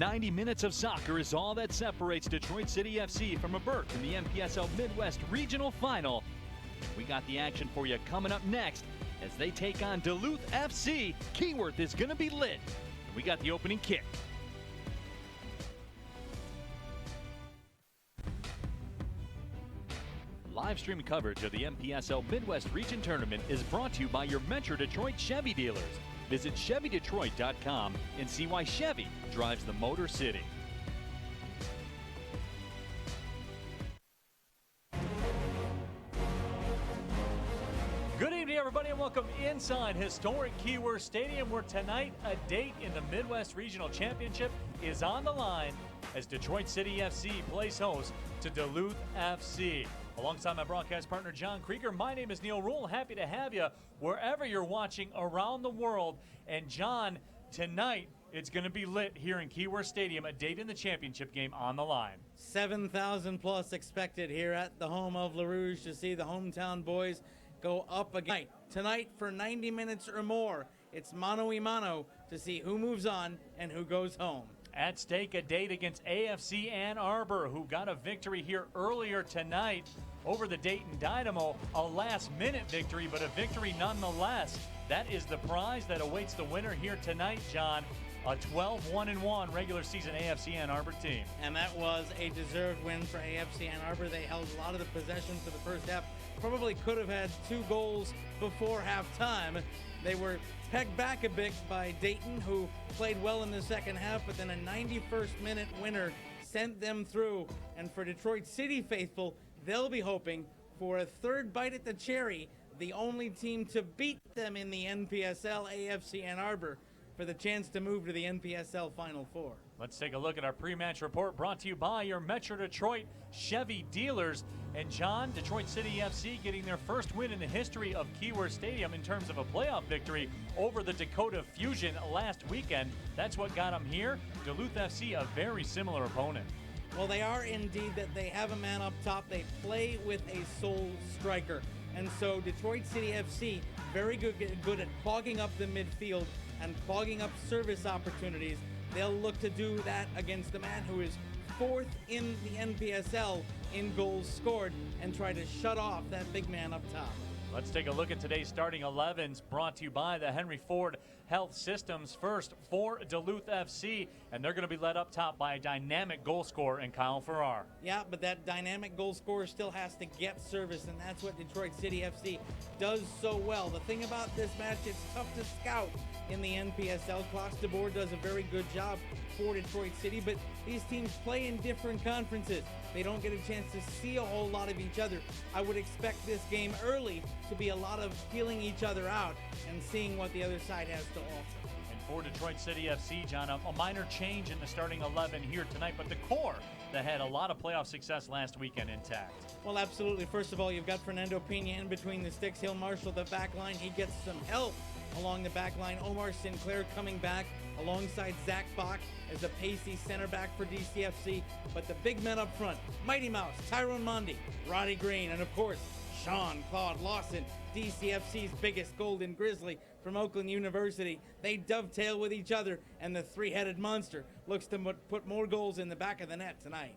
90 minutes of soccer is all that separates Detroit City FC from a berth in the MPSL Midwest Regional Final. We got the action for you coming up next as they take on Duluth FC. Keyworth is going to be lit. We got the opening kick. Live stream coverage of the MPSL Midwest Region Tournament is brought to you by your Metro Detroit Chevy dealers. Visit ChevyDetroit.com and see why Chevy drives the Motor City. Good evening, everybody, and welcome inside historic Keyworth Stadium, where tonight a date in the Midwest Regional Championship is on the line as Detroit City FC plays host to Duluth FC. Alongside my broadcast partner, John Krieger, my name is Neil Rule. Happy to have you wherever you're watching around the world. And John, tonight it's going to be lit here in Keyworth Stadium, a date in the championship game on the line. 7,000 plus expected here at the home of La Rouge to see the hometown boys go up again. Tonight for 90 minutes or more, it's mano a mano to see who moves on and who goes home. At stake, a date against AFC Ann Arbor, who got a victory here earlier tonight over the Dayton Dynamo. A last-minute victory, but a victory nonetheless. That is the prize that awaits the winner here tonight, John. A 12-1-1 regular season AFC Ann Arbor team. And that was a deserved win for AFC Ann Arbor. They held a lot of the possession for the first half. Probably could have had 2 goals before halftime. They were pegged back a bit by Dayton, who played well in the second half, but then a 91st minute winner sent them through. And for Detroit City faithful, they'll be hoping for a third bite at the cherry, the only team to beat them in the NPSL, AFC Ann Arbor, for the chance to move to the NPSL Final Four. Let's take a look at our pre-match report brought to you by your Metro Detroit Chevy dealers. And John, Detroit City FC getting their first win in the history of Keyworth Stadium in terms of a playoff victory over the Dakota Fusion last weekend. That's what got them here. Duluth FC, a very similar opponent. Well, they are indeed that they have a man up top. They play with a sole striker. And so Detroit City FC, very good at clogging up the midfield and clogging up service opportunities. They'll look to do that against the man who is 4th in the NPSL in goals scored and try to shut off that big man up top. Let's take a look at today's starting 11s brought to you by the Henry Ford Health Systems. First for Duluth FC, and they're going to be led up top by a dynamic goal scorer in Kyle Farrar. Yeah, but that dynamic goal scorer still has to get service, and that's what Detroit City FC does so well. The thing about this match, it's tough to scout in the NPSL. Klaus DeBoer does a very good job for Detroit City, but these teams play in different conferences. They don't get a chance to see a whole lot of each other. I would expect this game early to be a lot of feeling each other out and seeing what the other side has to offer. And for Detroit City FC, John, a minor change in the starting 11 here tonight, but the core that had a lot of playoff success last weekend intact. Well, absolutely. First of all, you've got Fernando Pena in between the sticks. He'll marshal the back line. He gets some help along the back line. Omar Sinclair coming back alongside Zach Bach as a pacey center back for DCFC. But the big men up front, Mighty Mouse, Tyrone Mundy, Roddy Green, and of course, Sean Claude Lawson, DCFC's biggest Golden Grizzly from Oakland University. They dovetail with each other, and the three-headed monster looks to put more goals in the back of the net tonight.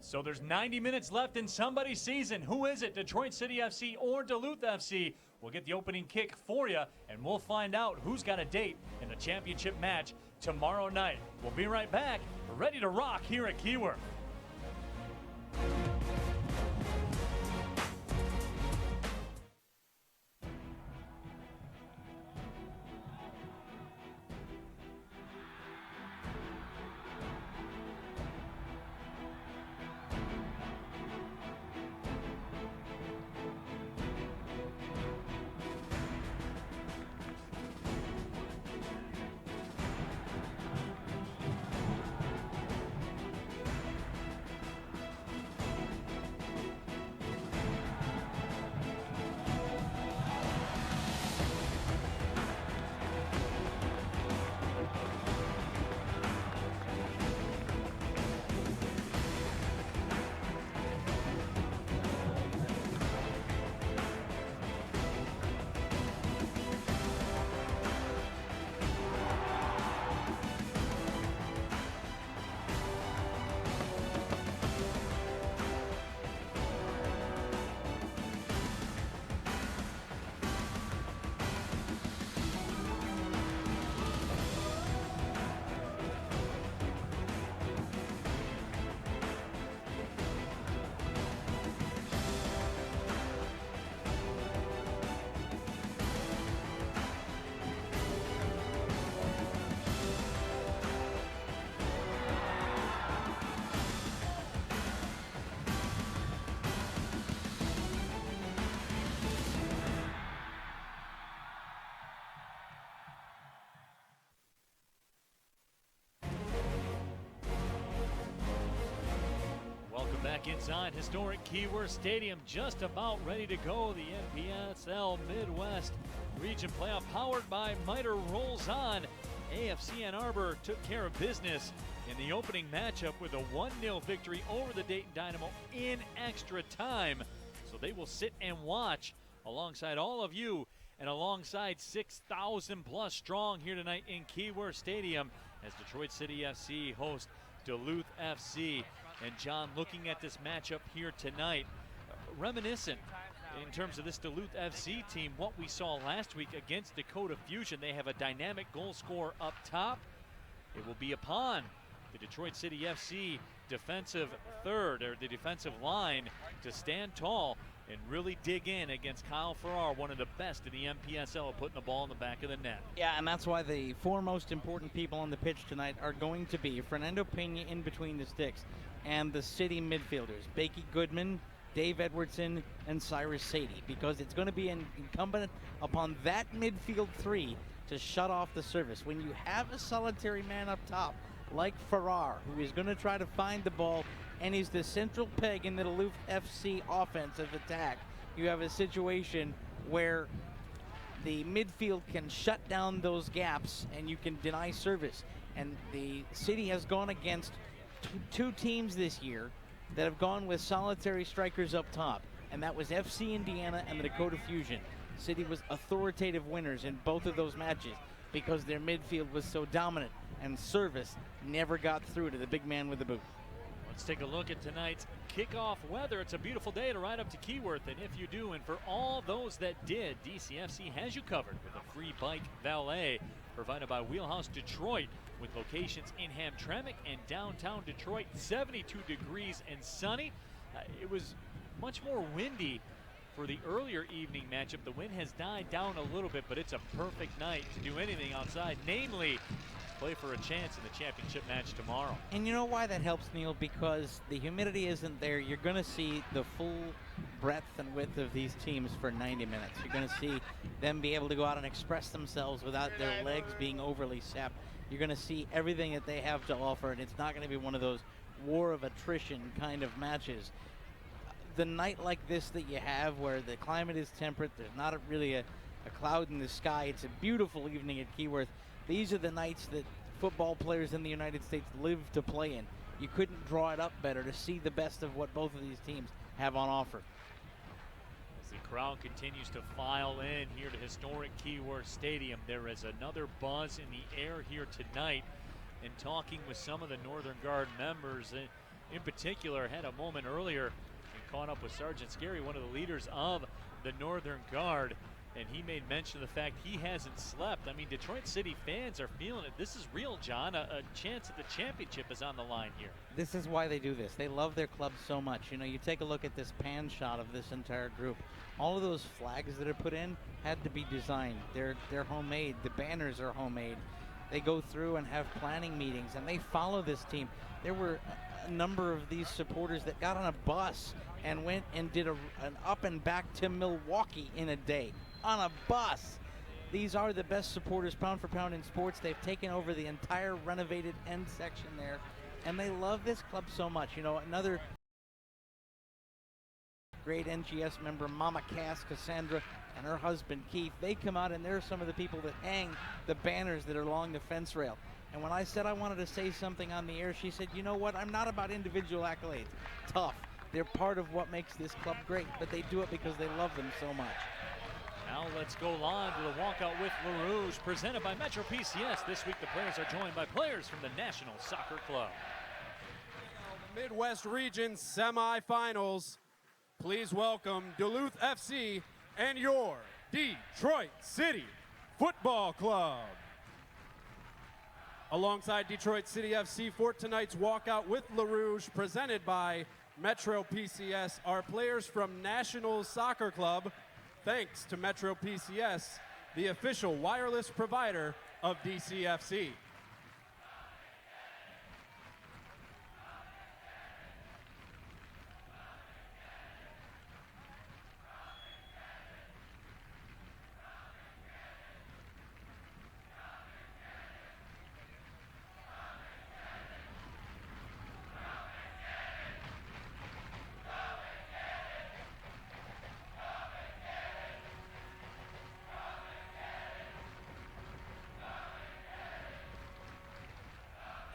So there's 90 minutes left in somebody's season. Who is it, Detroit City FC or Duluth FC? We'll get the opening kick for you, and we'll find out who's got a date in the championship match tomorrow night. We'll be right back, ready to rock here at Keyworth. Back inside historic Keyworth Stadium, just about ready to go. The NPSL Midwest Region Playoff powered by Miter rolls on. AFC Ann Arbor took care of business in the opening matchup with a 1-0 victory over the Dayton Dynamo in extra time. So they will sit and watch alongside all of you and alongside 6,000 plus strong here tonight in Keyworth Stadium as Detroit City FC host Duluth FC. And John, looking at this matchup here tonight, reminiscent in terms of this Duluth FC team, what we saw last week against Dakota Fusion. They have a dynamic goal scorer up top. It will be upon the Detroit City FC defensive third, or the defensive line, to stand tall and really dig in against Kyle Farrar, one of the best in the MPSL, putting the ball in the back of the net. Yeah, and that's why the four most important people on the pitch tonight are going to be Fernando Pena in between the sticks and the City midfielders, Bakey Goodman, Dave Edwardson, and Cyrus Sadie, because it's going to be incumbent upon that midfield three to shut off the service. When you have a solitary man up top like Farrar, who is going to try to find the ball, and he's the central peg in the Duluth FC offensive attack, you have a situation where the midfield can shut down those gaps and you can deny service. And the City has gone against two teams this year that have gone with solitary strikers up top, and that was FC Indiana and the Dakota Fusion. City was authoritative winners in both of those matches because their midfield was so dominant, and service never got through to the big man with the boot. Let's take a look at tonight's kickoff weather. It's a beautiful day to ride up to Keyworth, and if you do, and for all those that did, DCFC has you covered with a free bike valet provided by Wheelhouse Detroit, with locations in Hamtramck and downtown Detroit. 72 degrees and sunny. It was much more windy for the earlier evening matchup. The wind has died down a little bit, but it's a perfect night to do anything outside, namely play for a chance in the championship match tomorrow. And you know why that helps, Neil? Because the humidity isn't there. You're going to see the full breadth and width of these teams for 90 minutes. You're going to see them be able to go out and express themselves without their legs being overly sapped. You're going to see everything that they have to offer, and it's not going to be one of those war of attrition kind of matches. The night like this that you have, where the climate is temperate, there's not really a cloud in the sky, it's a beautiful evening at Keyworth. These are the nights that football players in the United States live to play in. You couldn't draw it up better to see the best of what both of these teams have on offer. As the crowd continues to file in here to historic Keyworth Stadium, there is another buzz in the air here tonight. And talking with some of the Northern Guard members, in particular, had a moment earlier and caught up with Sergeant Scary, one of the leaders of the Northern Guard, and he made mention of the fact he hasn't slept. I mean, Detroit City fans are feeling it. This is real, John. A chance at the championship is on the line here. This is why they do this. They love their club so much. You know, you take a look at this pan shot of this entire group. All of those flags that are put in had to be designed. They're homemade. The banners are homemade. They go through and have planning meetings, and they follow this team. There were a number of these supporters that got on a bus and went and did an up and back to Milwaukee in a day on a bus. These are the best supporters pound for pound in sports. They've taken over the entire renovated end section there, and they love this club so much. You know, another great NGS member, Mama Cass, Cassandra, and her husband Keith, they come out and they're some of the people that hang the banners that are along the fence rail. And when I said I wanted to say something on the air, she said, you know what, I'm not about individual accolades. Tough. They're part of what makes this club great, but they do it because they love them so much. Now let's go live to the walkout with LaRouge, presented by Metro PCS. This week the players are joined by players from the National Soccer Club. Midwest Region semifinals. Please welcome Duluth FC and your Detroit City Football Club. Alongside Detroit City FC for tonight's walkout with LaRouge, presented by Metro PCS, are players from National Soccer Club, thanks to Metro PCS, the official wireless provider of DCFC.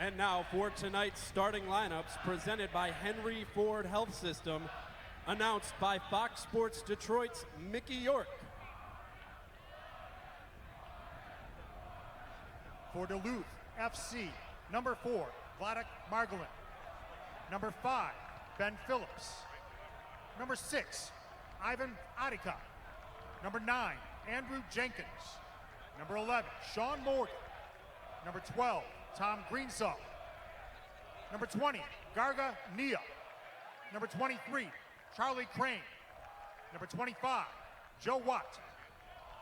And now for tonight's starting lineups, presented by Henry Ford Health System, announced by Fox Sports Detroit's Mickey York. For Duluth FC, number 4, Vladek Margolin. Number 5, Ben Phillips. Number 6, Ivan Adika. Number 9, Andrew Jenkins. Number 11, Sean Morgan. Number 12, Tom Greensaw. Number 20, Garga Nia. Number 23, Charlie Crane. Number 25, Joe Watt.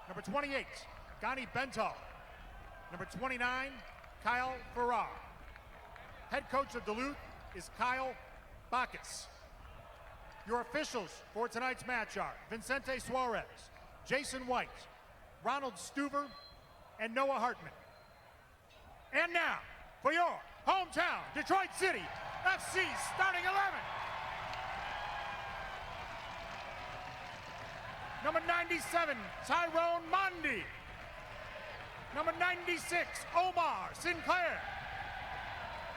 Number 28, Gani Bental. Number 29, Kyle Farrar. Head coach of Duluth is Kyle Bacchus. Your officials for tonight's match are Vicente Suarez, Jason White, Ronald Stuver, and Noah Hartman. And now, for your hometown Detroit City FC starting 11. Number 97, Tyrone Mondi. Number 96, Omar Sinclair.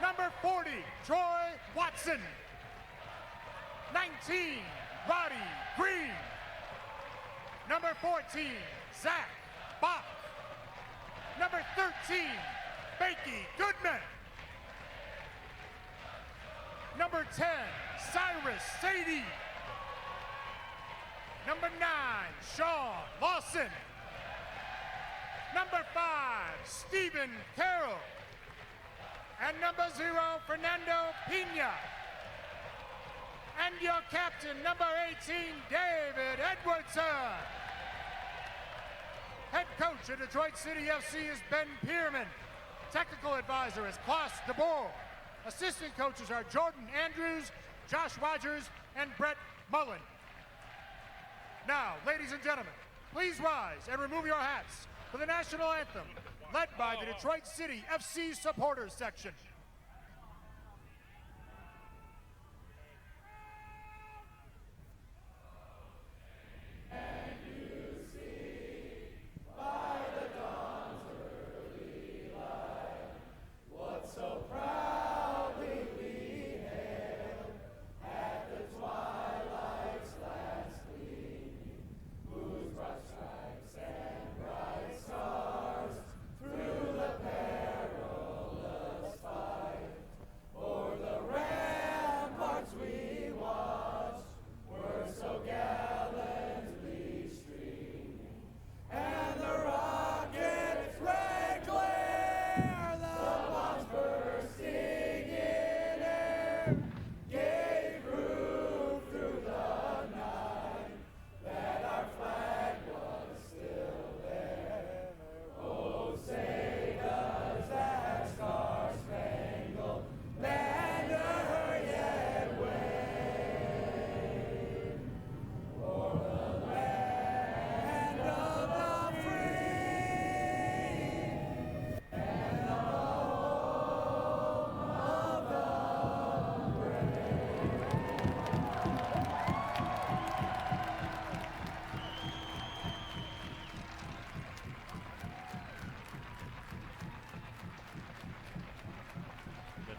Number 40, Troy Watson. 19, Roddy Green. Number 14, Zach Bach. Number 13, Bakey Goodman. Number 10, Cyrus Sadie. Number 9, Sean Lawson. Number 5, Stephen Carroll. And number 0, Fernando Pina. And your captain, number 18, David Edwardson. Head coach of Detroit City FC is Ben Pierman. Technical advisor is Klaus DeBoer. Assistant coaches are Jordan Andrews, Josh Rogers, and Brett Mullen. Now, ladies and gentlemen, please rise and remove your hats for the national anthem, led by the Detroit City FC supporters section.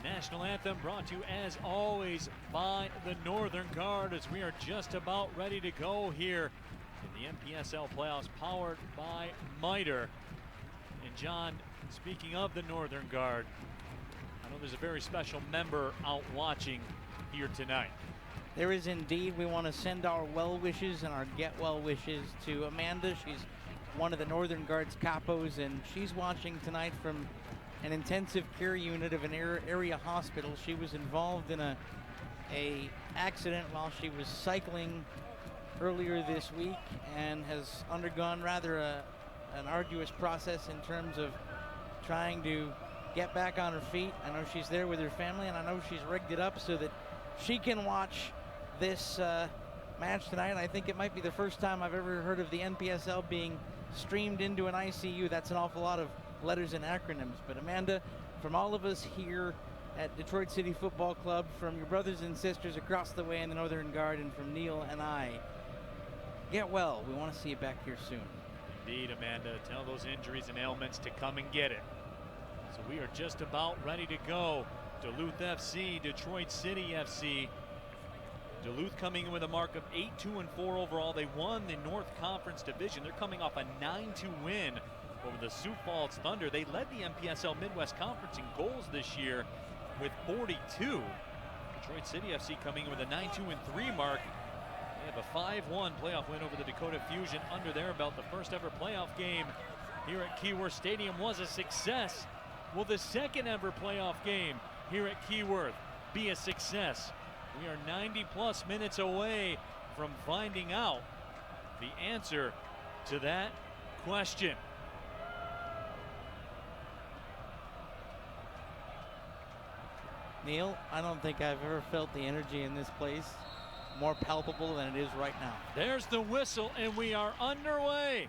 National anthem brought to you as always by the Northern Guard as we are just about ready to go here in the NPSL playoffs powered by Miter. And John, speaking of the Northern Guard, I know there's a very special member out watching here tonight. There is indeed. We want to send our well wishes and our get well wishes to Amanda. She's one of the Northern Guard's capos, and she's watching tonight from an intensive care unit of an area hospital. She was involved in a accident while she was cycling earlier this week and has undergone rather an arduous process in terms of trying to get back on her feet. I know she's there with her family, and I know she's rigged it up so that she can watch this match tonight. I think it might be the first time I've ever heard of the NPSL being streamed into an ICU. That's an awful lot of letters and acronyms. But Amanda, from all of us here at Detroit City Football Club, from your brothers and sisters across the way in the Northern Guard, and from Neil and I, get well. We want to see you back here soon. Indeed, Amanda. Tell those injuries and ailments to come and get it. So we are just about ready to go. Duluth FC, Detroit City FC. Duluth coming in with a mark of 8-2-4 overall. They won the North Conference Division. They're coming off a 9-2 win over the Sioux Falls Thunder. They led the MPSL Midwest Conference in goals this year with 42. Detroit City FC coming in with a 9-2-3 mark. They have a 5-1 playoff win over the Dakota Fusion under their belt. The first ever playoff game here at Keyworth Stadium was a success. Will the second ever playoff game here at Keyworth be a success? We are 90+ minutes away from finding out the answer to that question. Neil, I don't think I've ever felt the energy in this place more palpable than it is right now. There's the whistle, and we are underway.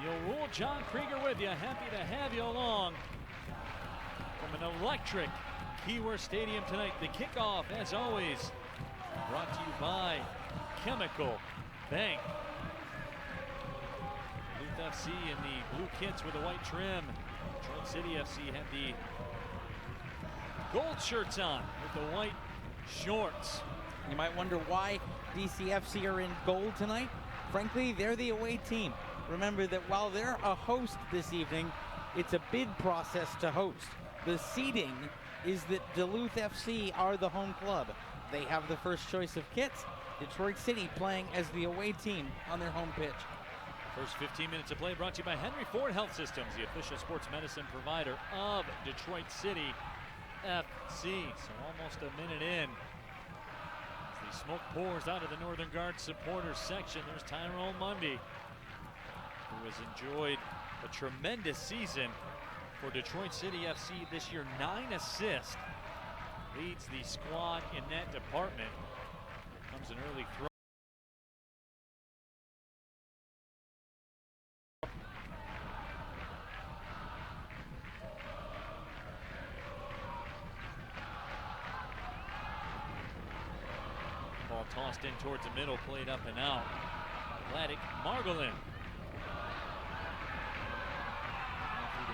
Neil Rule, John Krieger with you. Happy to have you along from an electric Keyworth Stadium tonight. The kickoff, as always, brought to you by Chemical Bank. Duluth FC in the blue kits with the white trim. Detroit City FC had the gold shirts on with the white shorts. You might wonder why DCFC are in gold tonight. Frankly, they're the away team. Remember that while they're a host this evening, it's a bid process to host. The seeding is that Duluth FC are the home club. They have the first choice of kits. Detroit City playing as the away team on their home pitch. First 15 minutes of play brought to you by Henry Ford Health Systems, the official sports medicine provider of Detroit City FC. So almost a minute in. As the smoke pours out of the Northern Guard supporters section, there's Tyrone Mundy, who has enjoyed a tremendous season for Detroit City FC this year. 9 assists, leads the squad in that department. Comes an early throw. Ball tossed in towards the middle, played up and out. Vladik Margolin.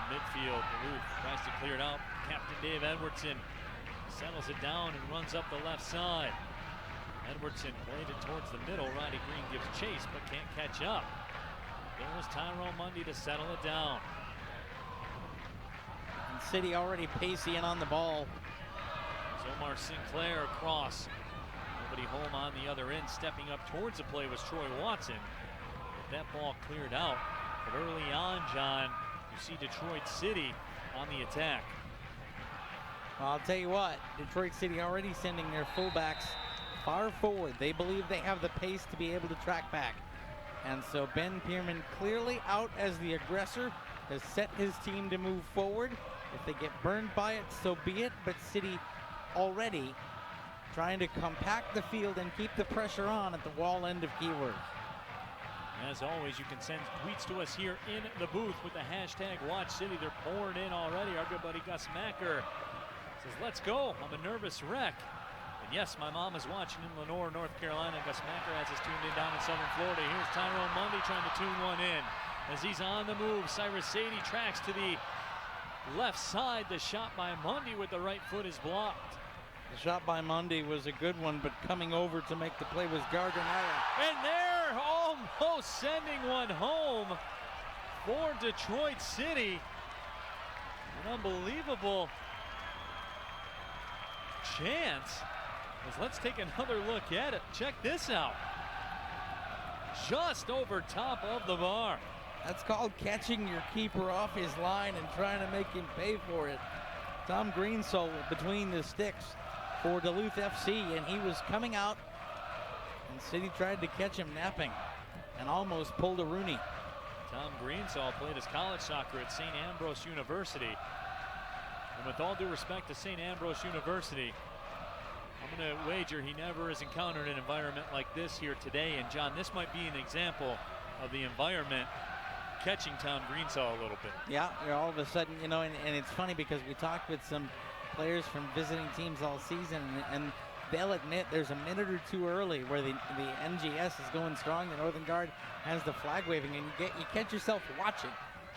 Midfield, Duluth tries to clear it out. Captain Dave Edwardson settles it down and runs up the left side. Edwardson played it towards the middle. Roddy Green gives chase but can't catch up. There's Tyrone Mundy to settle it down. And City already pacey and on the ball. Omar Sinclair across. Nobody home on the other end. Stepping up towards the play was Troy Watson. But that ball cleared out. But early on, John, you see Detroit City on the attack. Well, I'll tell you what, Detroit City already sending their fullbacks far forward. They believe they have the pace to be able to track back. And so Ben Pierman, clearly out as the aggressor, has set his team to move forward. If they get burned by it, so be it. But City already trying to compact the field and keep the pressure on at the wall end of Keyworth. As always, you can send tweets to us here in the booth with the hashtag WatchCity. They're pouring in already. Our good buddy Gus Macker says, let's go. I'm a nervous wreck. And yes, my mom is watching in Lenore, North Carolina. Gus Macker has us tuned in down in Southern Florida. Here's Tyrone Mundy trying to tune one in. As he's on the move, Cyrus Sadie tracks to the left side. The shot by Mundy with the right foot is blocked. The shot by Mundy was a good one, but coming over to make the play was Garganella. And they're almost sending one home for Detroit City. An unbelievable chance. Let's take another look at it. Check this out. Just over top of the bar. That's called catching your keeper off his line and trying to make him pay for it. Tom Greensole between the sticks for Duluth FC, and he was coming out, and City tried to catch him napping and almost pulled a Rooney. Tom Greensall played his college soccer at St. Ambrose University. And with all due respect to St. Ambrose University, I'm going to wager he never has encountered an environment like this here today. And John, this might be an example of the environment catching Tom Greensall a little bit. Yeah, you're all of a sudden, you know, and it's funny because we talked with some players from visiting teams all season, and they'll admit there's a minute or two early where the NGS is going strong, the Northern Guard has the flag waving, and you catch yourself watching,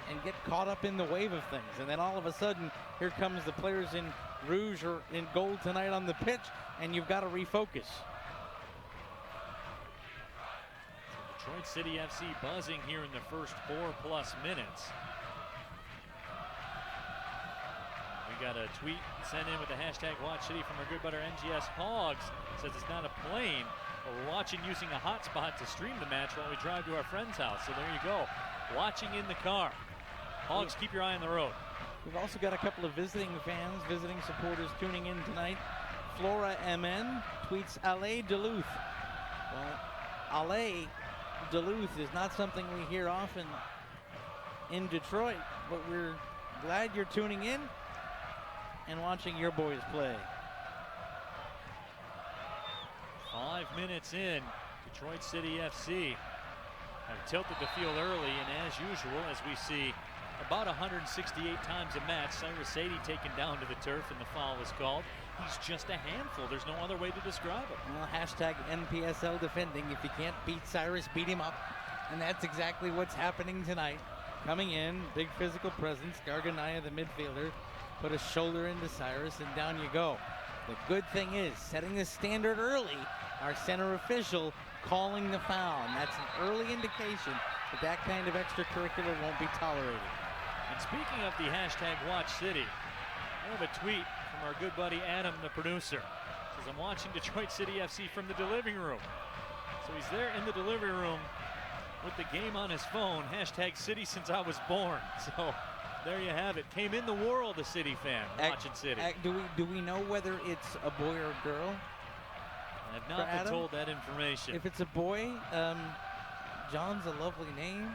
and get caught up in the wave of things. And then all of a sudden, here comes the players in rouge or in gold tonight on the pitch, and you've got to refocus. Detroit City FC buzzing here in the first 4+ minutes. We got a tweet sent in with the hashtag #WatchCity from our good buddy NGS Hogs. It says it's not a plane, but we're watching using a hotspot to stream the match while we drive to our friend's house. So there you go, watching in the car. Hogs, keep your eye on the road. We've also got a couple of visiting fans, visiting supporters tuning in tonight. Flora MN tweets, Allez Duluth. Well, Allez Duluth is not something we hear often in Detroit, but we're glad you're tuning in and watching your boys play. 5 minutes in, Detroit City FC have tilted the field early, and as usual, as we see about 168 times a match, Cyrus Sadie taken down to the turf and the foul is called. He's just a handful. There's no other way to describe it. Well, hashtag NPSL defending. If you can't beat Cyrus, beat him up. And that's exactly what's happening tonight. Coming in, big physical presence. Garganaya, the midfielder, put a shoulder into Cyrus, and down you go. The good thing is, setting the standard early, our center official calling the foul. And that's an early indication that that kind of extracurricular won't be tolerated. And speaking of the hashtag #WatchCity, I have a tweet from our good buddy Adam, the producer. Says, I'm watching Detroit City FC from the delivery room. So he's there in the delivery room with the game on his phone. Hashtag City since I was born. So there you have it. Came in the world a City fan, watching City. Do we know whether it's a boy or a girl? I have not been told that information. If it's a boy, John's a lovely name.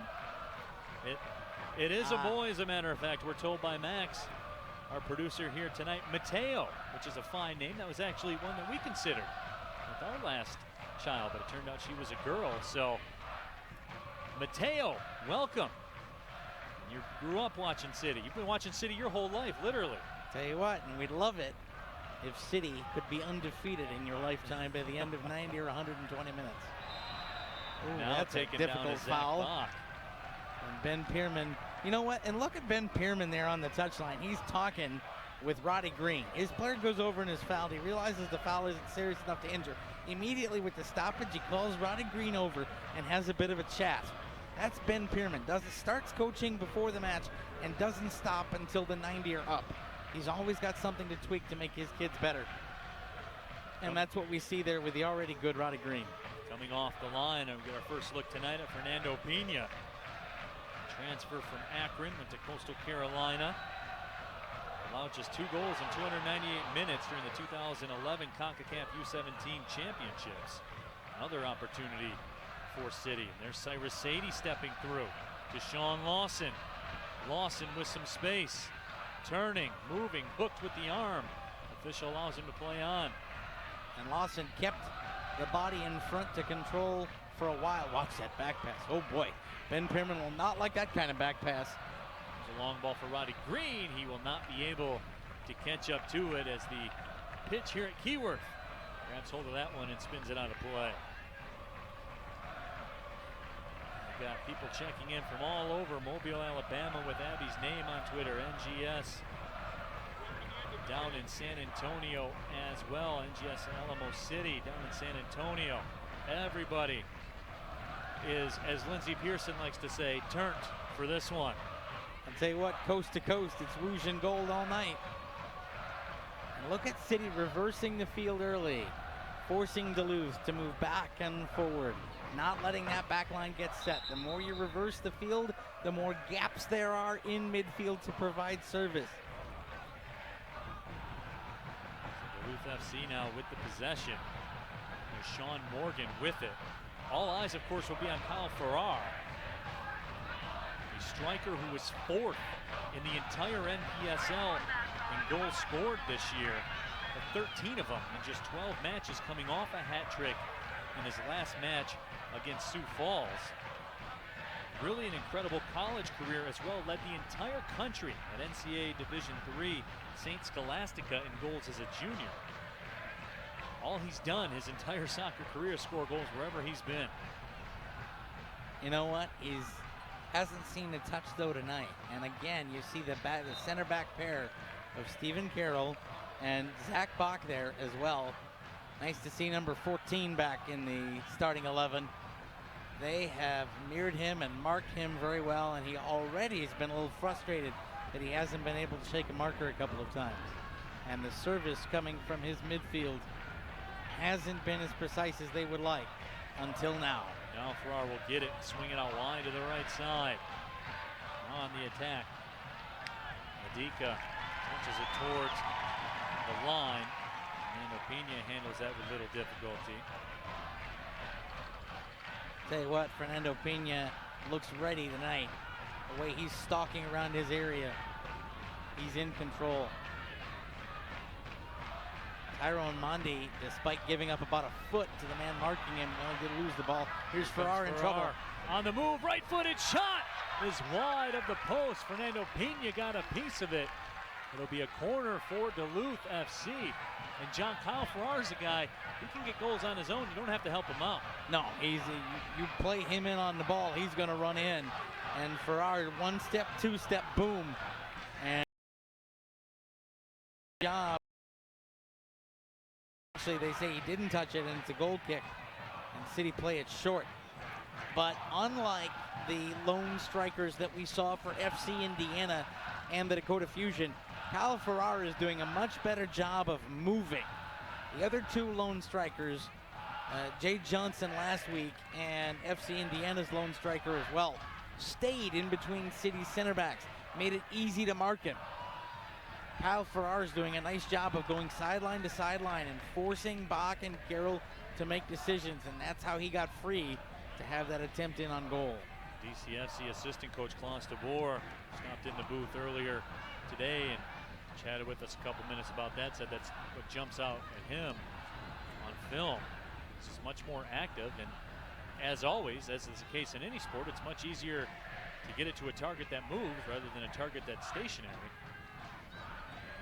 It is a boy, as a matter of fact. We're told by Max, our producer here tonight. Mateo, which is a fine name. That was actually one that we considered with our last child, but it turned out she was a girl. So, Mateo, welcome. You grew up watching City. You've been watching City your whole life, literally. Tell you what, and we'd love it if City could be undefeated in your lifetime by the end of 90 or 120 minutes. Ooh, now that's a difficult foul. And Ben Pierman, you know what? And look at Ben Pierman there on the touchline. He's talking with Roddy Green. His player goes over and is fouled. He realizes the foul isn't serious enough to injure. Immediately with the stoppage, he calls Roddy Green over and has a bit of a chat. That's Ben Pierman. Starts coaching before the match and doesn't stop until the 90 are up. He's always got something to tweak to make his kids better. And that's what we see there with the already good Roddy Green. Coming off the line, and we get our first look tonight at Fernando Pena. Transfer from Akron, went to Coastal Carolina. Allowed just 2 goals in 298 minutes during the 2011 CONCACAF U17 championships. Another opportunity for City. And there's Cyrus Sadie stepping through to Sean Lawson. Lawson with some space. Turning, moving, hooked with the arm. Official allows him to play on. And Lawson kept the body in front to control for a while. Watch that back pass. Oh boy. Ben Pierman will not like that kind of back pass. There's a long ball for Roddy Green. He will not be able to catch up to it as the pitch here at Keyworth grabs hold of that one and spins it out of play. We've got people checking in from all over Mobile, Alabama with Abby's name on Twitter. NGS down in San Antonio as well. NGS Alamo City down in San Antonio. Everybody is, as Lindsey Pearson likes to say, turned for this one. I'll tell you what, coast to coast, it's rouge and gold all night. And look at City reversing the field early, forcing Duluth to move back and forward, not letting that back line get set. The more you reverse the field, the more gaps there are in midfield to provide service. So Duluth FC now with the possession. There's Sean Morgan with it. All eyes, of course, will be on Kyle Farrar, a striker who was 4th in the entire NPSL in goals scored this year, 13 of them in just 12 matches, coming off a hat trick in his last match against Sioux Falls. Really an incredible college career as well. Led the entire country at NCAA Division III St. Scholastica in goals as a junior. All he's done his entire soccer career, score goals wherever he's been. You know what? He's Hasn't seen a touch though tonight. And again, you see the center back pair of Stephen Carroll and Zach Bach there as well. Nice to see number 14 back in the starting 11. They have mirrored him and marked him very well, and he already has been a little frustrated that he hasn't been able to shake a marker a couple of times. And the service coming from his midfield hasn't been as precise as they would like until now. Now Farrar will get it, swing it out wide to the right side. On the attack, Adika touches it towards the line, and Opina handles that with little difficulty. Tell you what, Fernando Pena looks ready tonight. The way he's stalking around his area, he's in control. Tyrone Mondi, despite giving up about a foot to the man marking him, only did lose the ball. Here's Farrar in trouble. On the move, right-footed shot is wide of the post. Fernando Pena got a piece of it. It'll be a corner for Duluth FC. And John Kyle Farrar's a guy, he can get goals on his own. You don't have to help him out. No, you play him in on the ball, he's going to run in. And Farrar, one step, two step, boom. And job. Actually, they say he didn't touch it, and it's a goal kick. And City play it short. But unlike the lone strikers that we saw for FC Indiana and the Dakota Fusion, Kyle Farrar is doing a much better job of moving. The other two lone strikers, Jay Johnson last week and FC Indiana's lone striker as well, stayed in between City's center backs, made it easy to mark him. Kyle Farrar is doing a nice job of going sideline to sideline and forcing Bach and Carroll to make decisions, and that's how he got free to have that attempt in on goal. DCFC assistant coach Klaus DeBoer stopped in the booth earlier today and chatted with us a couple minutes about that, said that's what jumps out at him on film. This is much more active, and as always, as is the case in any sport, it's much easier to get it to a target that moves rather than a target that's stationary.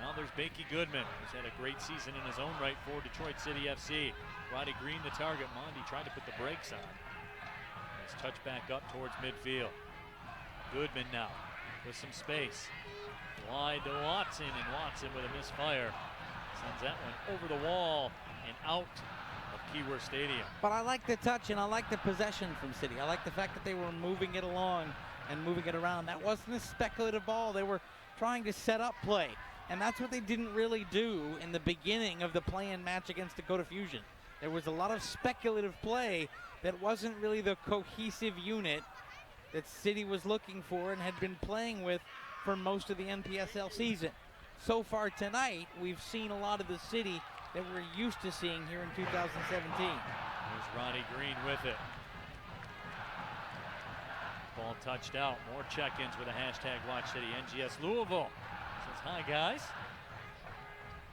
Now there's Bakey Goodman, who's had a great season in his own right for Detroit City FC. Roddy Green the target. Mondi tried to put the brakes on. He's touched back up towards midfield. Goodman now with some space. Wide to Watson, and Watson with a misfire sends that one over the wall and out of Keyworth Stadium. But I like the touch and I like the possession from City. I like the fact that they were moving it along and moving it around. That wasn't a speculative ball. They were trying to set up play. And that's what they didn't really do in the beginning of the play-in match against Dakota Fusion. There was a lot of speculative play that wasn't really the cohesive unit that City was looking for and had been playing with for most of the NPSL season. So far tonight, we've seen a lot of the City that we're used to seeing here in 2017. There's Roddy Green with it. Ball touched out. More check-ins with a hashtag Watch City. NGS Louisville says, hi guys.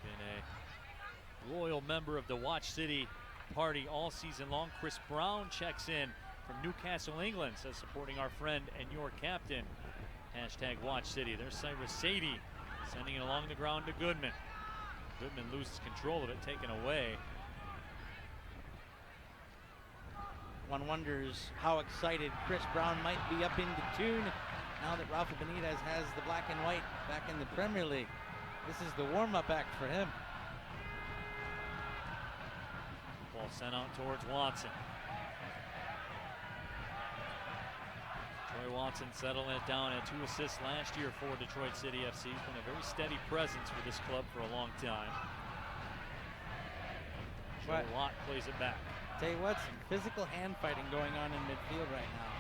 Been a loyal member of the Watch City party all season long. Chris Brown checks in from Newcastle, England, says supporting our friend and your captain. Hashtag Watch City. There's Cyrus Sadie sending it along the ground to Goodman. Goodman loses control of it, taken away. One wonders how excited Chris Brown might be up into tune now that Rafa Benitez has the black and white back in the Premier League. This is the warm-up act for him. Ball sent out towards Watson. Troy Watson settling it down, had 2 assists last year for Detroit City FC. He's been a very steady presence for this club for a long time. Joe Lott plays it back. Tell you what, some physical hand fighting going on in midfield right now.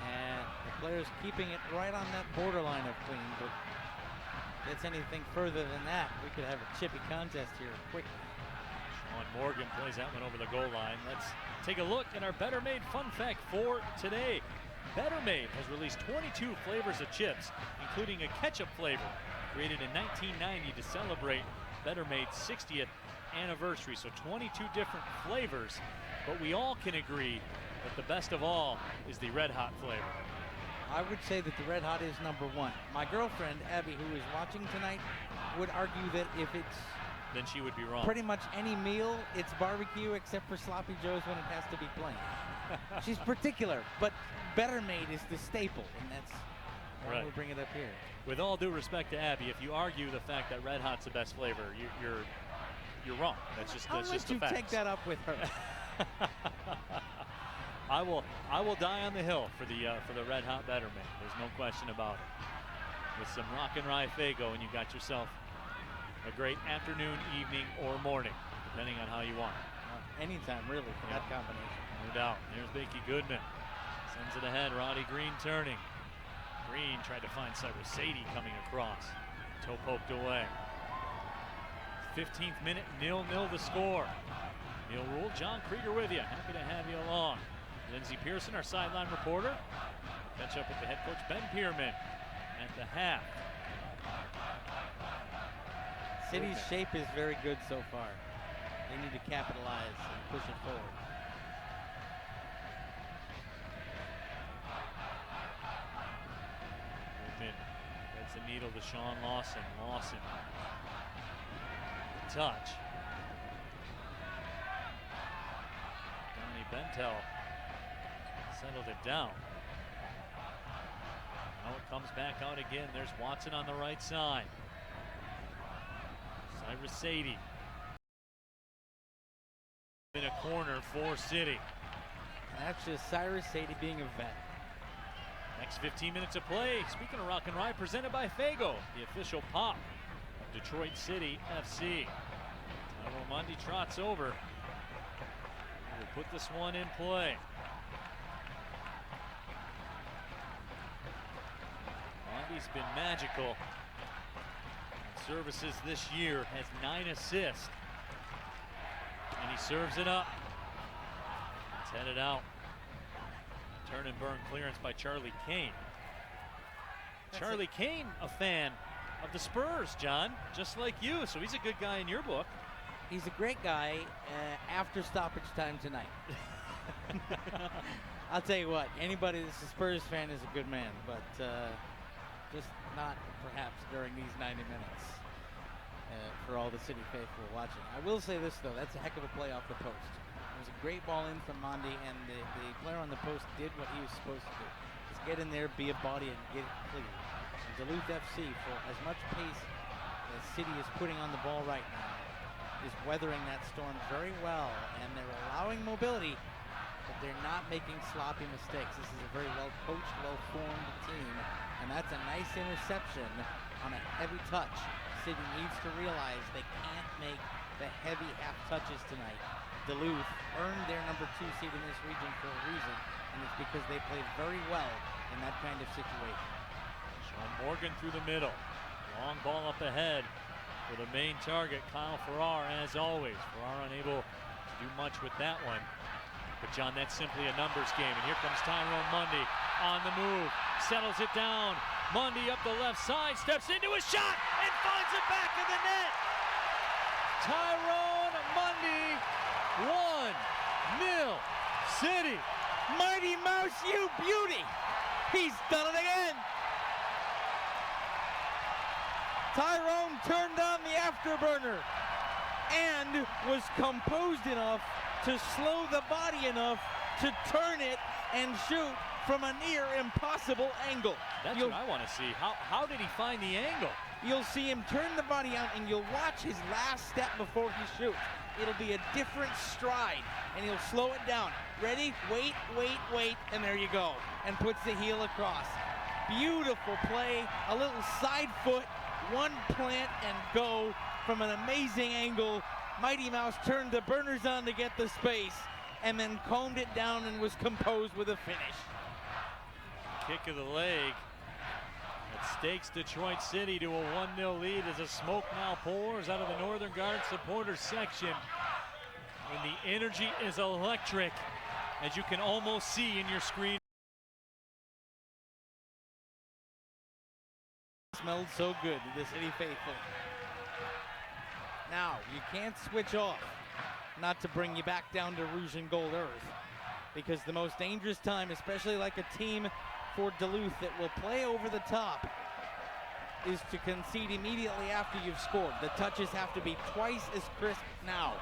And the players keeping it right on that borderline of clean, but if it's anything further than that, we could have a chippy contest here quickly. Sean Morgan plays that one over the goal line. Let's take a look at our Better Made fun fact for today. Better Made has released 22 flavors of chips, including a ketchup flavor created in 1990 to celebrate Better Made's 60th anniversary. So 22 different flavors, but we all can agree that the best of all is the Red Hot flavor. I would say that the Red Hot is number one. My girlfriend, Abby, who is watching tonight, would argue that if it's then she would be wrong. Pretty much any meal, it's barbecue except for Sloppy Joe's when it has to be plain. She's particular, but Better Made is the staple, and that's why we bring it up here. With all due respect to Abby, if you argue the fact that Red Hot's the best flavor, you're wrong. That's just I'll the let you facts. take that up with her. I will die on the hill for the Red Hot Better Made. There's no question about it. With some rock and rye Faygo, and you got yourself a great afternoon, evening, or morning, depending on how you want. Anytime, really, for that combination. No doubt. There's Becky Goodman. Sends it ahead. Roddy Green turning. Green tried to find Cyrus Sadie coming across. Toe poked away. 15th minute, 0-0 the score. Neil Rule, John Krieger with you. Happy to have you along. Lindsey Pearson, our sideline reporter. Catch up with the head coach, Ben Pierman, at the half. City's shape is very good so far. They need to capitalize and push it forward. That's the needle to Sean Lawson. Lawson. Touch. Donnie Bentel settled it down. Now it comes back out again. There's Watson on the right side. Cyrus Sadie. In a corner for City. And that's just Cyrus Sadie being a vet. Next 15 minutes of play. Speaking of rock and rye, presented by Faygo, the official pop of Detroit City FC. Tyrone Mundy trots over. We'll put this one in play. Mundy's been magical in services this year, has 9 assists. And he serves it up. It's headed out. Turn and burn clearance by Charlie Kane. Charlie Kane, a fan of the Spurs, John, just like you, so he's a good guy in your book. He's a great guy after stoppage time tonight. I'll tell you what, anybody that's a Spurs fan is a good man, but just not perhaps during these 90 minutes for all the City faithful watching. I will say this, though, that's a heck of a play off the post. It was a great ball in from Mondi, and the player on the post did what he was supposed to do. Just get in there, be a body, and get it clear. And Duluth FC, for as much pace as City is putting on the ball right now, is weathering that storm very well, and they're allowing mobility, but they're not making sloppy mistakes. This is a very well-coached, well-formed team, and that's a nice interception on a heavy touch. City needs to realize they can't make the heavy half touches tonight. Duluth earned their number 2 seed in this region for a reason, and it's because they played very well in that kind of situation. Sean Morgan through the middle. Long ball up ahead for the main target, Kyle Farrar, as always. Farrar unable to do much with that one. But John, that's simply a numbers game, and here comes Tyrone Mundy on the move. Settles it down. Mundy up the left side, steps into a shot, and finds the back of the net. Tyrone Mundy, 1-0 City. Mighty Mouse, you beauty! He's done it again! Tyrone turned on the afterburner and was composed enough to slow the body enough to turn it and shoot from a near impossible angle. That's what I want to see. How did he find the angle? You'll see him turn the body out, and you'll watch his last step before he shoots. It'll be a different stride, and he'll slow it down. Ready? Wait, wait, wait, and there you go. And puts the heel across. Beautiful play, a little side foot, one plant and go from an amazing angle. Mighty Mouse turned the burners on to get the space, and then combed it down and was composed with a finish. Kick of the leg that stakes Detroit City to a 1-0 lead as the smoke now pours out of the Northern Guard supporters section. And the energy is electric, as you can almost see in your screen. Smelled so good to the City faithful. Now, you can't switch off, not to bring you back down to Rouge and Gold Earth, because the most dangerous time, especially like a team for Duluth that will play over the top, is to concede immediately after you've scored. The touches have to be twice as crisp now.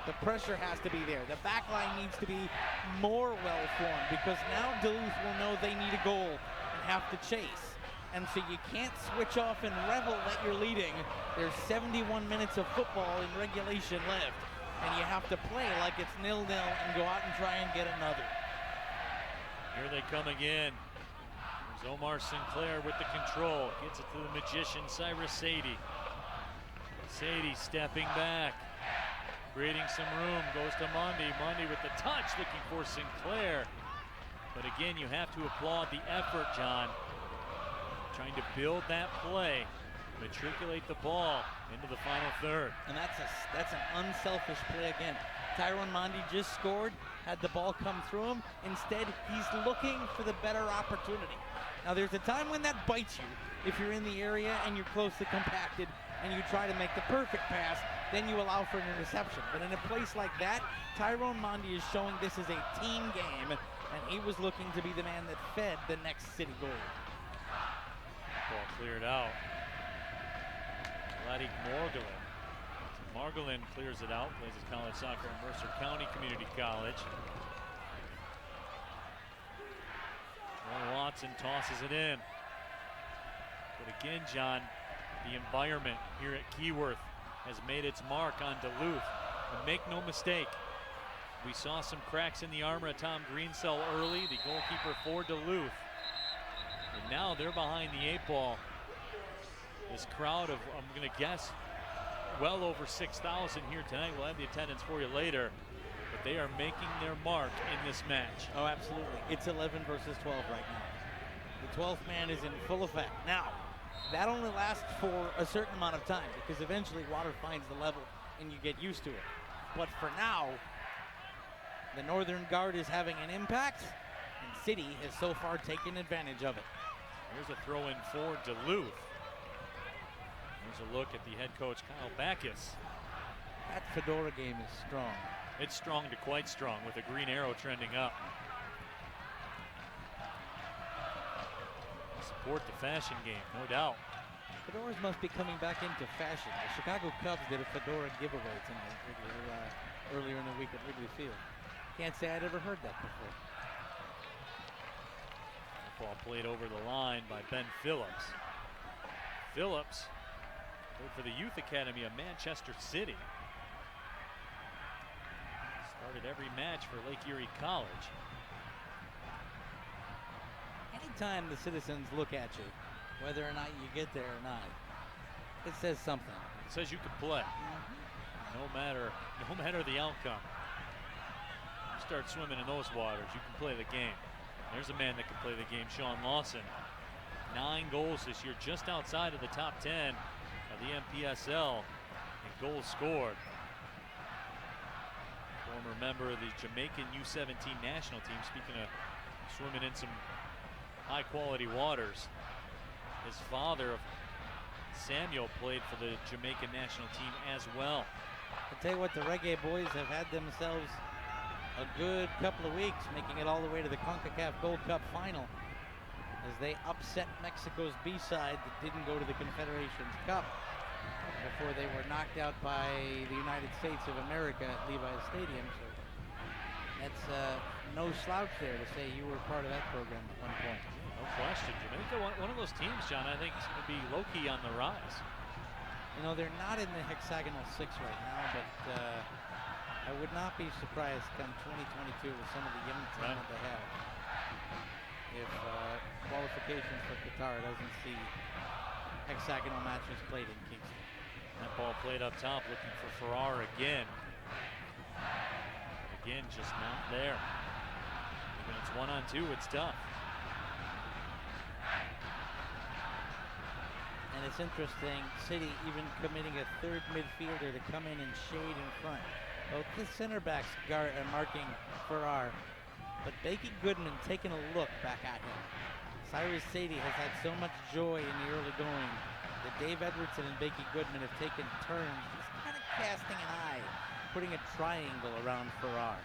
The pressure has to be there. The back line needs to be more well-formed because now Duluth will know they need a goal and have to chase. And so you can't switch off and revel that you're leading. There's 71 minutes of football in regulation left, and you have to play like it's 0-0 and go out and try and get another. Here they come again. There's Omar Sinclair with the control. Gets it to the magician, Cyrus Sadie. Sadie stepping back, creating some room, goes to Mundy. Mundy with the touch, looking for Sinclair. But again, you have to applaud the effort, John. Trying to build that play, matriculate the ball into the final third. And that's an unselfish play again. Tyrone Mundy just scored, had the ball come through him. Instead, he's looking for the better opportunity. Now, there's a time when that bites you. If you're in the area and you're closely compacted and you try to make the perfect pass, then you allow for an interception. But in a place like that, Tyrone Mundy is showing this is a team game, and he was looking to be the man that fed the next city goal. Ball cleared out. Vladik Margolin. Margolin clears it out, plays his college soccer at Mercer County Community College. Ron Watson tosses it in. But again, John, the environment here at Keyworth has made its mark on Duluth. And make no mistake, we saw some cracks in the armor of Tom Greensell early, the goalkeeper for Duluth. And now they're behind the 8 ball. This crowd of, I'm going to guess, well over 6,000 here tonight. We'll have the attendance for you later. But they are making their mark in this match. Oh, absolutely. It's 11 versus 12 right now. The 12th man is in full effect. Now, that only lasts for a certain amount of time because eventually water finds the level and you get used to it. But for now, the Northern Guard is having an impact, and City has so far taken advantage of it. Here's a throw in for Duluth. Here's a look at the head coach, Kyle Backus. That Fedora game is strong. It's strong to quite strong with a green arrow trending up. Support the fashion game, no doubt. Fedoras must be coming back into fashion. The Chicago Cubs did a Fedora giveaway tonight earlier in the week at Wrigley Field. Can't say I'd ever heard that before. Ball played over the line by Ben Phillips. Phillips played for the Youth Academy of Manchester City. Started every match for Lake Erie College. Anytime the citizens look at you, whether or not you get there or not, it says something. It says you can play. No matter the outcome. You start swimming in those waters, you can play the game. There's a man that can play the game, Sean Lawson. 9 goals this year, just outside of the top 10 of the MPSL in goals scored. Former member of the Jamaican U17 national team, speaking of swimming in some high-quality waters. His father, Samuel, played for the Jamaican national team as well. I'll tell you what, the Reggae boys have had themselves a good couple of weeks, making it all the way to the CONCACAF Gold Cup final as they upset Mexico's B-side that didn't go to the Confederations Cup before they were knocked out by the United States of America at Levi's Stadium. So that's no slouch there to say you were part of that program at one point. No question. Jamaica, one of those teams, John, I think is going to be low-key on the rise. You know, they're not in the hexagonal 6 right now, but I would not be surprised come 2022 with some of the young talent they have if qualifications for Qatar doesn't see hexagonal matches played in Kingston. That ball played up top, looking for Farrar again. Again, just not there. When it's 1-on-2, it's tough. And it's interesting, City even committing a third midfielder to come in and shade in front. Both the center backs are marking Farrar, but Bakey Goodman taking a look back at him. Cyrus Sadie has had so much joy in the early going that Dave Edwardson and Bakey Goodman have taken turns just kind of casting an eye, putting a triangle around Farrar.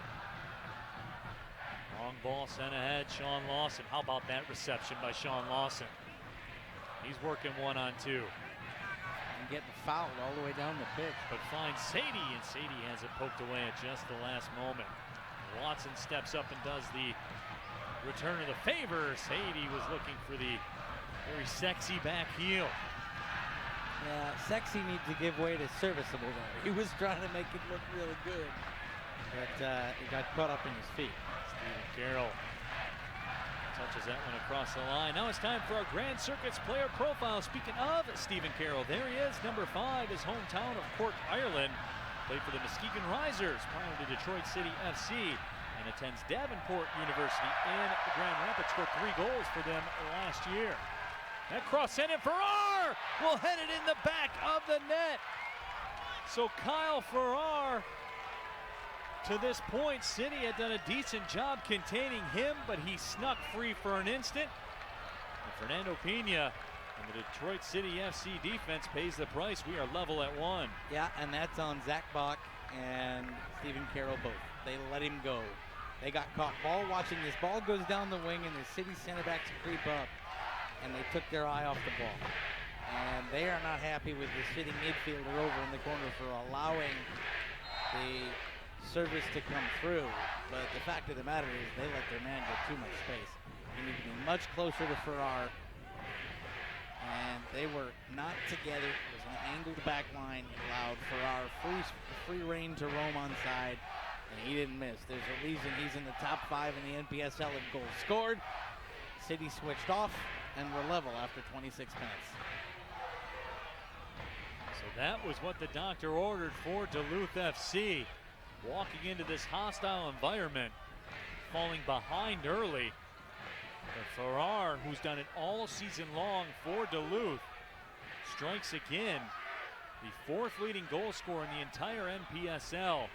Long ball sent ahead, Sean Lawson. How about that reception by Sean Lawson? He's working 1-on-2. And getting fouled all the way down the pitch. But finds Sadie, and Sadie has it poked away at just the last moment. Watson steps up and does the return of the favor. Sadie was looking for the very sexy back heel. Yeah, sexy needs to give way to serviceable there. He was trying to make it look really good, but he got caught up in his feet. Stephen Carroll touches that one across the line. Now it's time for our Grand Circuits player profile. Speaking of Stephen Carroll, there he is, number 5, his hometown of Cork, Ireland. Played for the Muskegon Risers prior to Detroit City FC and attends Davenport University in Grand Rapids. Scored 3 goals for them last year. That cross sent in. Farrar will head it in the back of the net. So Kyle Farrar, to this point, City had done a decent job containing him, but he snuck free for an instant. And Fernando Pena and the Detroit City FC defense pays the price. We are level at 1. Yeah, and that's on Zach Bach and Stephen Carroll both. They let him go. They got caught ball watching. This ball goes down the wing, and the City center backs creep up, and they took their eye off the ball. And they are not happy with the sitting midfielder over in the corner for allowing the service to come through. But the fact of the matter is they let their man get too much space. He needed to be much closer to Farrar. And they were not together. It was an angled back line. It allowed Farrar free reign to roam onside, and he didn't miss. There's a reason he's in the top 5 in the NPSL in goals scored. City switched off and were level after 26 minutes. So that was what the doctor ordered for Duluth FC. Walking into this hostile environment, falling behind early. But Farrar, who's done it all season long for Duluth, strikes again. The 4th leading goal scorer in the entire NPSL.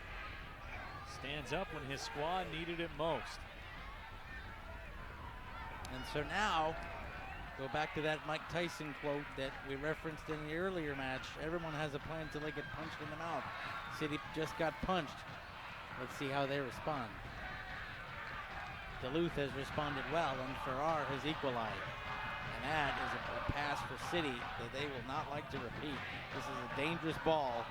Stands up when his squad needed it most. And so now, go back to that Mike Tyson quote that we referenced in the earlier match. Everyone has a plan till they get punched in the mouth. City just got punched. Let's see how they respond. Duluth has responded well, and Farrar has equalized. And that is a pass for City that they will not like to repeat. This is a dangerous ball.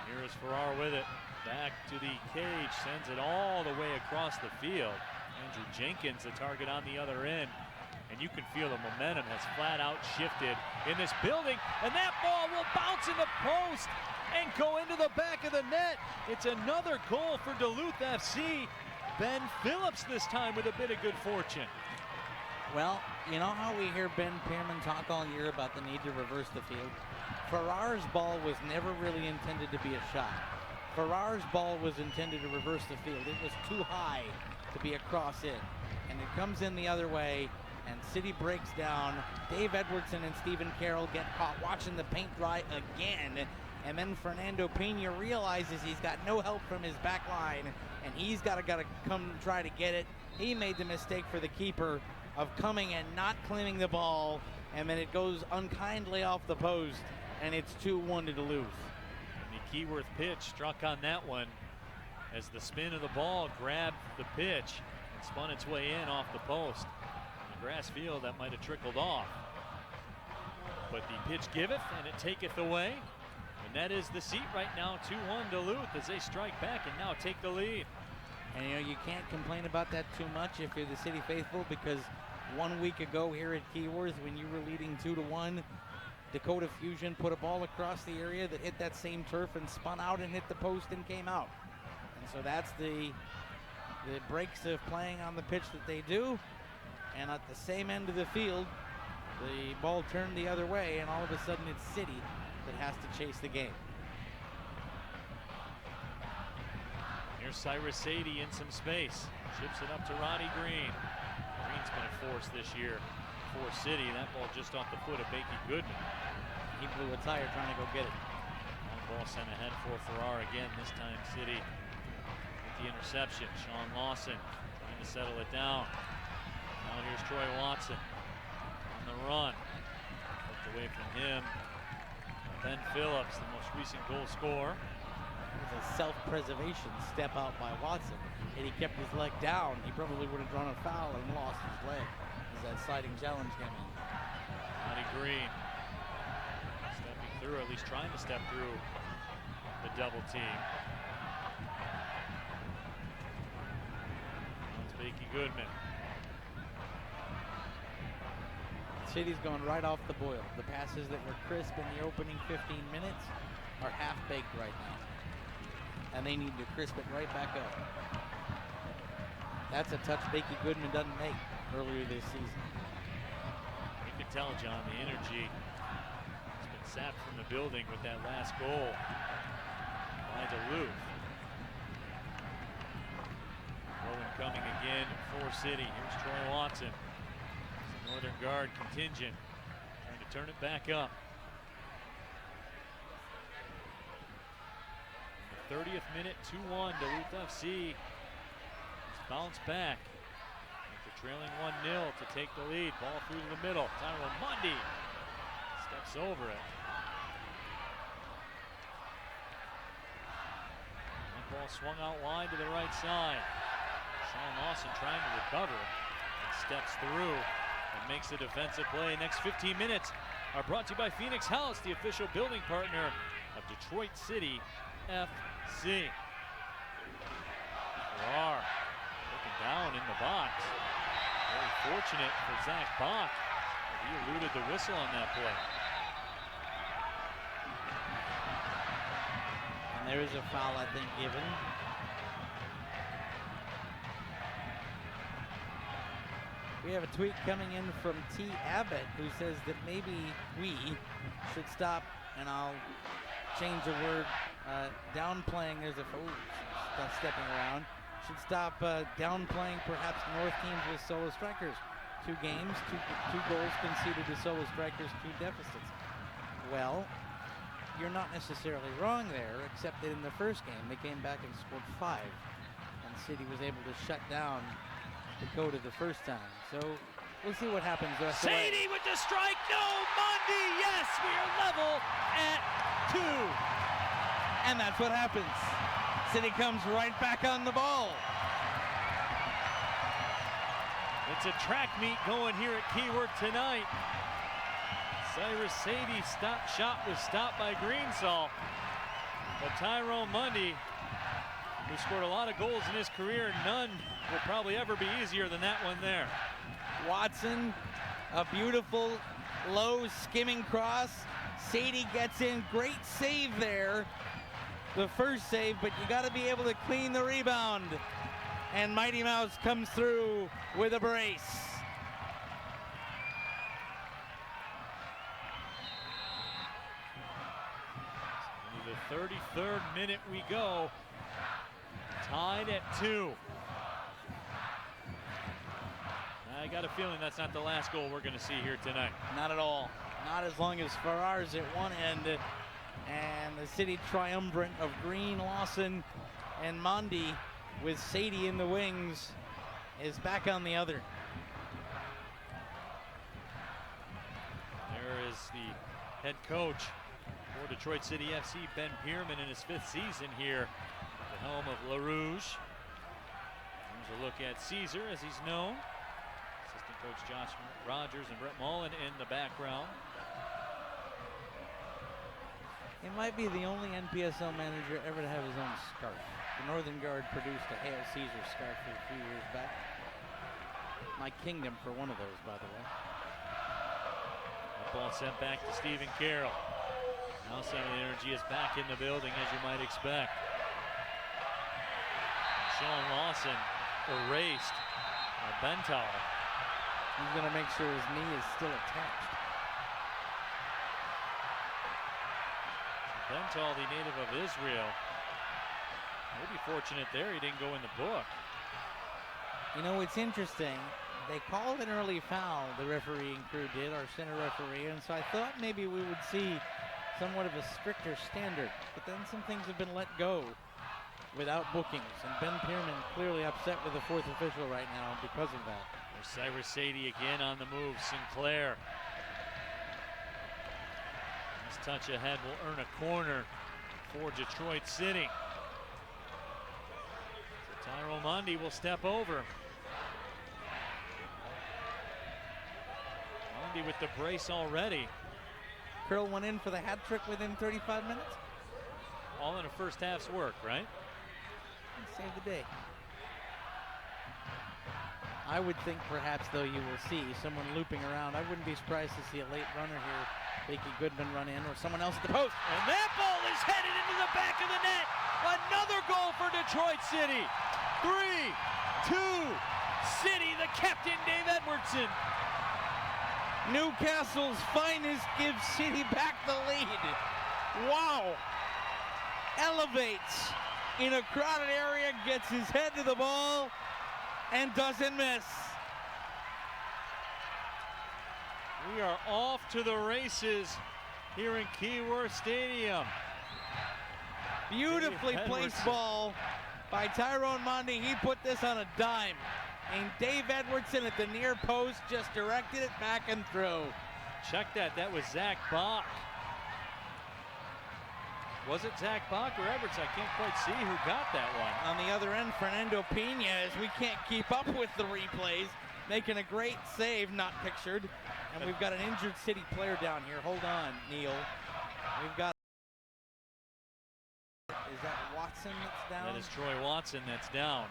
Here is Farrar with it. Back to the cage, sends it all the way across the field. Andrew Jenkins, the target on the other end. And you can feel the momentum has flat out shifted in this building. And that ball will bounce in the post and go into the back of the net. It's another goal for Duluth FC. Ben Phillips this time with a bit of good fortune. Well, you know how we hear Ben Pearman talk all year about the need to reverse the field? Farrar's ball was never really intended to be a shot. Farrar's ball was intended to reverse the field. It was too high to be a cross in. And it comes in the other way, and City breaks down. Dave Edwardson and Stephen Carroll get caught watching the paint dry again. And then Fernando Pena realizes he's got no help from his back line, and he's got to come try to get it. He made the mistake for the keeper of coming and not claiming the ball, and then it goes unkindly off the post, and it's 2-1 to Duluth. And the Keyworth pitch struck on that one as the spin of the ball grabbed the pitch and spun its way in off the post. On the grass field, that might have trickled off. But the pitch giveth, and it taketh away. And that is the seat right now, 2-1 Duluth as they strike back and now take the lead. And you know, you can't complain about that too much if you're the City faithful, because 1 week ago here at Keyworth, when you were leading 2-1, Dakota Fusion put a ball across the area that hit that same turf and spun out and hit the post and came out. And so that's the breaks of playing on the pitch that they do. And at the same end of the field, the ball turned the other way, and all of a sudden it's City that has to chase the game. Here's Cyrus Sadie in some space. Chips it up to Roddy Green. Green's been a force this year for City. That ball just off the foot of Bakey Goodman. He blew a tire trying to go get it. Long ball sent ahead for Farrar again. This time City with the interception. Sean Lawson trying to settle it down. Now here's Troy Watson on the run. Hooked away from him. Ben Phillips, the most recent goal scorer. It was a self-preservation step out by Watson. And he kept his leg down. He probably would have drawn a foul and lost his leg. as that sliding challenge came in. Monty Green stepping through, at least trying to step through the double team. That's Beaky Goodman. City's going right off the boil. The passes that were crisp in the opening 15 minutes are half-baked right now. And they need to crisp it right back up. That's a touch Beaky Goodman doesn't make earlier this season. You can tell, John, the energy has been sapped from the building with that last goal by Duluth. Rowan coming again for City. Here's Troy Watson. Northern Guard contingent trying to turn it back up. In the 30th minute, 2-1, Duluth FC has bounced back after trailing 1-0 to take the lead. Ball through to the middle. Tyrone Mundy steps over it. That ball swung out wide to the right side. Sean Lawson trying to recover and steps through and makes a defensive play. Next 15 minutes are brought to you by Phoenix House, the official building partner of Detroit City FC. Farrar looking down in the box. Very fortunate for Zach Bach. He eluded the whistle on that play. And there is a foul, I think, given. We have a tweet coming in from T. Abbott who says that maybe we should stop, and I'll change the word, downplaying. There's a stepping around. Should stop downplaying perhaps North teams with solo strikers. 2 games, two goals conceded to solo strikers, 2 deficits. Well, you're not necessarily wrong there, except that in the first game they came back and scored 5, and City was able to shut down Dakota the first time. So we'll see what happens the rest of the way. Sadie with the strike. No, Mundy. Yes, we are level at 2. And that's what happens. City comes right back on the ball. It's a track meet going here at Keyword tonight. Cyrus Sadie shot was stopped by Greensall. But Tyrone Mundy, who scored a lot of goals in his career, none will probably ever be easier than that one there. Watson, a beautiful low skimming cross. Sadie gets in, great save there. The first save, but you got to be able to clean the rebound. And Mighty Mouse comes through with a brace. Into the 33rd minute we go. Tied at 2. I got a feeling that's not the last goal we're going to see here tonight. Not at all. Not as long as Farrar's at one end and the City triumvirate of Green, Lawson, and Mondi with Sadie in the wings is back on the other. There is the head coach for Detroit City FC, Ben Pierman, in his 5th season here at the helm of LaRouge. Here's a look at Caesar, as he's known. Assistant coach Josh Rogers and Brett Mullen in the background. He might be the only NPSL manager ever to have his own scarf. The Northern Guard produced a Hail Caesar scarf a few years back. My kingdom for one of those, by the way. That ball sent back to Stephen Carroll. Now some of the energy is back in the building, as you might expect. Sean Lawson erased by Bental. He's going to make sure his knee is still attached. Bental, the native of Israel, may be fortunate there he didn't go in the book. You know, it's interesting. They called an early foul, the refereeing crew did, our center referee, and so I thought maybe we would see somewhat of a stricter standard, but then some things have been let go without bookings, and Ben Pierman clearly upset with the 4th official right now because of that. There's Cyrus Sadie again on the move. Sinclair. This touch ahead will earn a corner for Detroit City. So Tyrone Mundy will step over. Wandy with the brace already. Curl went in for the hat trick within 35 minutes. All in a first half's work, right? Save the day. I would think perhaps, though, you will see someone looping around. I wouldn't be surprised to see a late runner here. Bakey Goodman run in, or someone else at the post. And that ball is headed into the back of the net. Another goal for Detroit City. 3-2 City, the captain, Dave Edwardson. Newcastle's finest gives City back the lead. Wow. Elevates in a crowded area, gets his head to the ball, and doesn't miss. We are off to the races here in Keyworth Stadium. Beautifully placed ball by Tyrone Mondy. He put this on a dime. And Dave Edwardson at the near post just directed it back and through. Check that. That was Zach Bach. Was it Zach Bach or Edwards? I can't quite see who got that one. On the other end, Fernando Pena, as we can't keep up with the replays, making a great save, not pictured. And we've got an injured City player down here. Hold on, Neil. We've got... Is that Watson that's down? That is Troy Watson that's down.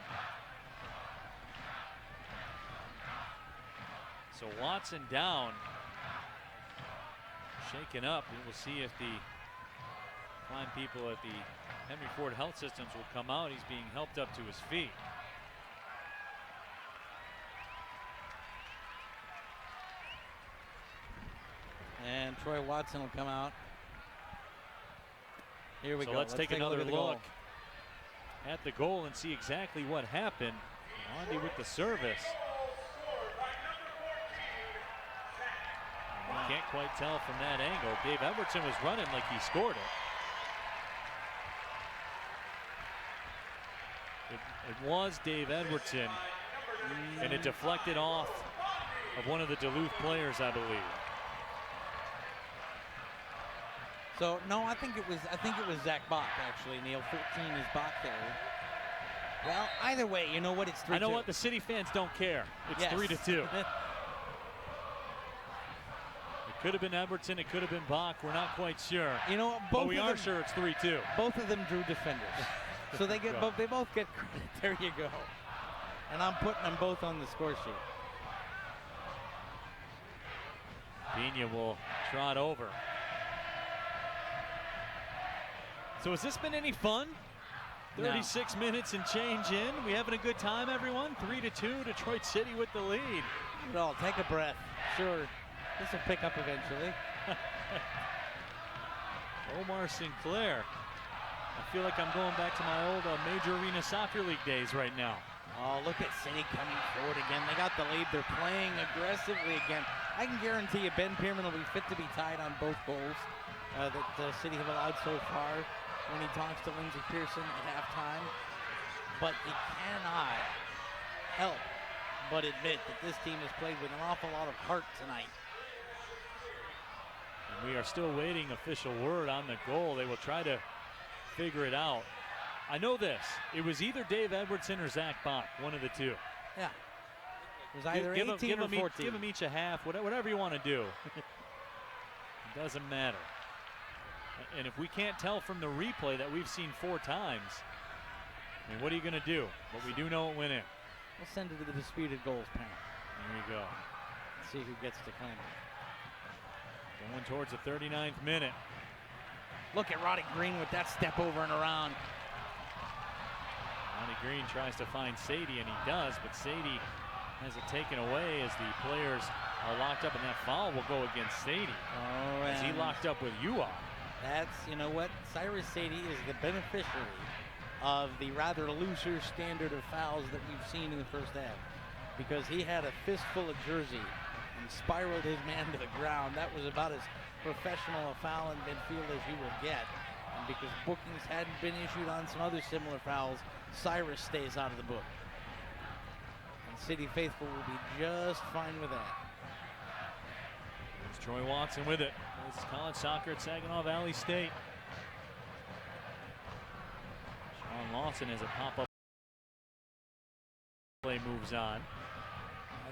So Watson down. Shaken up. And we'll see if the fine people at the Henry Ford Health Systems will come out. He's being helped up to his feet. And Troy Watson will come out. Here we go. Let's take another look at the goal and see exactly what happened. Wandy with the service. You can't quite tell from that angle. Dave Edwardson was running like he scored it. It was Dave Edwardson, and it deflected off of one of the Duluth players, I believe. So no, I think it was Zach Bach actually. Neil, 14 is Bach there. Well, either way, you know what? It's 3-2. I know what, the City fans don't care. It's 3-2. It could have been Edwardson, it could have been Bach. We're not quite sure. You know, but we are sure it's 3-2. Both of them drew defenders, so they get both. They both get credit. There you go. And I'm putting them both on the score sheet. Pena will trot over. So has this been any fun? 36 minutes and change in. We having a good time, everyone? 3-2, Detroit City with the lead. Well, take a breath. Sure, this will pick up eventually. Omar Sinclair. I feel like I'm going back to my old Major Arena Soccer League days right now. Oh, look at City coming forward again. They got the lead. They're playing aggressively again. I can guarantee you Ben Pierman will be fit to be tied on both goals that the City have allowed so far when he talks to Lindsey Pearson at halftime. But he cannot help but admit that this team has played with an awful lot of heart tonight. And we are still waiting official word on the goal. They will try to figure it out. I know this. It was either Dave Edwardson or Zach Bach, one of the two. Yeah. It was either 18 or 14. Give them each a half, whatever you want to do. It doesn't matter. And if we can't tell from the replay that we've seen 4 times, I mean, what are you going to do? But we do know it went in. We'll send it to the disputed goals panel. There you go. Let's see who gets to claim it. Going towards the 39th minute. Look at Roddy Green with that step over and around. Roddy Green tries to find Sadie, and he does, but Sadie has it taken away as the players are locked up, and that foul will go against Sadie. Oh, as he locked up with Uop. That's, you know what, Cyrus Sadie is the beneficiary of the rather looser standard of fouls that we've seen in the first half, because he had a fistful of jersey and spiraled his man to the ground. That was about as professional a foul in midfield as you will get. And because bookings hadn't been issued on some other similar fouls, Cyrus stays out of the book. And City faithful will be just fine with that. There's Troy Watson with it. This is college soccer at Saginaw Valley State. Sean Lawson as a pop-up play moves on.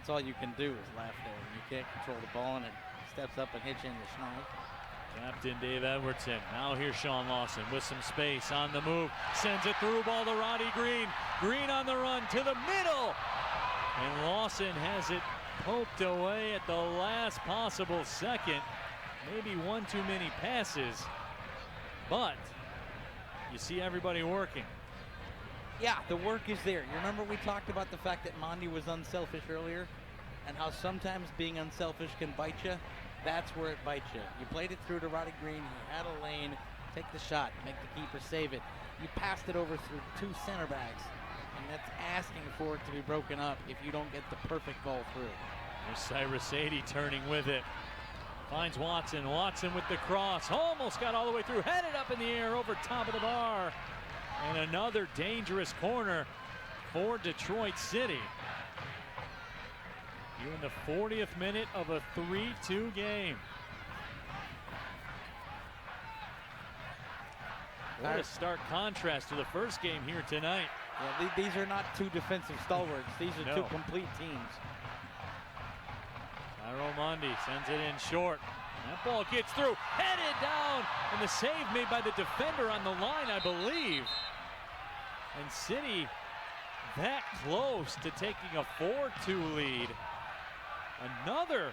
That's all you can do is laugh there when you can't control the ball and it steps up and hits you in the schneid. Captain Dave Edwardson. Now here's Sean Lawson with some space on the move. Sends a through ball to Roddy Green. Green on the run to the middle. And Lawson has it poked away at the last possible second. Maybe one too many passes. But you see everybody working. Yeah, the work is there. You remember we talked about the fact that Mondi was unselfish earlier and how sometimes being unselfish can bite you? That's where it bites you. You played it through to Roddy Green. He had a lane. Take the shot. Make the keeper save it. You passed it over through two center backs, and that's asking for it to be broken up if you don't get the perfect ball through. There's Cyrus Sadie turning with it. Finds Watson. Watson with the cross. Almost got all the way through. Headed up in the air over top of the bar. And another dangerous corner for Detroit City. You're in the 40th minute of a 3-2 game. What a stark contrast to the first game here tonight. Yeah, these are not two defensive stalwarts. These are two complete teams. Tyrone Mundy sends it in short. That ball gets through, headed down, and the save made by the defender on the line, I believe. And City that close to taking a 4-2 lead. Another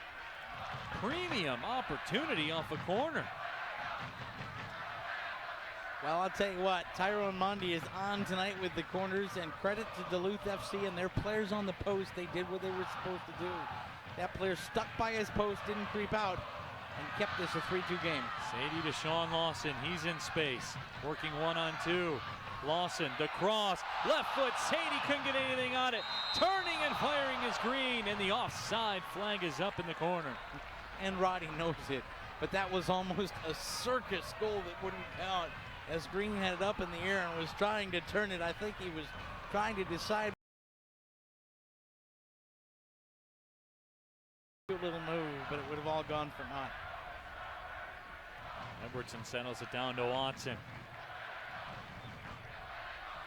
premium opportunity off a corner. Well, I'll tell you what, Tyrone Mundy is on tonight with the corners, and credit to Duluth FC and their players on the post. They did what they were supposed to do. That player stuck by his post, didn't creep out, and kept this a 3-2 game. Sadie to Sean Lawson, he's in space, working 1-on-2. Lawson, the cross, left foot, Sadie couldn't get anything on it. Turning and firing is Green, and the offside flag is up in the corner. And Roddy knows it, but that was almost a circus goal that wouldn't count. As Green had it up in the air and was trying to turn it, I think he was trying to decide a little move, but it would have all gone for naught. Edwardson settles it down to Watson.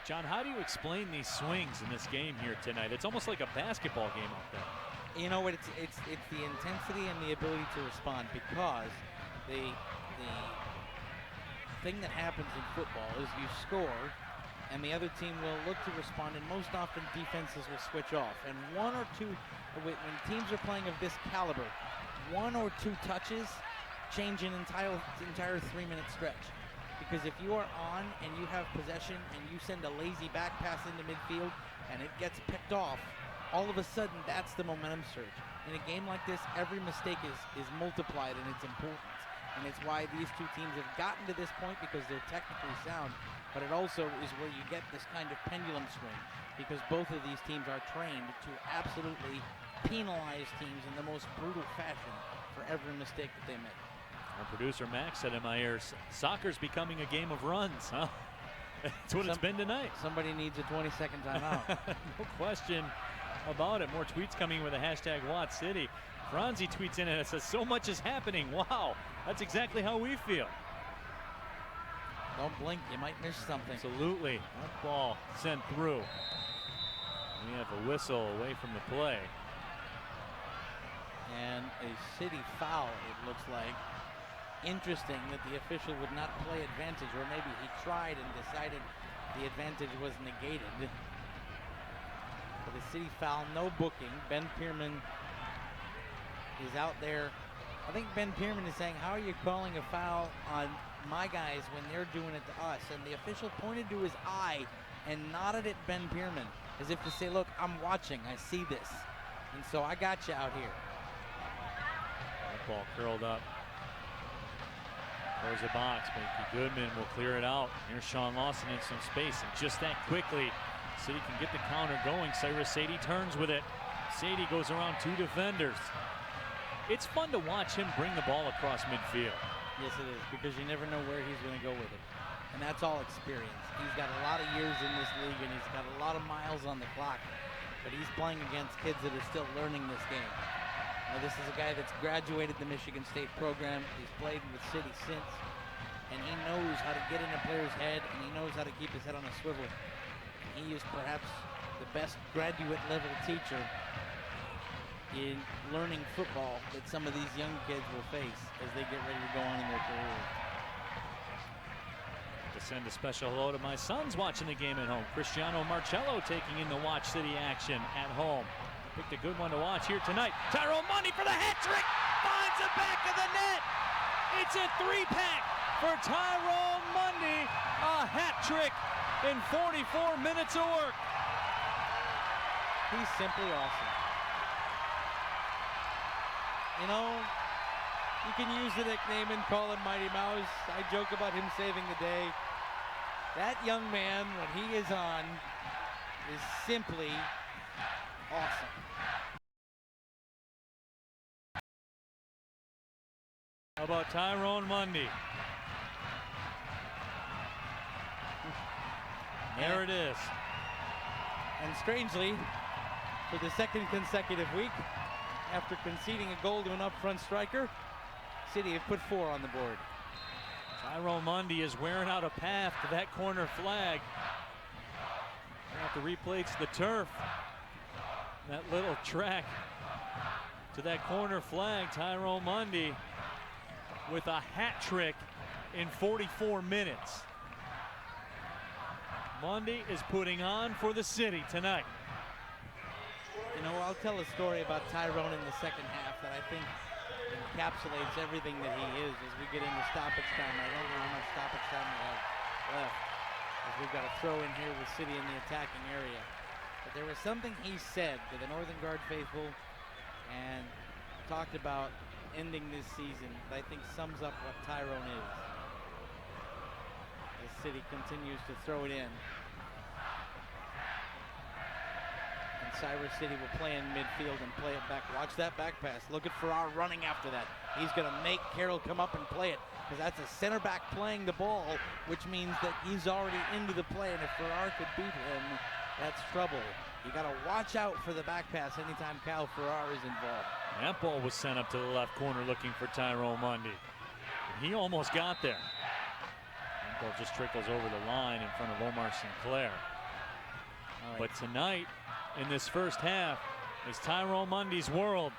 John, how do you explain these swings in this game here tonight? It's almost like a basketball game out there. You know what? It's the intensity and the ability to respond, because the thing that happens in football is you score, and the other team will look to respond, and most often defenses will switch off. And one or two, when teams are playing of this caliber, one or two touches change an entire 3-minute stretch. Because if you are on and you have possession and you send a lazy back pass into midfield and it gets picked off, all of a sudden that's the momentum surge. In a game like this, every mistake is multiplied in its importance. And it's why these two teams have gotten to this point, because they're technically sound, but it also is where you get this kind of pendulum swing, because both of these teams are trained to absolutely penalize teams in the most brutal fashion for every mistake that they make. Our producer Max said in my ears, soccer's becoming a game of runs, huh? That's what it's been tonight. Somebody needs a 20-second timeout. No question about it. More tweets coming with the hashtag WattCity. Franzi tweets in and it says, so much is happening. Wow, that's exactly how we feel. Don't blink, you might miss something. Absolutely. That ball sent through. We have a whistle away from the play. And a City foul, it looks like. Interesting that the official would not play advantage, or maybe he tried and decided the advantage was negated. For the City foul, no booking. Ben Pierman is out there. I think Ben Pierman is saying, how are you calling a foul on my guys when they're doing it to us? And the official pointed to his eye and nodded at Ben Pierman as if to say, look, I'm watching, I see this. And so I got you out here. That ball curled up. There's a box, but Goodman will clear it out. Here's Sean Lawson in some space, and just that quickly, City can get the counter going. Cyrus Sadie turns with it. Sadie goes around two defenders. It's fun to watch him bring the ball across midfield. Yes, it is, because you never know where he's going to go with it. And that's all experience. He's got a lot of years in this league, and he's got a lot of miles on the clock. But he's playing against kids that are still learning this game. Now, this is a guy that's graduated the Michigan State program. He's played with City since, and he knows how to get in a player's head, and he knows how to keep his head on a swivel. He is perhaps the best graduate level teacher in learning football that some of these young kids will face as they get ready to go on in their careers. To send a special hello to my sons watching the game at home. Cristiano Marcello taking in the Watch City action at home. Picked a good one to watch here tonight. Tyrone Mundy for the hat trick. Finds the back of the net. It's a 3-pack for Tyrone Mundy. A hat trick in 44 minutes of work. He's simply awesome. You know, you can use the nickname and call him Mighty Mouse. I joke about him saving the day. That young man, when he is on, is simply awesome. How about Tyrone Mundy? There it is. And strangely, for the second consecutive week, after conceding a goal to an up-front striker, City have put 4 on the board. Tyrone Mundy is wearing out a path to that corner flag. They have to replay to the turf. That little track to that corner flag. Tyrone Mundy with a hat trick in 44 minutes. Mundy is putting on for the City tonight. You know, I'll tell a story about Tyrone in the second half that I think encapsulates everything that he is as we get into stoppage time. I don't know how much stoppage time we have left, as we've got to throw in here with City in the attacking area. But there was something he said to the Northern Guard faithful and talked about ending this season that I think sums up what Tyrone is. As City continues to throw it in. Cyrus City will play in midfield and play it back. Watch that back pass. Look at Farrar running after that. He's going to make Carroll come up and play it because that's a center back playing the ball, which means that he's already into the play, and if Farrar could beat him, that's trouble. You got to watch out for the back pass anytime Cal Farrar is involved. That ball was sent up to the left corner looking for Tyrone Mundy. And he almost got there. That ball just trickles over the line in front of Omar Sinclair. Right. But tonight, in this first half, is Tyrone Mundy's world.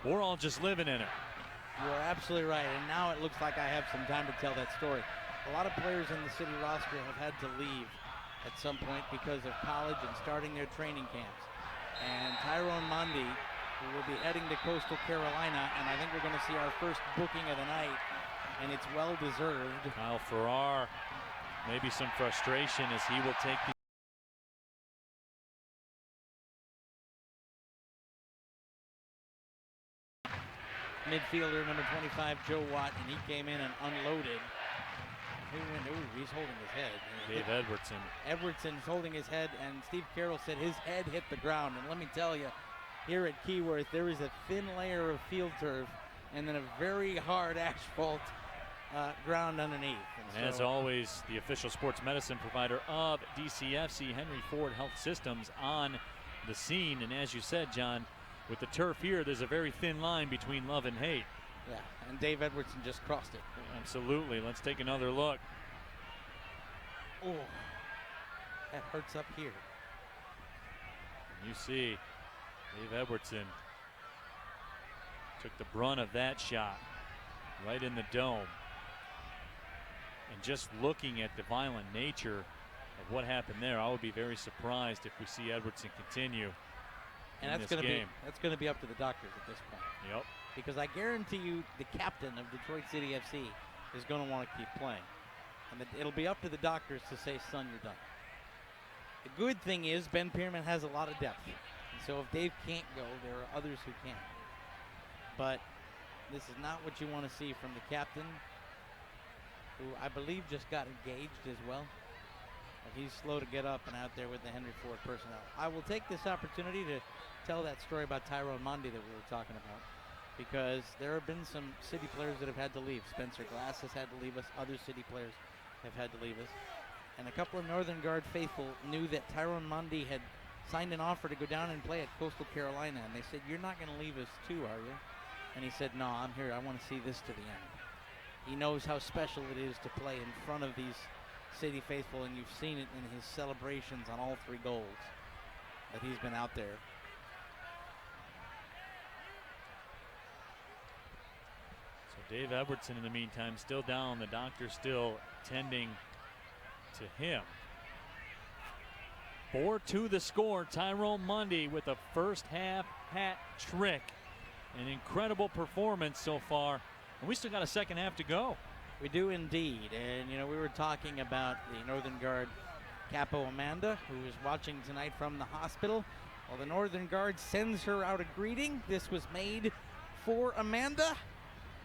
We're all just living in it. You are absolutely right, and now it looks like I have some time to tell that story. A lot of players in the City roster have had to leave at some point because of college and starting their training camps. And Tyrone Mundy, who will be heading to Coastal Carolina, and I think we're going to see our first booking of the night, and it's well-deserved. Kyle Farrar, maybe some frustration as he will take the midfielder, number 25, Joe Watt, and he came in and unloaded. He's holding his head. Dave Edwardson. Edwardson's holding his head, and Steve Carroll said his head hit the ground. And let me tell you, here at Keyworth, there is a thin layer of field turf and then a very hard asphalt ground underneath. And as always, the official sports medicine provider of DCFC, Henry Ford Health Systems, on the scene. And as you said, John, with the turf here, there's a very thin line between love and hate. Yeah, and Dave Edwardson just crossed it. Absolutely. Let's take another look. Oh, that hurts up here. You see, Dave Edwardson took the brunt of that shot right in the dome. And just looking at the violent nature of what happened there, I would be very surprised if we see Edwardson continue. And that's going to be up to the doctors at this point. Yep. Because I guarantee you the captain of Detroit City FC is going to want to keep playing. And it'll be up to the doctors to say, son, you're done. The good thing is Ben Pierman has a lot of depth. And so if Dave can't go, there are others who can. But this is not what you want to see from the captain, who I believe just got engaged as well. But he's slow to get up and out there with the Henry Ford personnel. I will take this opportunity to tell that story about Tyrone Mundy that we were talking about, because there have been some City players that have had to leave. Spencer Glass has had to leave us. Other City players have had to leave us. And a couple of Northern Guard faithful knew that Tyrone Mundy had signed an offer to go down and play at Coastal Carolina. And they said, you're not going to leave us too, are you? And he said, no, I'm here. I want to see this to the end. He knows how special it is to play in front of these City faithful, and you've seen it in his celebrations on all 3 goals that he's been out there. Dave Edwardson, in the meantime, still down. The doctor still tending to him. 4-2 the score. Tyrone Mundy with a first half hat trick. An incredible performance so far. And we still got a second half to go. We do indeed. And, you know, we were talking about the Northern Guard Capo Amanda, who is watching tonight from the hospital. Well, the Northern Guard sends her out a greeting. This was made for Amanda.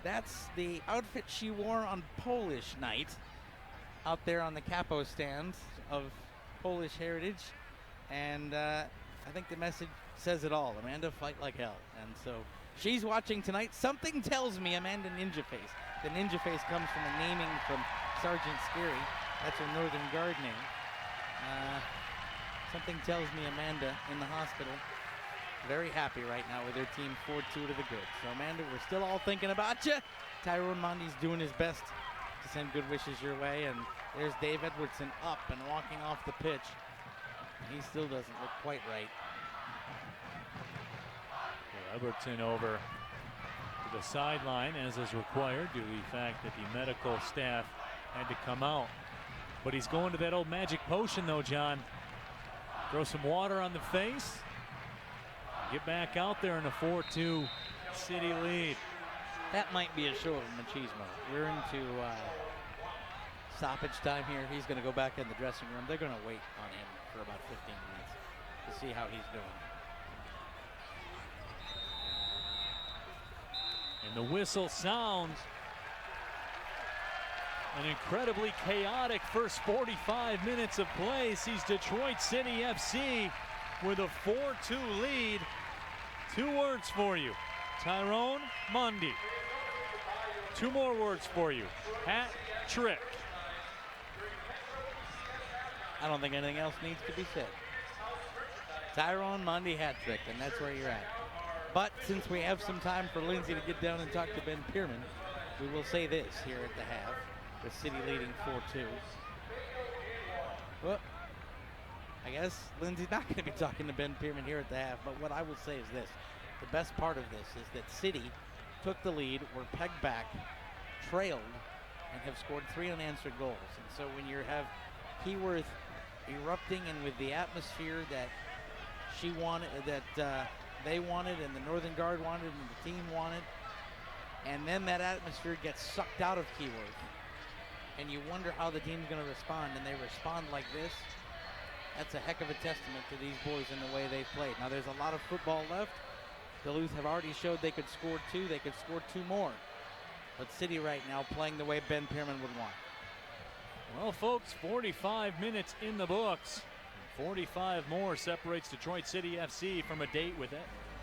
That's the outfit she wore on Polish night out there on the Capo stand of Polish heritage. And I think the message says it all. Amanda, fight like hell. And so she's watching tonight. Something tells me Amanda Ninja Face. The Ninja Face comes from a naming from Sergeant Scary. That's her Northern Guard name. Something tells me Amanda in the hospital, very happy right now with her team 4-2 to the good. So Amanda, we're still all thinking about you. Tyrone Mundy's doing his best to send good wishes your way. And there's Dave Edwardson up and walking off the pitch. He still doesn't look quite right. Edwardson over to the sideline, as is required due to the fact that the medical staff had to come out. But he's going to that old magic potion, though, John. Throw some water on the face. Get back out there in a 4-2 City lead. That might be a show of machismo. We're into stoppage time here. He's going to go back in the dressing room. They're going to wait on him for about 15 minutes to see how he's doing. And the whistle sounds. An incredibly chaotic first 45 minutes of play sees Detroit City FC with a 4-2 lead. 2 words for you: Tyrone Mundy. 2 more words for you: hat trick. I don't think anything else needs to be said. Tyrone Mundy hat trick, and that's where you're at. But since we have some time for Lindsay to get down and talk to Ben Pierman, we will say this here at the half. The City leading 4-2. Well, I guess Lindsay's not going to be talking to Ben Pierman here at the half, but what I will say is this. The best part of this is that City took the lead, were pegged back, trailed, and have scored 3 unanswered goals. And so when you have Keyworth erupting and with the atmosphere that she wanted, that they wanted and the Northern Guard wanted and the team wanted, and then that atmosphere gets sucked out of Keyworth, and you wonder how the team's going to respond, and they respond like this, that's a heck of a testament to these boys and the way they've played. Now, there's a lot of football left. Duluth have already showed they could score 2. They could score 2 more. But City right now playing the way Ben Pierman would want. Well, folks, 45 minutes in the books. 45 more separates Detroit City FC from a date with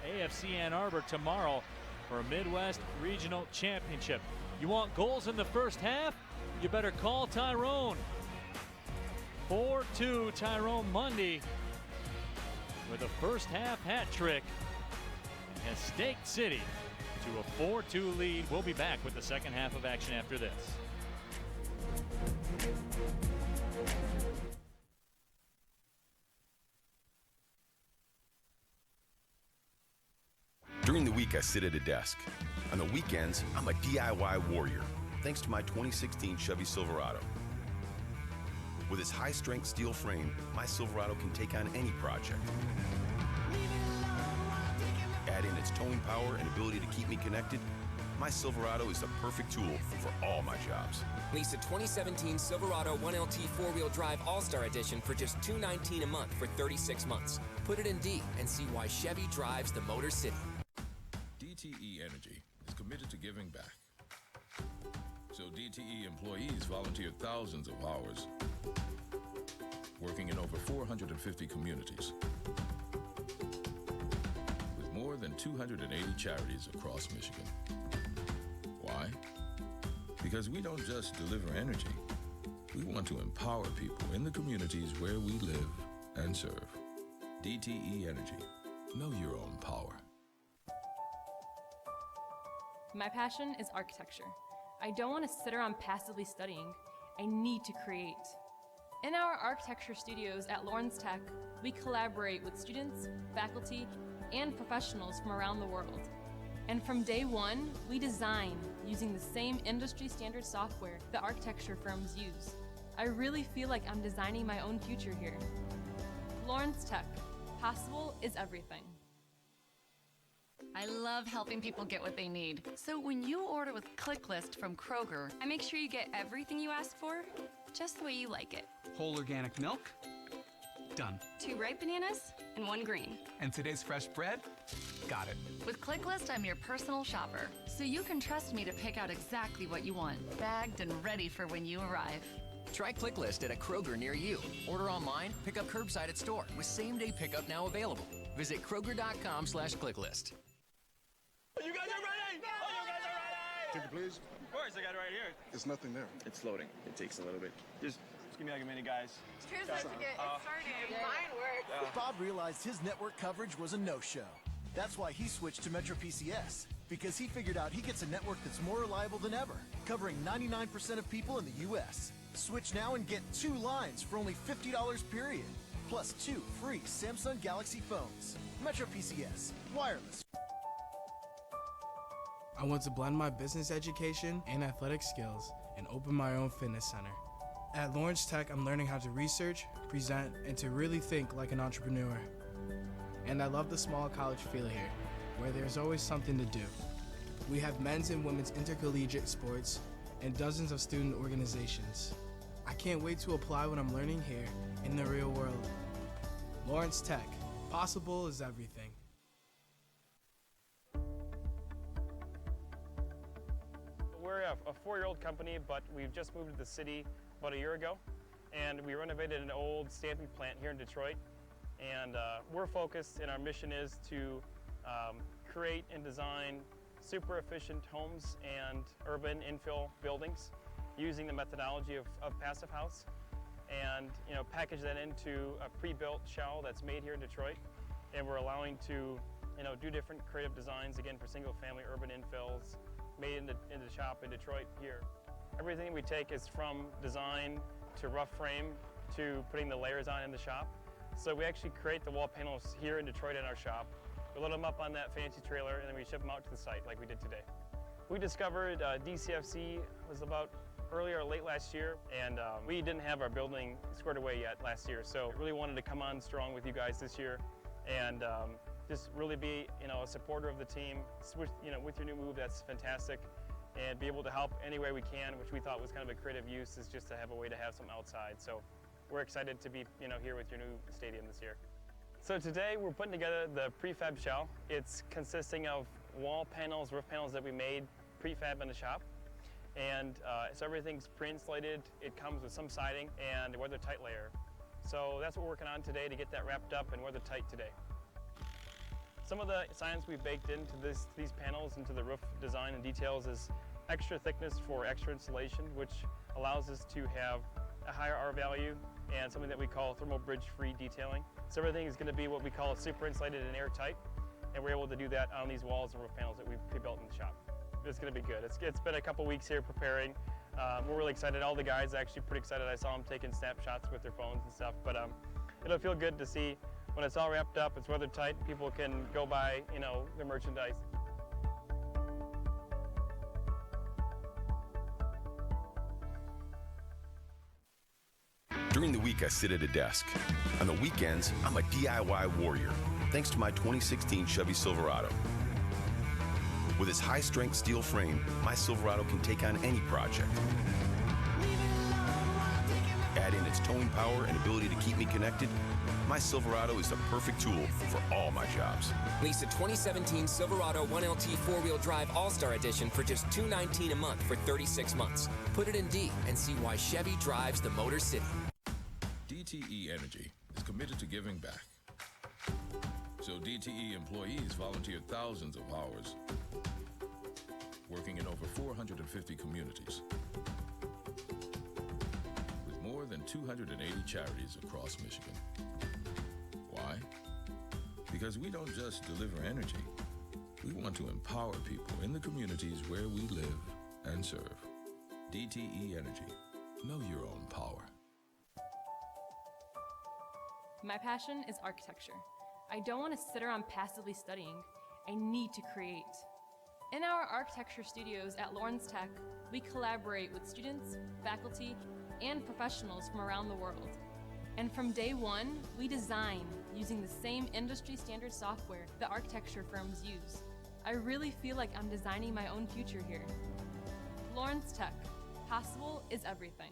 AFC Ann Arbor tomorrow for a Midwest Regional Championship. You want goals in the first half? You better call Tyrone. 4-2 Tyrone Mundy with a first half hat trick and has staked City to a 4-2 lead. We'll be back with the second half of action after this. During the week, I sit at a desk. On the weekends, I'm a DIY warrior, thanks to my 2016 Chevy Silverado. With its high-strength steel frame, my Silverado can take on any project. Add in its towing power and ability to keep me connected, my Silverado is the perfect tool for all my jobs. Lease a 2017 Silverado 1LT 4-wheel drive All-Star Edition for just $219 a month for 36 months. Put it in D and see why Chevy drives the Motor City. DTE Energy is committed to giving back. So DTE employees volunteered thousands of hours, working in over 450 communities, with more than 280 charities across Michigan. Why? Because we don't just deliver energy. We want to empower people in the communities where we live and serve. DTE Energy. Know your own power. My passion is architecture. I don't want to sit around passively studying. I need to create. In our architecture studios at Lawrence Tech, we collaborate with students, faculty, and professionals from around the world. And from day one, we design using the same industry standard software that architecture firms use. I really feel like I'm designing my own future here. Lawrence Tech. Possible is everything. I love helping people get what they need. So when you order with ClickList from Kroger, I make sure you get everything you ask for, just the way you like it. Whole organic milk? Done. 2 ripe bananas and 1 green. And today's fresh bread? Got it. With ClickList, I'm your personal shopper, so you can trust me to pick out exactly what you want, bagged and ready for when you arrive. Try ClickList at a Kroger near you. Order online, pick up curbside at store with same-day pickup now available. Visit Kroger.com/ClickList. You guys are ready? Oh, you guys are ready! Ticket, please. Of course, I got it right here. There's nothing there. It's loading. It takes a little bit. Just give me like a minute, guys. Here's my ticket. It's starting. Mine works. Bob realized his network coverage was a no-show. That's why he switched to Metro PCS, because he figured out he gets a network that's more reliable than ever, covering 99% of people in the U.S. Switch now and get 2 lines for only $50 period, plus 2 free Samsung Galaxy phones. Metro PCS, wireless. I want to blend my business education and athletic skills and open my own fitness center. At Lawrence Tech, I'm learning how to research, present, and to really think like an entrepreneur. And I love the small college feel here, where there's always something to do. We have men's and women's intercollegiate sports and dozens of student organizations. I can't wait to apply what I'm learning here in the real world. Lawrence Tech, possible is everything. We're a 4-year-old company, but we've just moved to the city about a year ago, and we renovated an old stamping plant here in Detroit. And we're focused, and our mission is to create and design super efficient homes and urban infill buildings using the methodology of Passive House, and package that into a pre-built shell that's made here in Detroit. And we're allowing to do different creative designs, again, for single-family urban infills made in the shop in Detroit here. Everything we take is from design to rough frame to putting the layers on in the shop. So we actually create the wall panels here in Detroit in our shop. We load them up on that fancy trailer, and then we ship them out to the site like we did today. We discovered DCFC was about earlier or late last year, and we didn't have our building squared away yet last year. So really wanted to come on strong with you guys this year, and just really be a supporter of the team. With your new move, that's fantastic, and be able to help any way we can, which we thought was kind of a creative use, is just to have a way to have some outside. So we're excited to be here with your new stadium this year. So today we're putting together the prefab shell. It's consisting of wall panels, roof panels that we made prefab in the shop. And so everything's pre-insulated. It comes with some siding and a weather-tight layer. So that's what we're working on today to get that wrapped up and weather-tight today. Some of the science we've baked into these panels, into the roof design and details, is extra thickness for extra insulation, which allows us to have a higher R value and something that we call thermal bridge-free detailing. So everything is going to be what we call super insulated and airtight, and we're able to do that on these walls and roof panels that we've pre-built in the shop. It's going to be good. It's been a couple weeks here preparing. We're really excited. All the guys are actually pretty excited. I saw them taking snapshots with their phones and stuff, but it'll feel good to see when it's all wrapped up, it's weather tight, people can go buy, their merchandise. During the week, I sit at a desk. On the weekends, I'm a DIY warrior, thanks to my 2016 Chevy Silverado. With its high-strength steel frame, my Silverado can take on any project. Add in its towing power and ability to keep me connected, my Silverado is the perfect tool for all my jobs. Lease a 2017 Silverado 1LT 4-wheel drive All-Star Edition for just $219 a month for 36 months. Put it in D and see why Chevy drives the Motor City. DTE Energy is committed to giving back. So DTE employees volunteered thousands of hours, working in over 450 communities, with more than 280 charities across Michigan. Why? Because we don't just deliver energy. We want to empower people in the communities where we live and serve. DTE Energy. Know your own power. My passion is architecture. I don't want to sit around passively studying. I need to create. In our architecture studios at Lawrence Tech, we collaborate with students, faculty, and professionals from around the world. And from day one, we design using the same industry standard software that architecture firms use. I really feel like I'm designing my own future here. Lawrence Tech, possible is everything.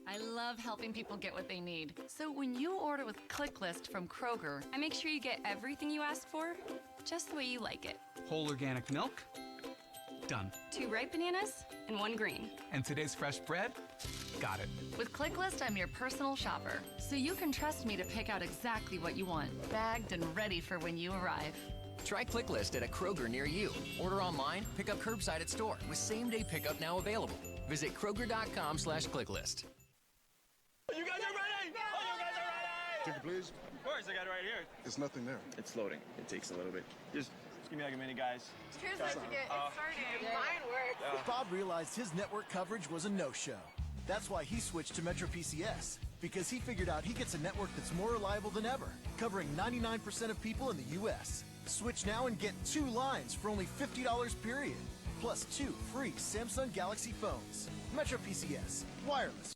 I love helping people get what they need. So when you order with ClickList from Kroger, I make sure you get everything you ask for, just the way you like it. Whole organic milk? Done. 2 ripe bananas and 1 green. And today's fresh bread? Got it. With ClickList, I'm your personal shopper, so you can trust me to pick out exactly what you want, bagged and ready for when you arrive. Try ClickList at a Kroger near you. Order online, pick up curbside at store with same-day pickup now available. Visit Kroger.com/ClickList. You guys are ready? Oh, you guys are ready? Ticket, please. Of course, I got it right here. There's nothing there. It's loading. It takes a little bit. Just give me like a minute, guys. Here's what to get it started. Mine works. Bob realized his network coverage was a no-show. That's why he switched to Metro PCS, because he figured out he gets a network that's more reliable than ever, covering 99% of people in the U.S. Switch now and get 2 lines for only $50 period, plus 2 free Samsung Galaxy phones. Metro PCS, wireless.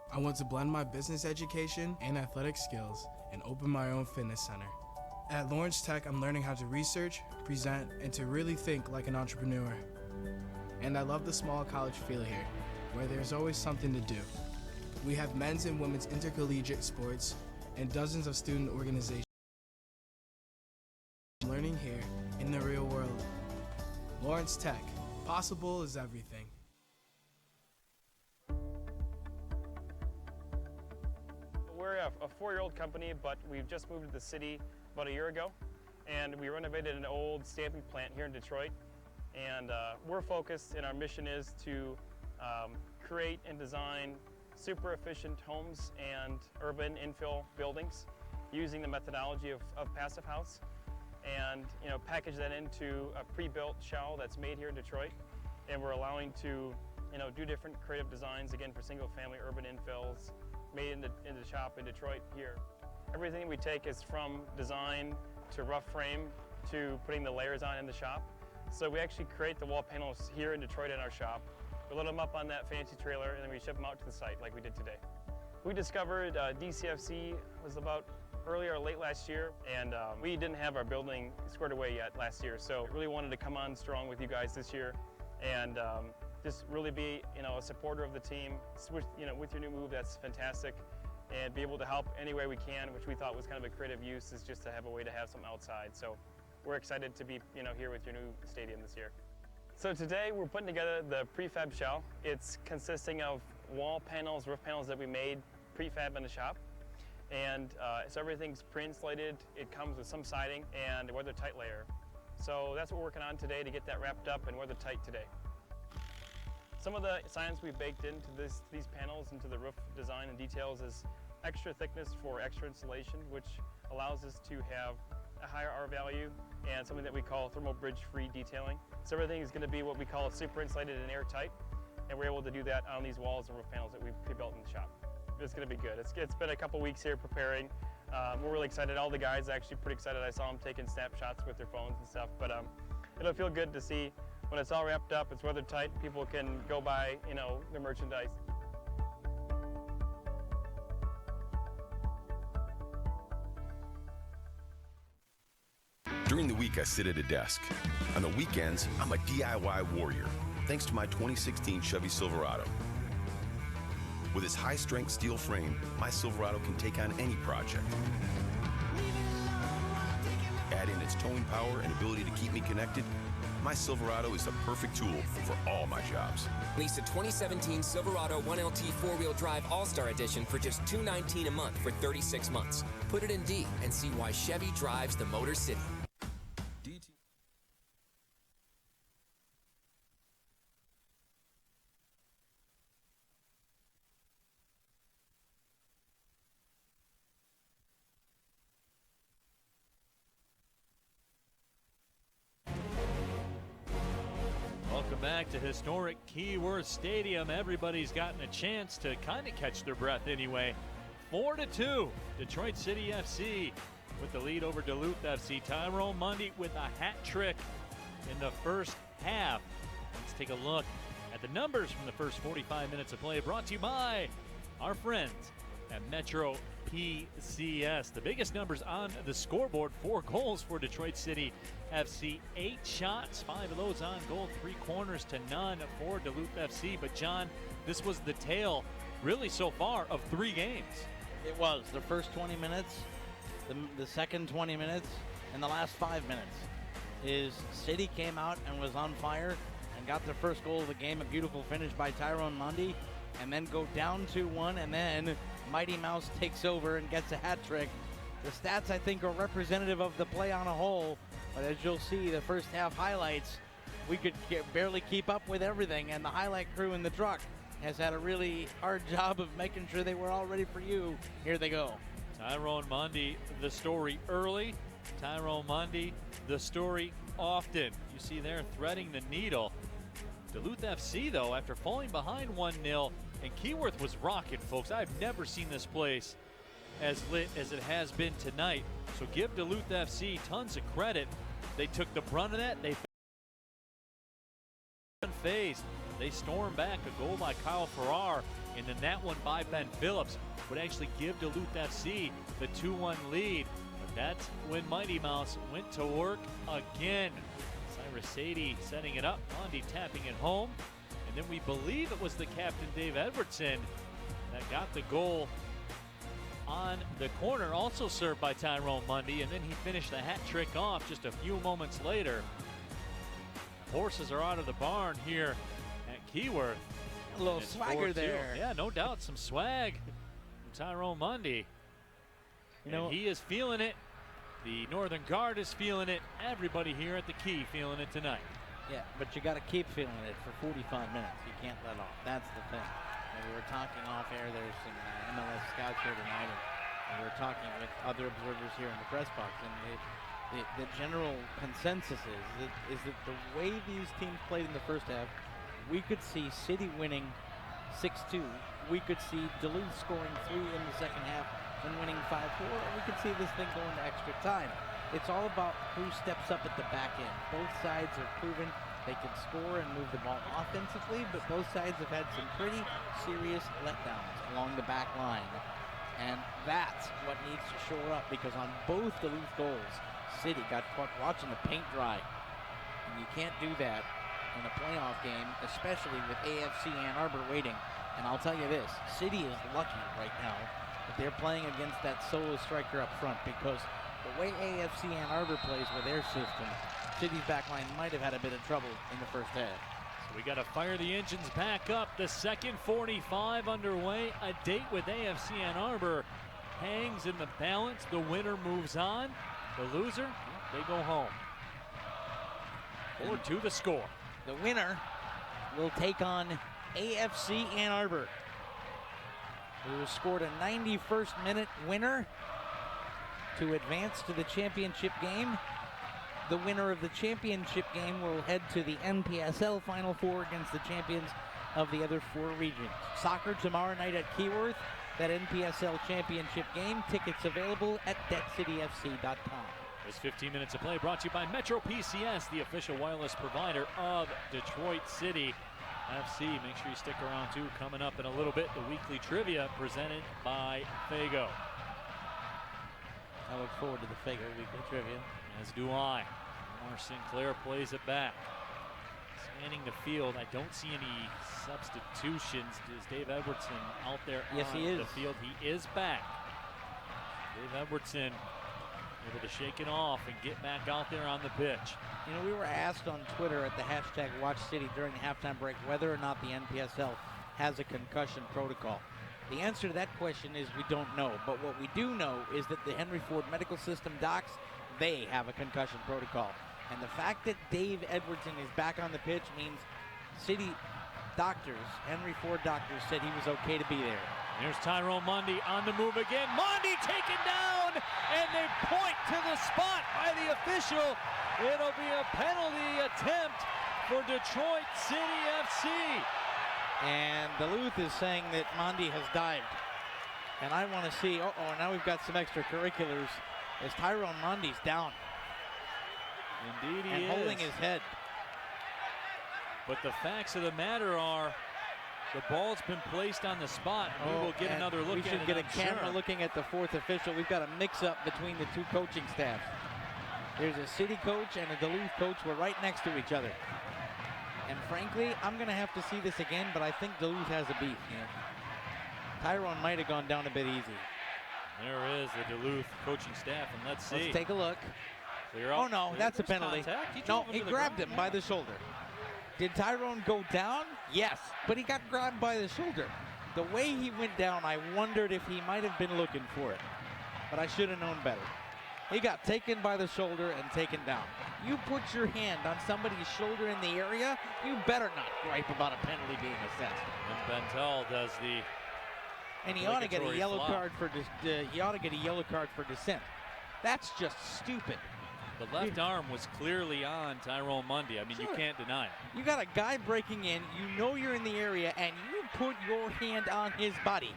I want to blend my business education and athletic skills and open my own fitness center. At Lawrence Tech, I'm learning how to research, present, and to really think like an entrepreneur. And I love the small college feel here, where there's always something to do. We have men's and women's intercollegiate sports and dozens of student organizations. Learning here in the real world. Lawrence Tech, possible is everything. We're a 4-year-old company, but we've just moved to the city about a year ago, and we renovated an old stamping plant here in Detroit. And we're focused, and our mission is to create and design super efficient homes and urban infill buildings using the methodology of Passive House, and package that into a pre-built shell that's made here in Detroit. And we're allowing to do different creative designs, again, for single-family urban infills made in the shop in Detroit here. Everything we take is from design to rough frame to putting the layers on in the shop. So we actually create the wall panels here in Detroit in our shop. We load them up on that fancy trailer, and then we ship them out to the site like we did today. We discovered DCFC was about earlier or late last year, and we didn't have our building squared away yet last year. So really wanted to come on strong with you guys this year, and just really be a supporter of the team. With your new move, that's fantastic, and be able to help any way we can, which we thought was kind of a creative use, is just to have a way to have some outside. So we're excited to be here with your new stadium this year. So today we're putting together the prefab shell. It's consisting of wall panels, roof panels that we made prefab in the shop. And so everything's pre-insulated. It comes with some siding and a weather-tight layer. So that's what we're working on today to get that wrapped up and weather-tight today. Some of the science we've baked into these panels, into the roof design and details, is extra thickness for extra insulation, which allows us to have a higher R value and something that we call thermal bridge-free detailing. So everything is going to be what we call super insulated and airtight, and we're able to do that on these walls and roof panels that we've pre-built in the shop. It's going to be good. It's been a couple weeks here preparing. We're really excited. All the guys are actually pretty excited. I saw them taking snapshots with their phones and stuff, but it'll feel good to see when it's all wrapped up, it's weather tight, people can go buy, the merchandise. During the week, I sit at a desk. On the weekends, I'm a DIY warrior, thanks to my 2016 Chevy Silverado. With its high-strength steel frame, my Silverado can take on any project. Add in its towing power and ability to keep me connected, my Silverado is the perfect tool for all my jobs. Lease a 2017 Silverado 1LT 4-wheel drive All-Star Edition for just $219 a month for 36 months. Put it in D and see why Chevy drives the Motor City. Welcome back to historic Keyworth Stadium. Everybody's gotten a chance to kind of catch their breath anyway. 4-2, Detroit City FC with the lead over Duluth FC. Tyrone Mundy with a hat trick in the first half. Let's take a look at the numbers from the first 45 minutes of play, brought to you by our friends at Metro PCS. The biggest numbers on the scoreboard: 4 goals for Detroit City FC, 8 shots, 5 of those on goal, 3 corners to none for Duluth FC. But John, this was the tale really so far of 3 games. It was the first 20 minutes, the second 20 minutes, and the last 5 minutes. City came out and was on fire and got their first goal of the game, a beautiful finish by Tyrone Mundy, and then go down 2-1, and then Mighty Mouse takes over and gets a hat trick. The stats, I think, are representative of the play on a whole, but as you'll see, the first half highlights, we could barely keep up with everything, and the highlight crew in the truck has had a really hard job of making sure they were all ready for you. Here they go. Tyrone Mundy, the story early. Tyrone Mundy, the story often. You see there threading the needle. Duluth FC, though, after falling behind 1-0, and Keyworth was rocking, folks. I've never seen this place as lit as it has been tonight. So give Duluth FC tons of credit. They took the brunt of that. They unfazed. They stormed back. A goal by Kyle Farrar, and then that one by Ben Phillips would actually give Duluth FC the 2-1 lead. But that's when Mighty Mouse went to work again. Cyrus Sadie setting it up, Mundy tapping it home. And then we believe it was the captain, Dave Edwardson, that got the goal on the corner, also served by Tyrone Mundy, and then he finished the hat trick off just a few moments later. Horses are out of the barn here at Keyworth. A little swagger there. Yeah, no doubt, some swag from Tyrone Mundy. And he is feeling it. The Northern Guard is feeling it. Everybody here at the Key feeling it tonight. Yeah, but you got to keep feeling it for 45 minutes. You can't let off. That's the thing. And we were talking off air. There's some MLS scouts here tonight, and we were talking with other observers here in the press box. And the general consensus is that the way these teams played in the first half, we could see City winning 6-2. We could see Duluth scoring 3 in the second half and winning 5-4. And we could see this thing going to extra time. It's all about who steps up at the back end. Both sides have proven they can score and move the ball offensively, but both sides have had some pretty serious letdowns along the back line. And that's what needs to shore up, because on both Duluth goals, City got caught watching the paint dry. And you can't do that in a playoff game, especially with AFC Ann Arbor waiting. And I'll tell you this, City is lucky right now that they're playing against that solo striker up front, because the way AFC Ann Arbor plays with their system, City's backline might have had a bit of trouble in the first half. So we got to fire the engines back up. The second 45 underway. A date with AFC Ann Arbor hangs in the balance. The winner moves on. The loser, they go home. 4-2 the score. The winner will take on AFC Ann Arbor, who scored a 91st minute winner to advance to the championship game. The winner of the championship game will head to the NPSL Final Four against the champions of the other 4 regions. Soccer tomorrow night at Keyworth, that NPSL championship game. Tickets available at DebtCityFC.com. This 15 minutes of play brought to you by Metro PCS, the official wireless provider of Detroit City FC. Make sure you stick around too. Coming up in a little bit, the weekly trivia presented by Fago. I look forward to the Fago weekly trivia. As do I. Omar Sinclair plays it back. Scanning the field, I don't see any substitutions. Is Dave Edwardson out there on the field? He is back. Dave Edwardson able to shake it off and get back out there on the pitch. You know, we were asked on Twitter at the hashtag WatchCity during the halftime break whether or not the NPSL has a concussion protocol. The answer to that question is we don't know, but what we do know is that the Henry Ford Medical System docs, they have a concussion protocol. And the fact that Dave Edwardson is back on the pitch means City doctors, Henry Ford doctors, said he was okay to be there. Here's Tyrone Mundy on the move again. Mundy taken down, and they point to the spot by the official. It'll be a penalty attempt for Detroit City FC. And Duluth is saying that Mundy has dived. And I want to see, now we've got some extracurriculars as Tyrone Mundy's down. Indeed he and is. holding his head. But the facts of the matter are, the ball's been placed on the spot. We will get another look at it. We should get a camera looking at the fourth official. We've got a mix-up between the two coaching staffs. There's a city coach and a Duluth coach. We're right next to each other. And frankly, I'm going to have to see this again, but I think Duluth has a beat. Tyrone might have gone down a bit easy. There is the Duluth coaching staff, and let's see. Let's take a look. Clear Oh, out. no, that's a penalty. No, he grabbed him by the shoulder. Did Tyrone go down? Yes, but he got grabbed by the shoulder. The way he went down, I wondered if he might have been looking for it, but I should have known better. He got taken by the shoulder and taken down. You put your hand on somebody's shoulder in the area, you better not gripe about a penalty being assessed. And Bentel does the and he ought to get a yellow flop. card for he ought to get a yellow card for dissent. That's just stupid. The left arm was clearly on Tyrone Mundy. I mean, you can't deny it. You got a guy breaking in, you know you're in the area, and you put your hand on his body.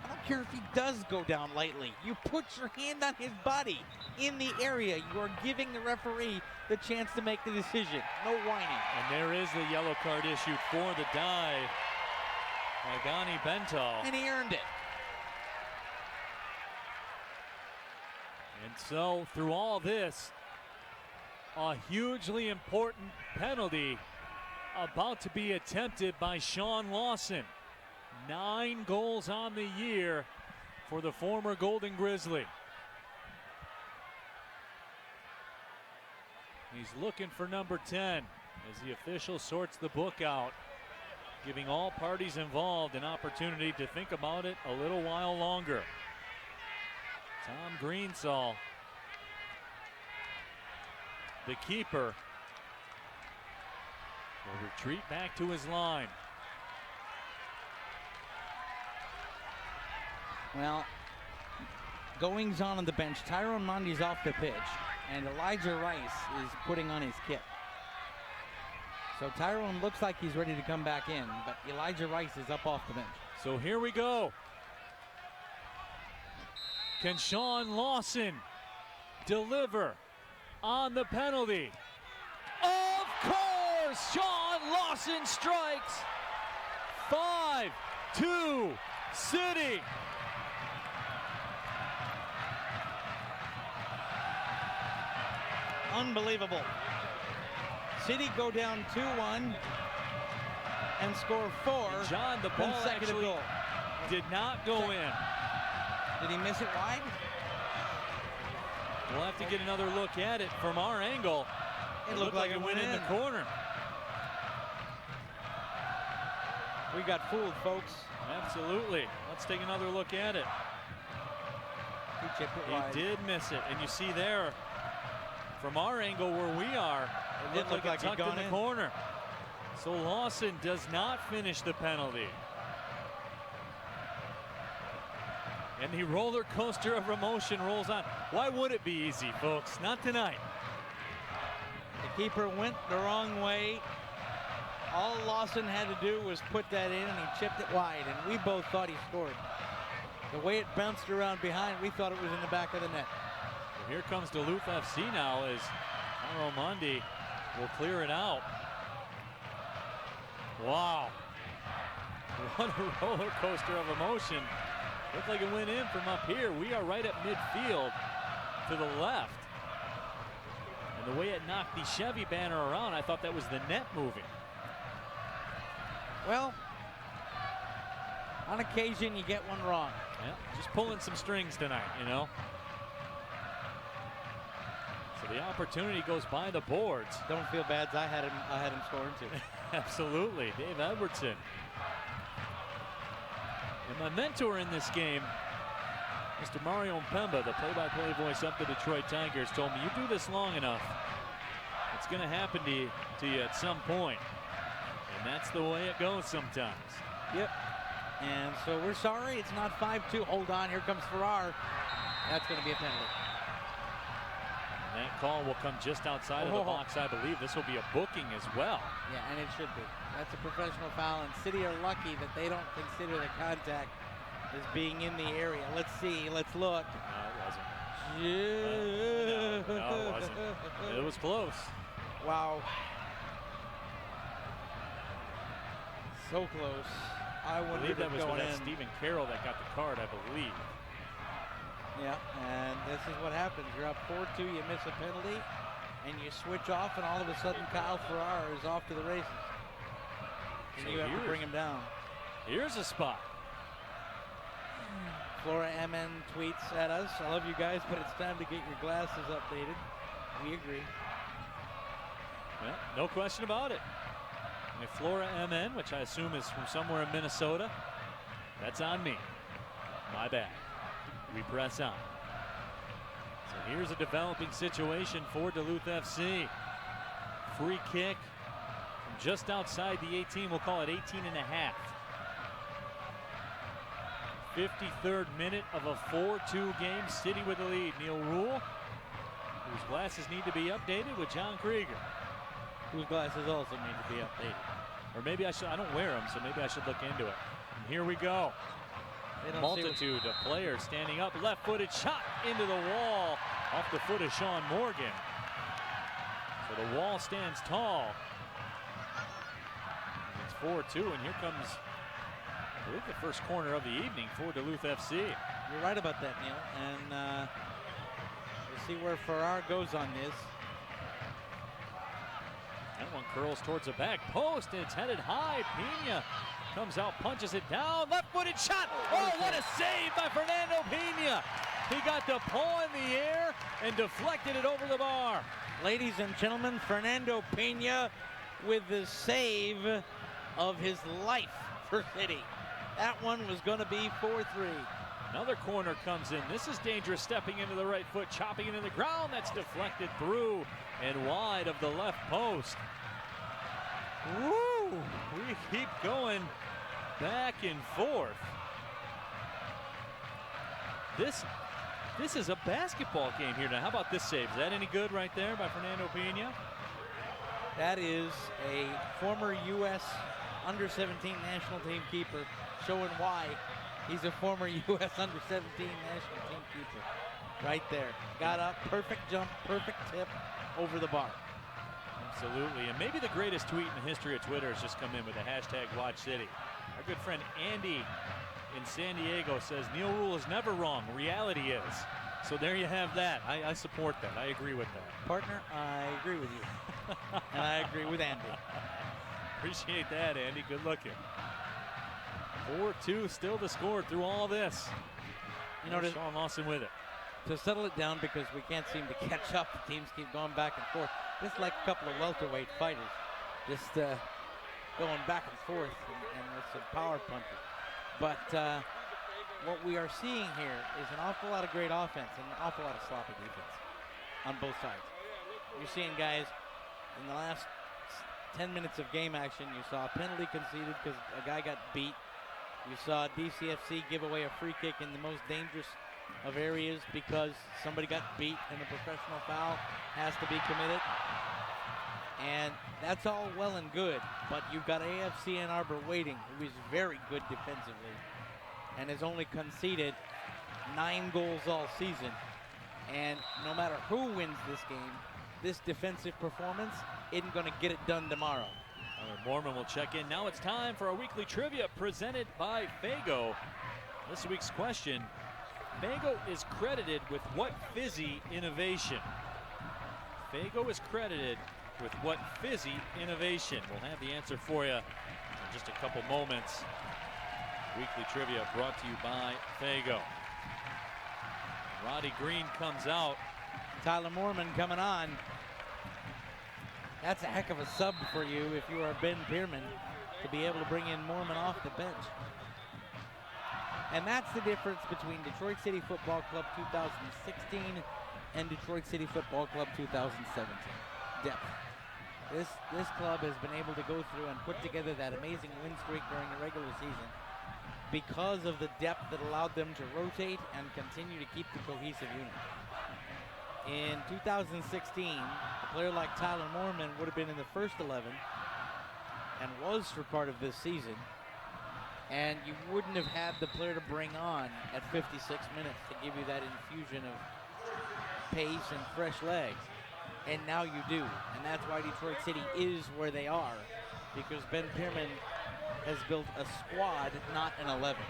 I don't care if he does go down lightly. You put your hand on his body in the area. You are giving the referee the chance to make the decision. No whining. And there is the yellow card issued for the dive by Gani Bental. And he earned it. And so through all this, a hugely important penalty about to be attempted by Sean Lawson. 9 goals on the year for the former Golden Grizzly. He's looking for number 10 as the official sorts the book out, giving all parties involved an opportunity to think about it a little while longer. Tom Greensall, the keeper, will retreat back to his line. Well, goings on the bench. Tyrone Mundy's off the pitch, and Elijah Rice is putting on his kit. So Tyrone looks like he's ready to come back in, but Elijah Rice is up off the bench. So here we go. Can Sean Lawson deliver on the penalty? Of course, Sean Lawson strikes. 5-2 City. Unbelievable. City go down 2-1 and score 4. John, the ball consecutive actually goal. did not go in. Did he miss it wide? We'll have to get another look at it from our angle. It looked like it went in the corner. We got fooled, folks. Absolutely. Let's take another look at it. He chipped it wide. He did miss it, and you see there, from our angle where we are, it looked like it tucked in the corner. So Lawson does not finish the penalty. And the roller coaster of emotion rolls on. Why would it be easy, folks? Not tonight. The keeper went the wrong way. All Lawson had to do was put that in, and he chipped it wide, and we both thought he scored. The way it bounced around behind, we thought it was in the back of the net. Well, here comes Duluth FC now as Tyrone Mundy will clear it out. Wow. What a roller coaster of emotion. Looked like it went in from up here. We are right at midfield to the left. And the way it knocked the Chevy banner around, I thought that was the net moving. Well, on occasion you get one wrong. Yeah, just pulling some strings tonight, you know. So the opportunity goes by the boards. Don't feel bad, I had him scoring too. Absolutely, Dave Edwardson. And my mentor in this game, Mr. Mario Mpemba, the play-by-play voice of the Detroit Tigers, told me, you do this long enough, it's going to happen to you at some point. And that's the way it goes sometimes. Yep. And so we're sorry it's not 5-2. Hold on, here comes Farrar. That's going to be a penalty. And that call will come just outside of the box, I believe. This will be a booking as well. Yeah, and it should be. That's a professional foul, and City are lucky that they don't consider the contact as being in the area. Let's see, let's look. No, it wasn't. Yeah. No, it wasn't. It was close. Wow. So close. I I wondered believe that if was going with that in. Stephen Carroll that got the card, I believe. Yeah, and this is what happens. You're up 4-2, you miss a penalty, and you switch off, and all of a sudden Kyle Farrar is off to the races. And So you have to bring him down. Here's a spot. Flora MN tweets at us, I love you guys, but it's time to get your glasses updated. We agree. Yeah, no question about it. And Flora MN, which I assume is from somewhere in Minnesota, that's on me. My bad. We press on. So here's a developing situation for Duluth FC. Free kick from just outside the 18. We'll call it 18 and a half. 53rd minute of a 4-2 game. City with the lead. Neil Rule, whose glasses need to be updated, with John Krieger, whose glasses also need to be updated. Or maybe I don't wear them, so maybe I should look into it. And here we go. Multitude of players standing up. Left-footed shot into the wall off the foot of Sean Morgan. So the wall stands tall. It's 4-2, and here comes, I believe, the first corner of the evening for Duluth FC. You're right about that, Neil. And we'll see where Farrar goes on this. That one curls towards the back post, and it's headed high. Pena comes out, punches it down. Left-footed shot. Oh, what a save by Fernando Pena. He got the paw in the air and deflected it over the bar. Ladies and gentlemen, Fernando Pena with the save of his life for City. That one was going to be 4-3. Another corner comes in. This is dangerous, stepping into the right foot, chopping into the ground. That's deflected through and wide of the left post. Woo! We keep going back and forth. This is a basketball game here now. How about this save? Is that any good right there by Fernando Pena? That is a former U.S. under-17 national team keeper, showing why he's a former U.S. under-17 national team keeper. Right there. Got up, perfect jump, perfect tip over the bar. Absolutely, and maybe the greatest tweet in the history of Twitter has just come in with the hashtag WatchCity. Our good friend Andy in San Diego says, Neil Rule is never wrong, reality is. So there you have that. I support that. I agree with that. Partner, I agree with you. And I agree with Andy. Appreciate that, Andy. Good looking. 4-2 still to score through all this. You know, Sean Lawson with it. To settle it down, because we can't seem to catch up. The teams keep going back and forth. Just like a couple of welterweight fighters. Just going back and forth and with some power punches. But what we are seeing here is an awful lot of great offense and an awful lot of sloppy defense on both sides. You're seeing guys in the last 10 minutes of game action, you saw a penalty conceded because a guy got beat. You saw DCFC give away a free kick in the most dangerous of areas because somebody got beat and a professional foul has to be committed. And that's all well and good, but you've got AFC Ann Arbor waiting, who is very good defensively and has only conceded 9 goals all season. And no matter who wins this game, this defensive performance isn't going to get it done tomorrow. Mormon will check in. Now it's time for our weekly trivia presented by Fago. This week's question, Fago is credited with what fizzy innovation? Fago is credited with what fizzy innovation? We'll have the answer for you in just a couple moments. Weekly trivia brought to you by Fago. Roddy Green comes out. Tyler Moorman coming on. That's a heck of a sub for you if you are Ben Pierman, to be able to bring in Moorman off the bench. And that's the difference between Detroit City Football Club 2016 and Detroit City Football Club 2017. Depth. This club has been able to go through and put together that amazing win streak during the regular season because of the depth that allowed them to rotate and continue to keep the cohesive unit. In 2016, a player like Tyler Moorman would have been in the first 11 and was for part of this season, and you wouldn't have had the player to bring on at 56 minutes to give you that infusion of pace and fresh legs. And now you do. And that's why Detroit City is where they are, because Ben Pierman has built a squad, not an 11.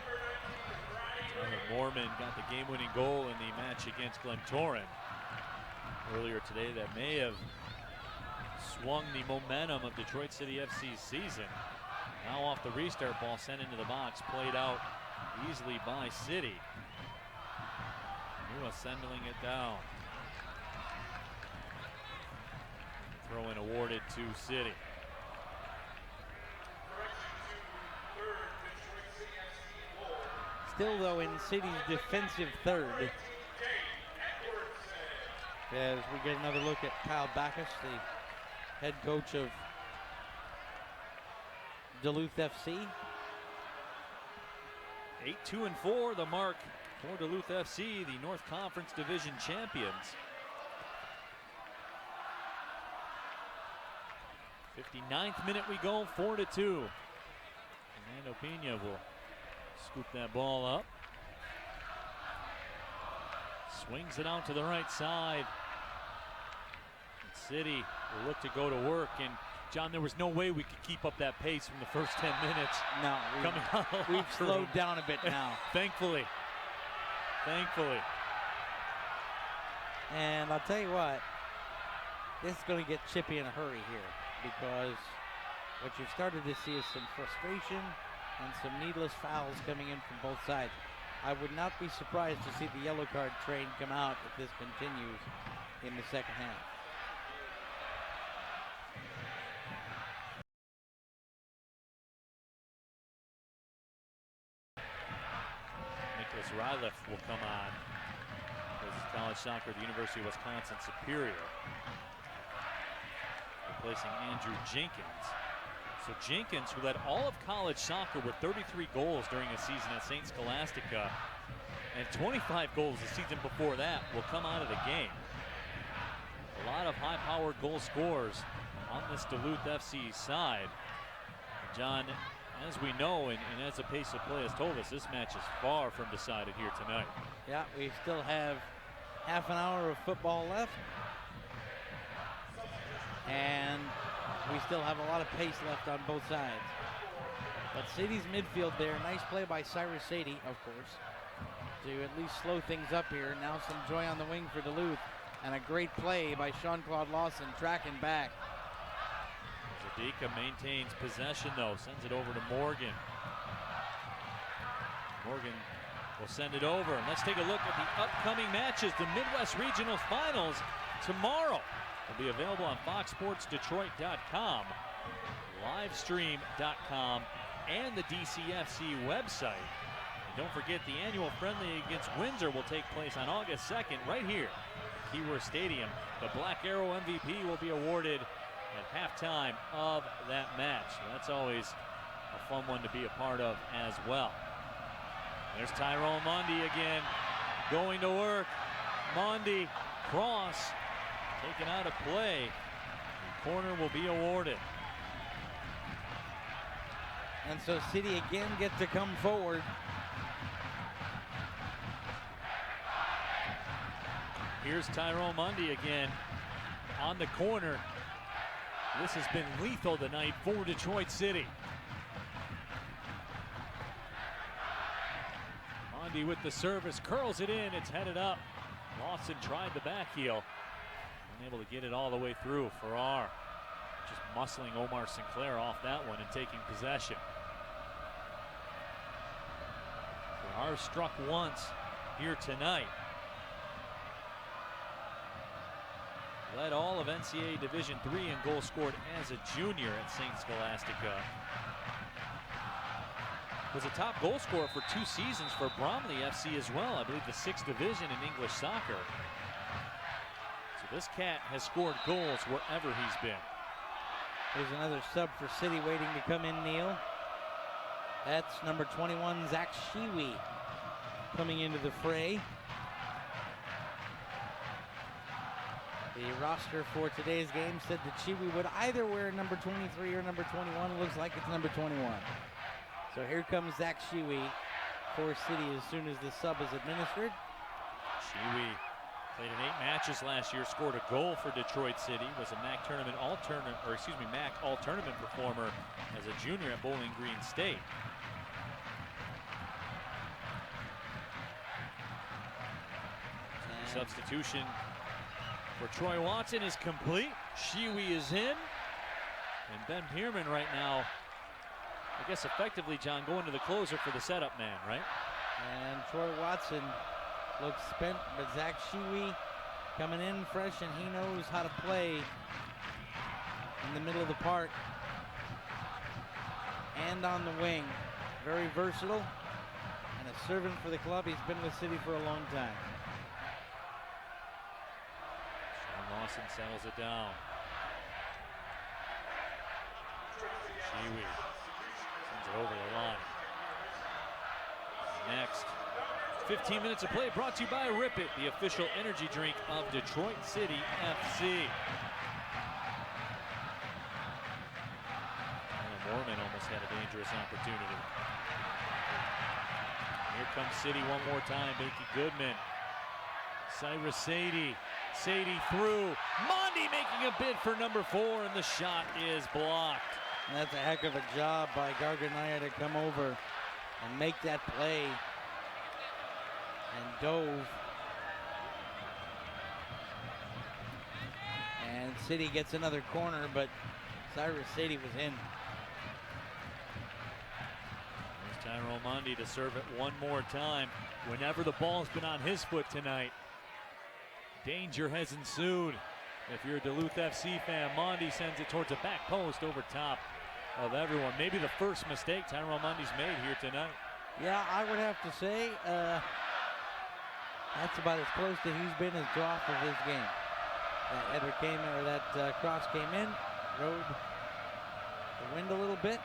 Tyler Moorman got the game-winning goal in the match against Glentoran earlier today that may have swung the momentum of Detroit City FC's season. Now off the restart ball, sent into the box, played out easily by City. Nua sending it down. Throw-in awarded to City. Still, though, in City's defensive third, as we get another look at Kyle Backus, the head coach of Duluth FC. 8-2-4, the mark for Duluth FC, the North Conference Division champions. 59th minute we go, 4-2. Fernando Pena will scoop that ball up. Swings it out to the right side. City will look to go to work, and John, there was no way we could keep up that pace from the first 10 minutes. No, we've slowed down a bit now. Thankfully. And I'll tell you what, this is going to get chippy in a hurry here, because what you've started to see is some frustration and some needless fouls coming in from both sides. I would not be surprised to see the yellow card train come out if this continues in the second half. Nicholas Ryliff will come on. This is college soccer at the University of Wisconsin Superior, replacing Andrew Jenkins. So Jenkins, who led all of college soccer with 33 goals during a season at St. Scholastica and 25 goals the season before that, will come out of the game. A lot of high-powered goal scorers on this Duluth FC side. John, as we know, and as the pace of play has told us, this match is far from decided here tonight. Yeah, we still have half an hour of football left. And we still have a lot of pace left on both sides. But City's midfield there, nice play by Cyrus Sadie, of course, to at least slow things up here. Now some joy on the wing for Duluth, and a great play by Sean-Claude Lawson, tracking back. Zadika maintains possession, though, sends it over to Morgan. Morgan will send it over. And let's take a look at the upcoming matches. The Midwest Regional Finals tomorrow will be available on FoxSportsDetroit.com, Livestream.com, and the DCFC website. And don't forget, the annual friendly against Windsor will take place on August 2nd right here at Keyworth Stadium. The Black Arrow MVP will be awarded at halftime of that match. So that's always a fun one to be a part of as well. There's Tyrone Mundy again, going to work. Mundy, cross, taken out of play. The corner will be awarded. And so City again get to come forward. Here's Tyrone Mundy again on the corner. This has been lethal tonight for Detroit City. Mundy with the service, curls it in, it's headed up. Lawson tried the back heel. Unable to get it all the way through. Farrar just muscling Omar Sinclair off that one and taking possession. Farrar struck once here tonight. Led all of NCAA Division III in goals scored as a junior at St. Scholastica. Was a top goal scorer for 2 seasons for Bromley FC as well. I believe the 6th division in English soccer. So this cat has scored goals wherever he's been. There's another sub for City waiting to come in, Neil. That's number 21, Zach Shiwi, coming into the fray. The roster for today's game said that Shiwi would either wear number 23 or number 21. It looks like it's number 21. So here comes Zach Shiwi for City as soon as the sub is administered. Shiwi Played in 8 matches last year, scored a goal for Detroit City, was a MAC all-tournament performer as a junior at Bowling Green State. Substitution for Troy Watson is complete. Shiwi is in. And Ben Pierman right now, I guess effectively, John, going to the closer for the setup man, right? And Troy Watson looks spent, but Zach Shiwi coming in fresh, and he knows how to play in the middle of the park and on the wing. Very versatile and a servant for the club. He's been with City for a long time. Lawson settles it down. Shiwi sends it over the line. Next, 15 minutes of play brought to you by Rip It, the official energy drink of Detroit City FC. Mormon almost had a dangerous opportunity. Here comes City one more time. Bakey Goodman. Cyrus Sadie. Sadie through. Mondi making a bid for number 4, and the shot is blocked. And that's a heck of a job by Garganaya to come over and make that play. And dove. And City gets another corner, but Cyrus Sadie was in. There's Tyrone Mondi to serve it one more time. Whenever the ball's been on his foot tonight, danger has ensued. If you're a Duluth FC fan, Mondi sends it towards the back post over top of everyone. Maybe the first mistake Tyrone Mondi's made here tonight. Yeah, I would have to say that's about as close to he's been as off of his game. That header came in, or that cross came in, rode the wind a little bit.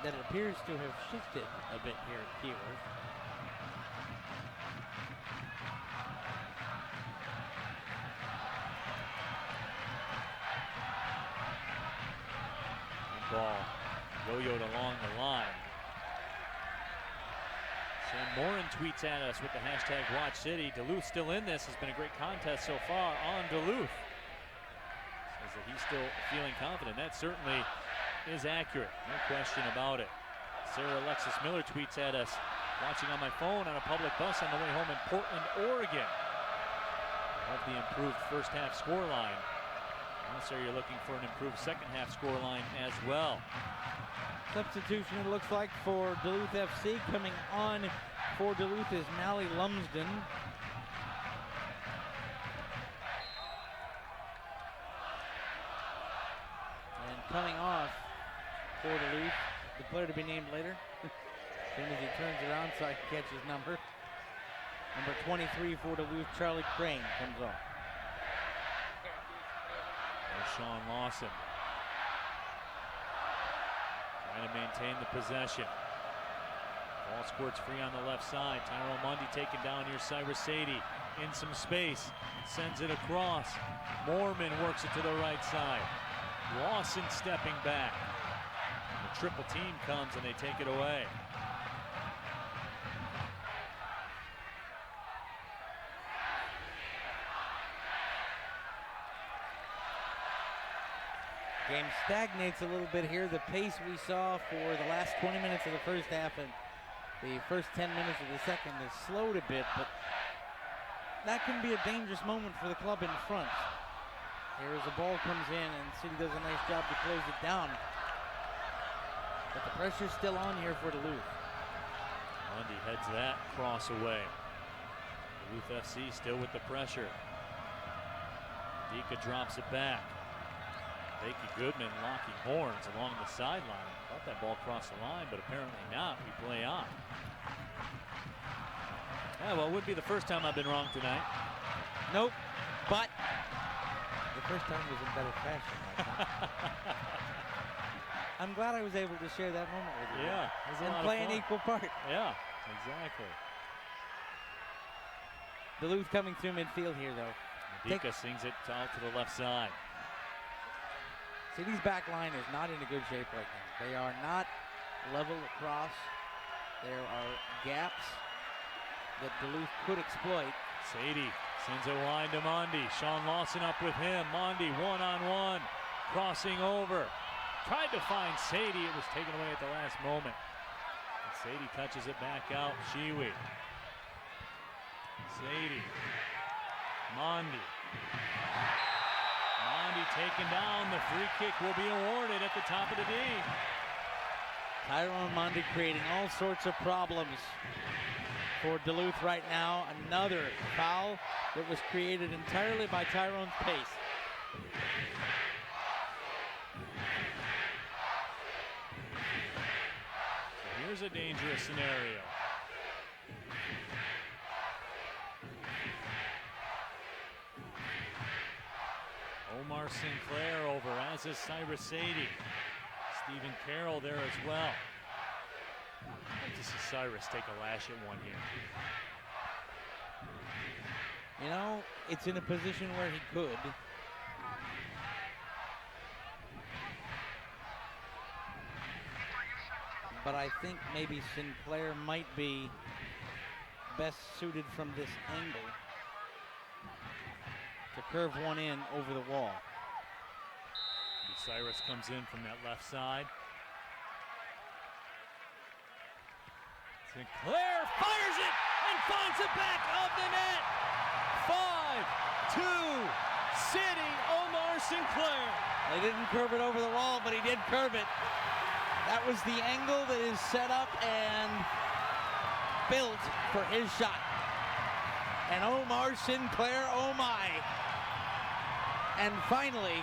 That it appears to have shifted a bit here at Keyworth. Ball yo-yoed along the line. Sam Morin tweets at us with the hashtag WatchCity. Duluth still in this. Has been a great contest so far on Duluth. Says that he's still feeling confident. That certainly is accurate. No question about it. Sarah Alexis Miller tweets at us. Watching on my phone on a public bus on the way home in Portland, Oregon. Love the improved first half scoreline. Also, you're looking for an improved second half scoreline as well. Substitution, it looks like, for Duluth FC. Coming on for Duluth is Mally Lumsden. And coming off for Duluth, the player to be named later. As soon as he turns around so I can catch his number. Number 23 for Duluth, Charlie Crane, comes off. Sean Lawson trying to maintain the possession. Ball squirts free on the left side. Tyrone Mondi taken down here. Cyrus Sadie in some space. Sends it across. Mormon works it to the right side. Lawson stepping back. The triple team comes and they take it away. Game stagnates a little bit here. The pace we saw for the last 20 minutes of the first half and the first 10 minutes of the second has slowed a bit, but that can be a dangerous moment for the club in front. Here as the ball comes in and City does a nice job to close it down. But the pressure's still on here for Duluth. Mondi heads that cross away. Duluth FC still with the pressure. Dika drops it back. Bakey Goodman locking horns along the sideline. Thought that ball crossed the line, but apparently not. We play on. Yeah, well, it would be the first time I've been wrong tonight. Nope, but the first time was in better fashion. I'm glad I was able to share that moment with you. Yeah, it was a lot of play fun. an equal part. Yeah, exactly. Duluth coming through midfield here, though. Dika sings it out to the left side. City's back line is not in a good shape right now. They are not level across. There are gaps that Duluth could exploit. Sadie Sends it wide to Mondi. Sean Lawson up with him. Mondi one-on-one. Crossing over. Tried to find Sadie. It was taken away at the last moment. And Sadie touches it back out. Shiwi. Sadie. Mondi. Mondi taken down. The free kick will be awarded at the top of the D. Tyrone Mondi creating all sorts of problems for Duluth right now. Another foul that was created entirely by Tyrone's pace. Here's a dangerous scenario. Omar Sinclair over, as is Cyrus Sadie. Stephen Carroll there as well. I'd like to see Cyrus take a lash at one here. You know, it's in a position where he could. But I think maybe Sinclair might be best suited from this angle to curve one in over the wall. Cyrus comes in from that left side. Sinclair fires it and finds the back of the net. 5-2 City. Omar Sinclair. They didn't curve it over the wall, but he did curve it. That was the angle that is set up and built for his shot. And Omar Sinclair, oh my. And finally,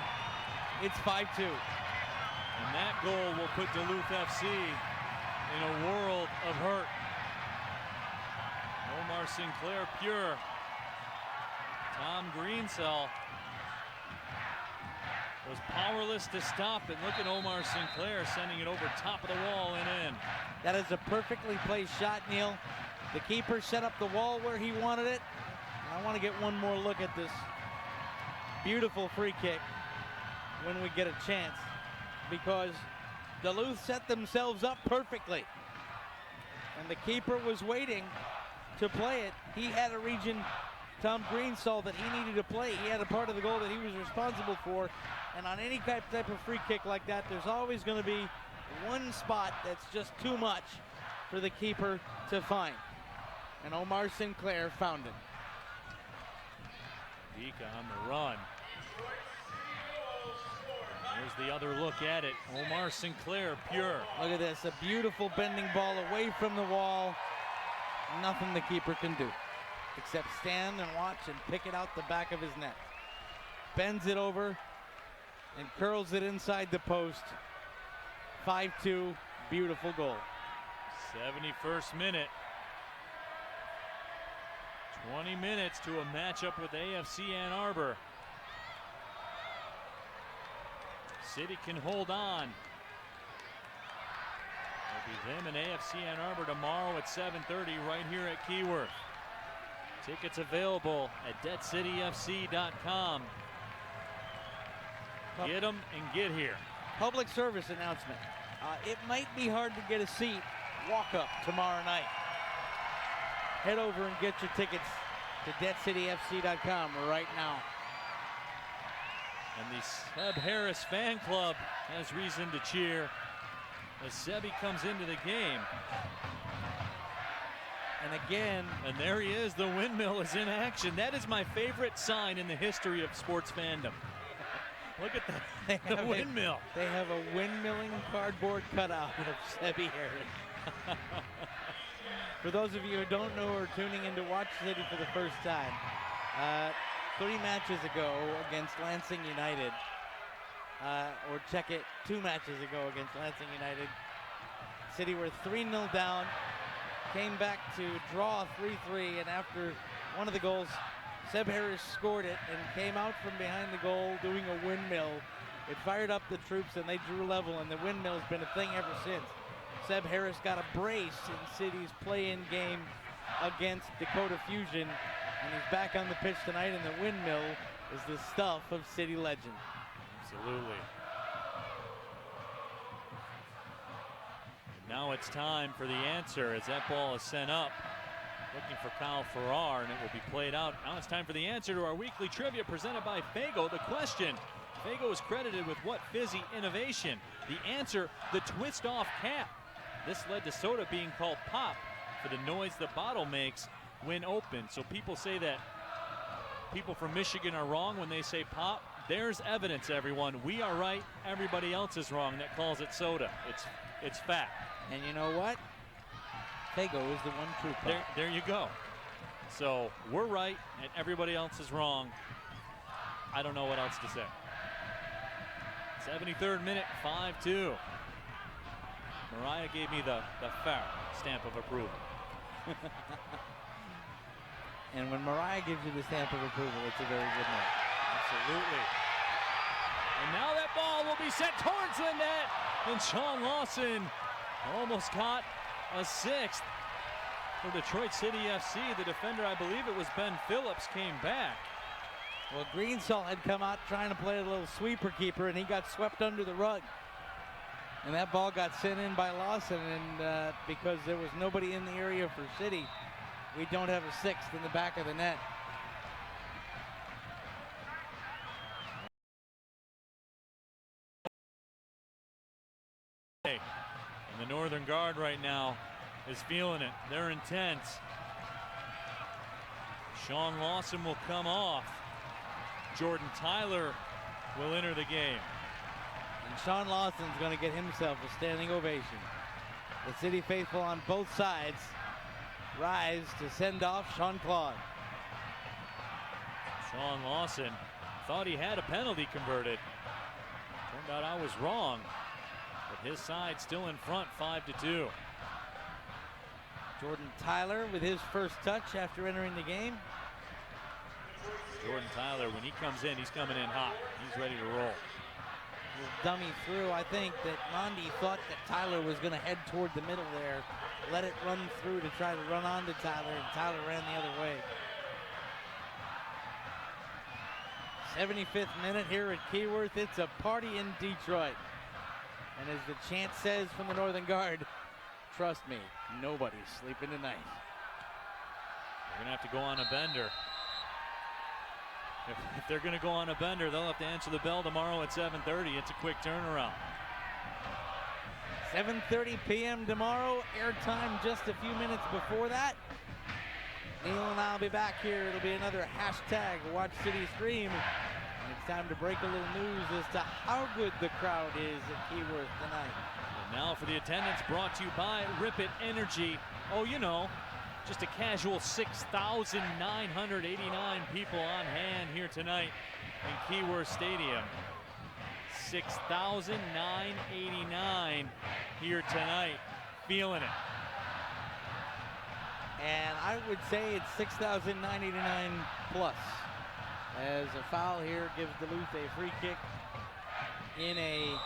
it's 5-2. And that goal will put Duluth FC in a world of hurt. Omar Sinclair pure. Tom Greensell was powerless to stop it. Look at Omar Sinclair sending it over top of the wall and in. That is a perfectly placed shot, Neil. The keeper set up the wall where he wanted it. And I want to get one more look at this beautiful free kick when we get a chance, because Duluth set themselves up perfectly. And the keeper was waiting to play it. He had a region, Tom Greensall, that he needed to play. He had a part of the goal that he was responsible for. And on any type of free kick like that, there's always going to be one spot that's just too much for the keeper to find. And Omar Sinclair found it. Vika on the run. Here's the other look at it. Omar Sinclair, pure. Look at this, a beautiful bending ball away from the wall. Nothing the keeper can do except stand and watch and pick it out the back of his net. Bends it over and curls it inside the post. 5-2, beautiful goal. 71st minute. 20 minutes to a matchup with AFC Ann Arbor. City can hold on. It'll be them and AFC Ann Arbor tomorrow at 7:30 right here at Keyworth. Tickets available at DebtCityFC.com. Get them and get here. Public service announcement. It might be hard to get a seat walk up tomorrow night. Head over and get your tickets to DebtCityFC.com right now. And the Seb Harris fan club has reason to cheer as Sebi comes into the game. And again, and there he is, the windmill is in action. That is my favorite sign in the history of sports fandom. Look at that, the windmill. They have a windmilling cardboard cutout of Sebi Harris. For those of you who don't know or tuning in to watch City for the first time, 3 matches ago against Lansing United, or check it, 2 matches ago against Lansing United, City were 3-0 down, came back to draw 3-3, and after one of the goals, Seb Harris scored it and came out from behind the goal doing a windmill. It fired up the troops and they drew level, and the windmill's been a thing ever since. Seb Harris got a brace in City's play-in game against Dakota Fusion, and he's back on the pitch tonight, and the windmill is the stuff of City legend. Absolutely. And now it's time for the answer as that ball is sent up. Looking for Kyle Farrar, and it will be played out. Now it's time for the answer to our weekly trivia presented by Fago. The question, Fago is credited with what fizzy innovation? The answer, the twist-off cap. This led to soda being called pop for the noise the bottle makes when open. So people say that people from Michigan are wrong when they say pop. There's evidence, everyone. We are right. Everybody else is wrong that calls it soda. It's fact. And you know what? Fago is the one true pop. There you go. So we're right, and everybody else is wrong. I don't know what else to say. 73rd minute, 5-2. Mariah gave me the fair stamp of approval. And when Mariah gives you the stamp of approval, it's a very good night. Absolutely. And now that ball will be sent towards the net. And Sean Lawson almost caught a sixth for Detroit City FC. The defender, I believe it was Ben Phillips, came back. Well, Greensall had come out trying to play a little sweeper keeper, and he got swept under the rug. And that ball got sent in by Lawson, and because there was nobody in the area for City, we don't have a sixth in the back of the net. And the Northern Guard right now is feeling it. They're intense. Sean Lawson will come off. Jordan Tyler will enter the game. And Sean Lawson's going to get himself a standing ovation. The City faithful on both sides rise to send off Sean Claude. Sean Lawson thought he had a penalty converted. Turned out I was wrong. But his side still in front, 5-2. Jordan Tyler with his first touch after entering the game. Jordan Tyler, when he comes in, he's coming in hot. He's ready to roll. Dummy through. I think that Mondi thought that Tyler was going to head toward the middle there. Let it run through to try to run onto Tyler, and Tyler ran the other way. 75th minute here at Keyworth. It's a party in Detroit. And as the chant says from the Northern Guard, trust me, nobody's sleeping tonight. They're going to have to go on a bender. If they're going to go on a bender, they'll have to answer the bell tomorrow at 7:30. It's a quick turnaround. 7:30 p.m. tomorrow. Airtime just a few minutes before that. Neil and I will be back here. It'll be another hashtag Watch City Stream. And it's time to break a little news as to how good the crowd is at Keyworth tonight. And now for the attendance, brought to you by Rip It Energy. Oh, you know, just a casual 6,989 people on hand here tonight in Keyworth Stadium. 6,989 here tonight, feeling it. And I would say it's 6,989 plus, as a foul here gives Duluth a free kick in a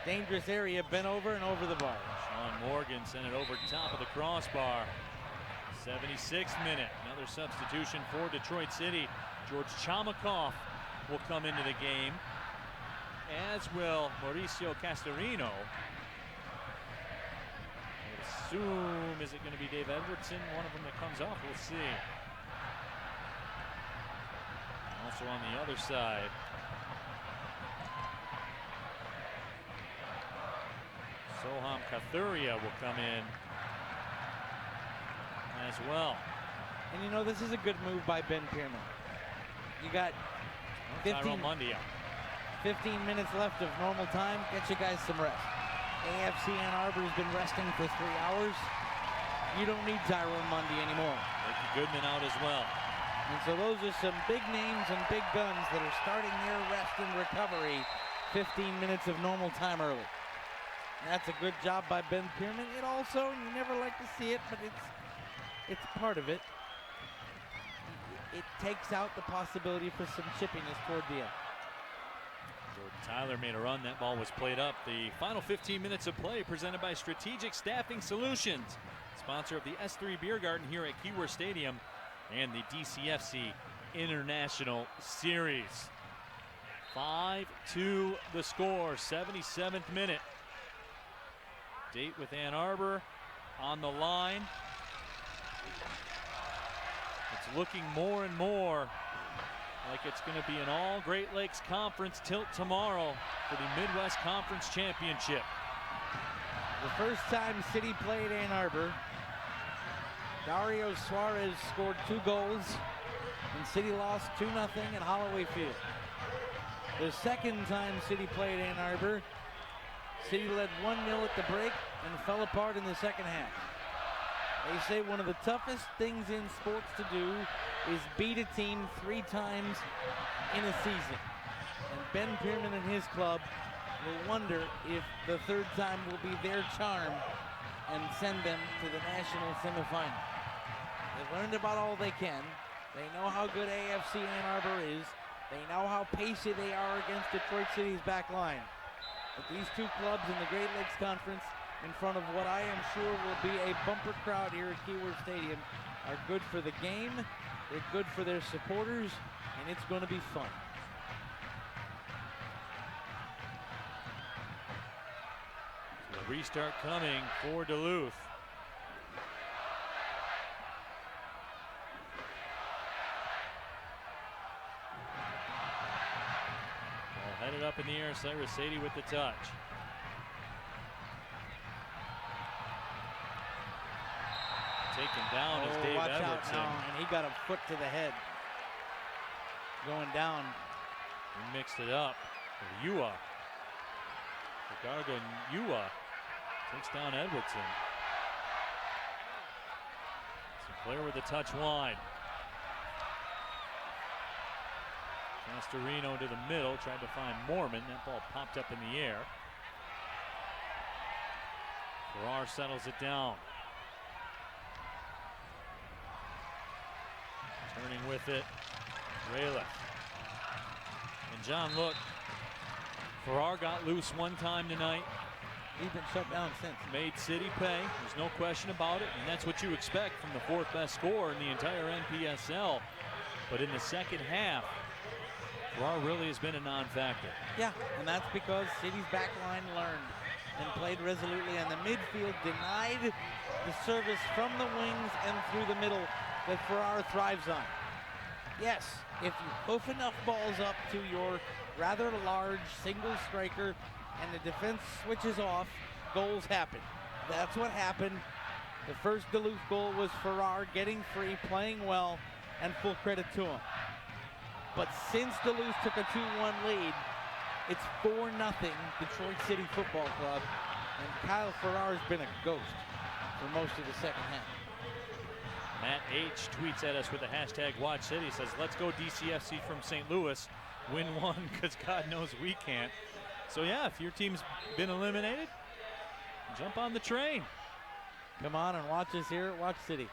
dangerous area, bent over and over the bar. Sean Morgan sent it over top of the crossbar. 76th minute, another substitution for Detroit City. George Chamakoff will come into the game, as will Mauricio Castorino. I would assume, is it going to be Dave Edwardson, one of them that comes off? We'll see. Also on the other side, Soham Kathuria will come in as well. And you know, this is a good move by Ben Pierman. You got 15 minutes left of normal time. Get you guys some rest. AFC Ann Arbor has been resting for 3 hours. You don't need Tyrone Mundy anymore. Ricky Goodman out as well. And so those are some big names and big guns that are starting their rest and recovery 15 minutes of normal time early. And that's a good job by Ben Pierman. It also, you never like to see it, but it's part of it. It takes out the possibility for some chippiness toward the end. Jordan Tyler made a run. That ball was played up. The final 15 minutes of play presented by Strategic Staffing Solutions, sponsor of the S3 Beer Garden here at Keyworth Stadium and the DCFC International Series. 5-2 the score, 77th minute. Date with Ann Arbor on the line. looking more and more like it's going to be an all Great Lakes Conference tilt tomorrow for the Midwest Conference Championship. The first time City played Ann Arbor, Dario Suarez scored 2 goals, and City lost 2-0 at Holloway Field. The second time City played Ann Arbor, City led 1-0 at the break and fell apart in the second half. They say one of the toughest things in sports to do is beat a team 3 times in a season. And Ben Pierman and his club will wonder if the 3rd time will be their charm and send them to the national semifinal. They've learned about all they can. They know how good AFC Ann Arbor is. They know how pacey they are against Detroit City's back line. But these 2 clubs in the Great Lakes Conference, in front of what I am sure will be a bumper crowd here at Keyworth Stadium, are good for the game, they're good for their supporters, and it's going to be fun. So the restart coming for Duluth. Ball headed up in the air, Cyrus Sadie with the touch. Taken down is Dave watch Edwardson. out now, and he got a foot to the head. Going down. He mixed it up for Ua. Garga Ua takes down Edwardson. Sinclair with the touch wide. Castorino to the middle, tried to find Mormon. That ball popped up in the air. Farrar settles it down. Turning with it, Rayla. And John, look, Farrar got loose one time tonight. He's been shut down since. Made City pay, there's no question about it, and that's what you expect from the 4th best scorer in the entire NPSL. But in the second half, Farrar really has been a non-factor. Yeah, and that's because City's back line learned and played resolutely, and the midfield denied the service from the wings and through the middle that Farrar thrives on. Yes, if you hoof enough balls up to your rather large single striker and the defense switches off, goals happen. That's what happened. The first Duluth goal was Farrar getting free, playing well, and full credit to him. But since Duluth took a 2-1 lead, it's 4-0 Detroit City Football Club, and Kyle Farrar's been a ghost for most of the second half. Matt H. tweets at us with the hashtag Watch City, says, let's go DCFC from St. Louis, win 1, because God knows we can't. So yeah, if your team's been eliminated, jump on the train. Come on and watch us here at Watch City.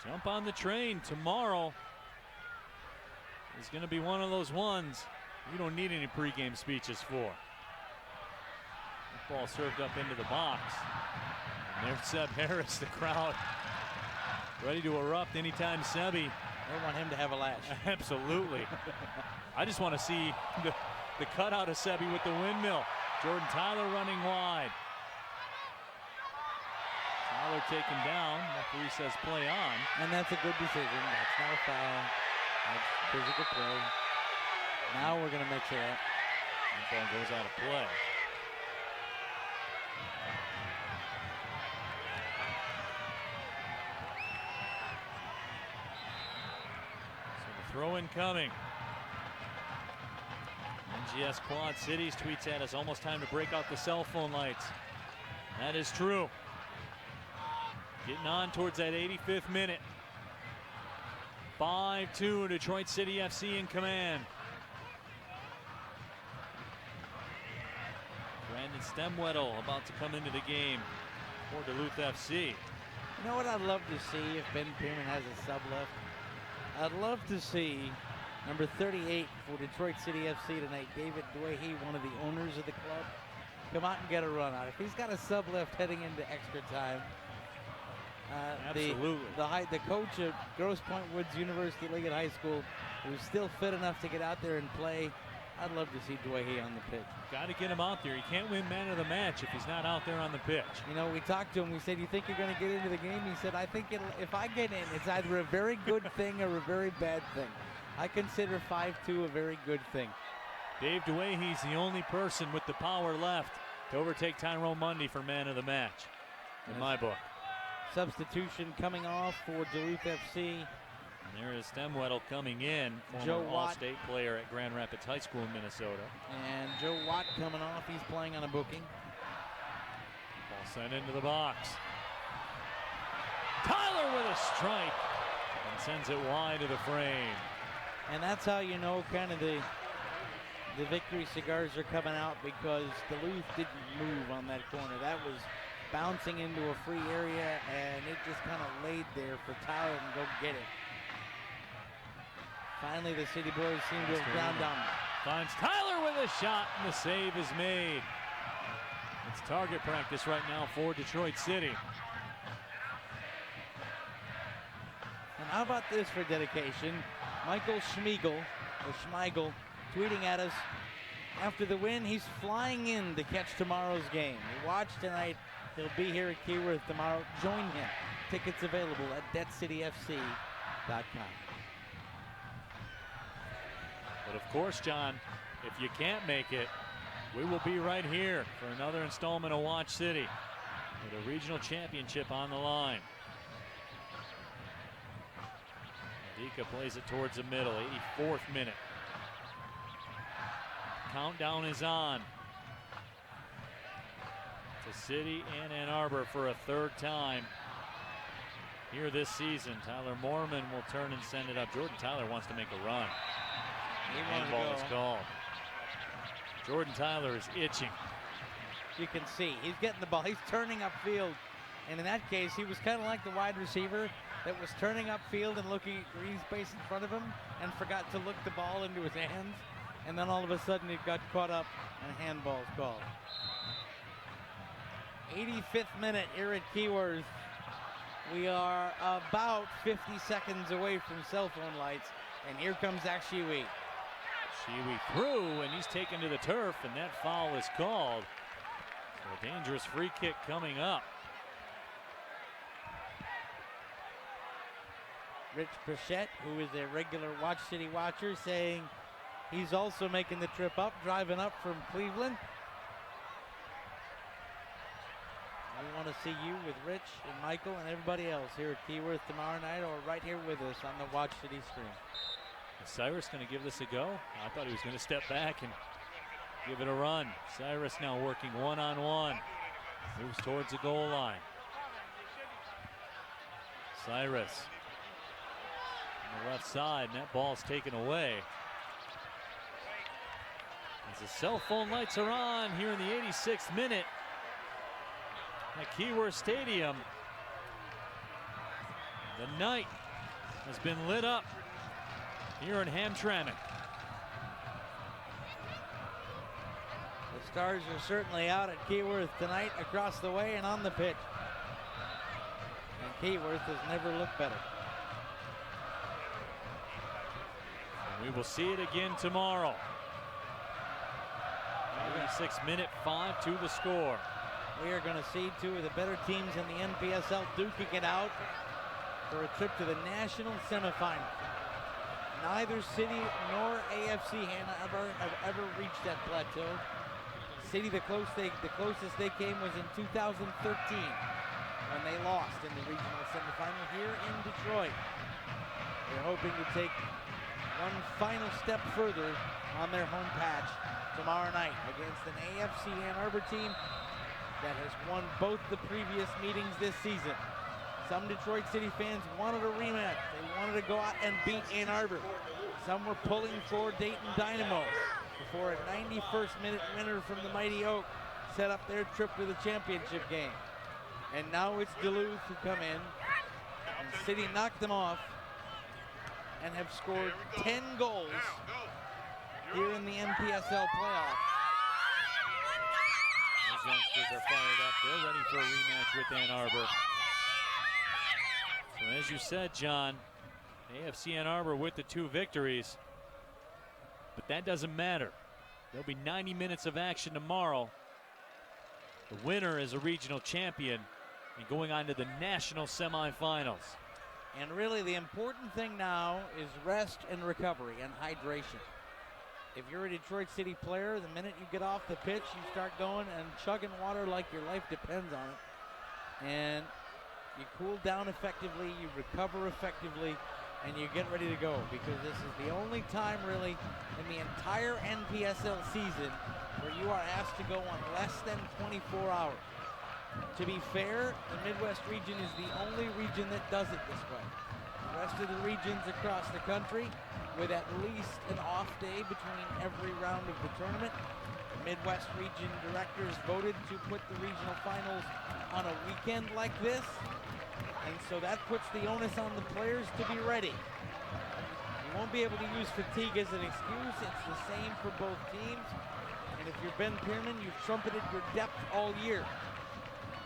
Jump on the train. Tomorrow is going to be one of those ones you don't need any pregame speeches for. That ball served up into the box. And there's Seb Harris, the crowd ready to erupt anytime Sebi. They want him to have a lash. Absolutely. I just want to see the cutout of Sebi with the windmill. Jordan Tyler running wide. Tyler taken down. Referee says play on. And that's a good decision. That's not a foul. That's physical play. Now we're going to mix it up. That ball goes out of play. Throw in coming. NGS Quad Cities tweets at us, almost time to break out the cell phone lights. That is true. Getting on towards that 85th minute. 5-2, Detroit City FC in command. Brandon Stemwedel about to come into the game for Duluth FC. You know what I'd love to see if Ben Pierman has a sub left? I'd love to see number 38 for Detroit City FC tonight, David Dwayhe, one of the owners of the club, come out and get a run out. If he's got a sub left heading into extra time, absolutely. The coach of Grosse Pointe Woods University League High School, who's still fit enough to get out there and play, I'd love to see Dwayne on the pitch. Got to get him out there. He can't win man of the match if he's not out there on the pitch. You know, we talked to him. We said, "You think you're going to get into the game?" He said, "I think if I get in, it's either a very good thing or a very bad thing. I consider 5-2 a very good thing." Dave Dewey's the only person with the power left to overtake Tyrone Mundy for man of the match, in my book. Substitution coming off for Duluth FC. And there is Stemwedel coming in, Joe former Watt. All-State player at Grand Rapids High School in Minnesota. And Joe Watt coming off. He's playing on a booking. Ball sent into the box. Tyler with a strike and sends it wide of the frame. And that's how you know kind of the victory cigars are coming out, because Duluth didn't move on that corner. That was bouncing into a free area, and it just kind of laid there for Tyler to go get it. Finally, the City Boys seem to have ground down. Finds Tyler with a shot, and the save is made. It's target practice right now for Detroit City. And how about this for dedication? Michael Schmeigel tweeting at us after the win. He's flying in to catch tomorrow's game. You watch tonight. He'll be here at Keyworth tomorrow. Join him. Tickets available at DebtCityFC.com. But of course, John, if you can't make it, we will be right here for another installment of Watch City with a regional championship on the line. Dika plays it towards the middle, 84th minute. Countdown is on. To City and Ann Arbor for a third time here this season. Tyler Moorman will turn and send it up. Jordan Tyler wants to make a run. Handball is called. Jordan Tyler is itching. You can see he's getting the ball. He's turning upfield. And in that case, he was kind of like the wide receiver that was turning upfield and looking at green space in front of him and forgot to look the ball into his hands. And then all of a sudden it got caught up and handball's called. 85th minute here at Keyworth. We are about 50 seconds away from cell phone lights. And here comes Akshiwi. Shiwi through, and he's taken to the turf, and that foul is called. So a dangerous free kick coming up. Rich Pichette, who is a regular Watch City watcher, saying he's also making the trip up, driving up from Cleveland. We want to see you with Rich and Michael and everybody else here at Keyworth tomorrow night, or right here with us on the Watch City screen. Is Cyrus going to give this a go? I thought he was going to step back and give it a run. Cyrus now working one-on-one. Moves towards the goal line. Cyrus on the left side, and that ball's taken away. As the cell phone lights are on here in the 86th minute at Keyworth Stadium. The night has been lit up here in Hamtramck. The stars are certainly out at Keyworth tonight, across the way and on the pitch. And Keyworth has never looked better. And we will see it again tomorrow. 86th minute, 5-2 the score. We are going to see two of the better teams in the NPSL duking it out for a trip to the national semifinal. Neither City nor AFC Hanover have ever reached that plateau. City, the closest they came was in 2013 when they lost in the regional semifinal here in Detroit. They're hoping to take one final step further on their home patch tomorrow night against an AFC Ann Arbor team that has won both the previous meetings this season. Some Detroit City fans wanted a rematch. They wanted to go out and beat Ann Arbor. Some were pulling for Dayton Dynamo before a 91st minute winner from the Mighty Oak set up their trip to the championship game. And now it's Duluth who come in, and City knocked them off and have scored 10 goals here in the NPSL playoff. Those youngsters are fired up. They're ready for a rematch with Ann Arbor. So as you said, John, AFC Ann Arbor with the 2 victories, but that doesn't matter There'll be 90 minutes of action tomorrow. The winner is a regional champion and going on to the national semifinals. And really the important thing now is rest and recovery and hydration. If you're a Detroit City player, the minute you get off the pitch, you start going and chugging water like your life depends on it. And you cool down effectively, you recover effectively, and you get ready to go, because this is the only time really in the entire NPSL season where you are asked to go on less than 24 hours. To be fair, the Midwest region is the only region that does it this way. The rest of the regions across the country, with at least an off day between every round of the tournament. The Midwest region directors voted to put the regional finals on a weekend like this, and so that puts the onus on the players to be ready. You won't be able to use fatigue as an excuse. It's the same for both teams. And if you're Ben Pierman, you've trumpeted your depth all year.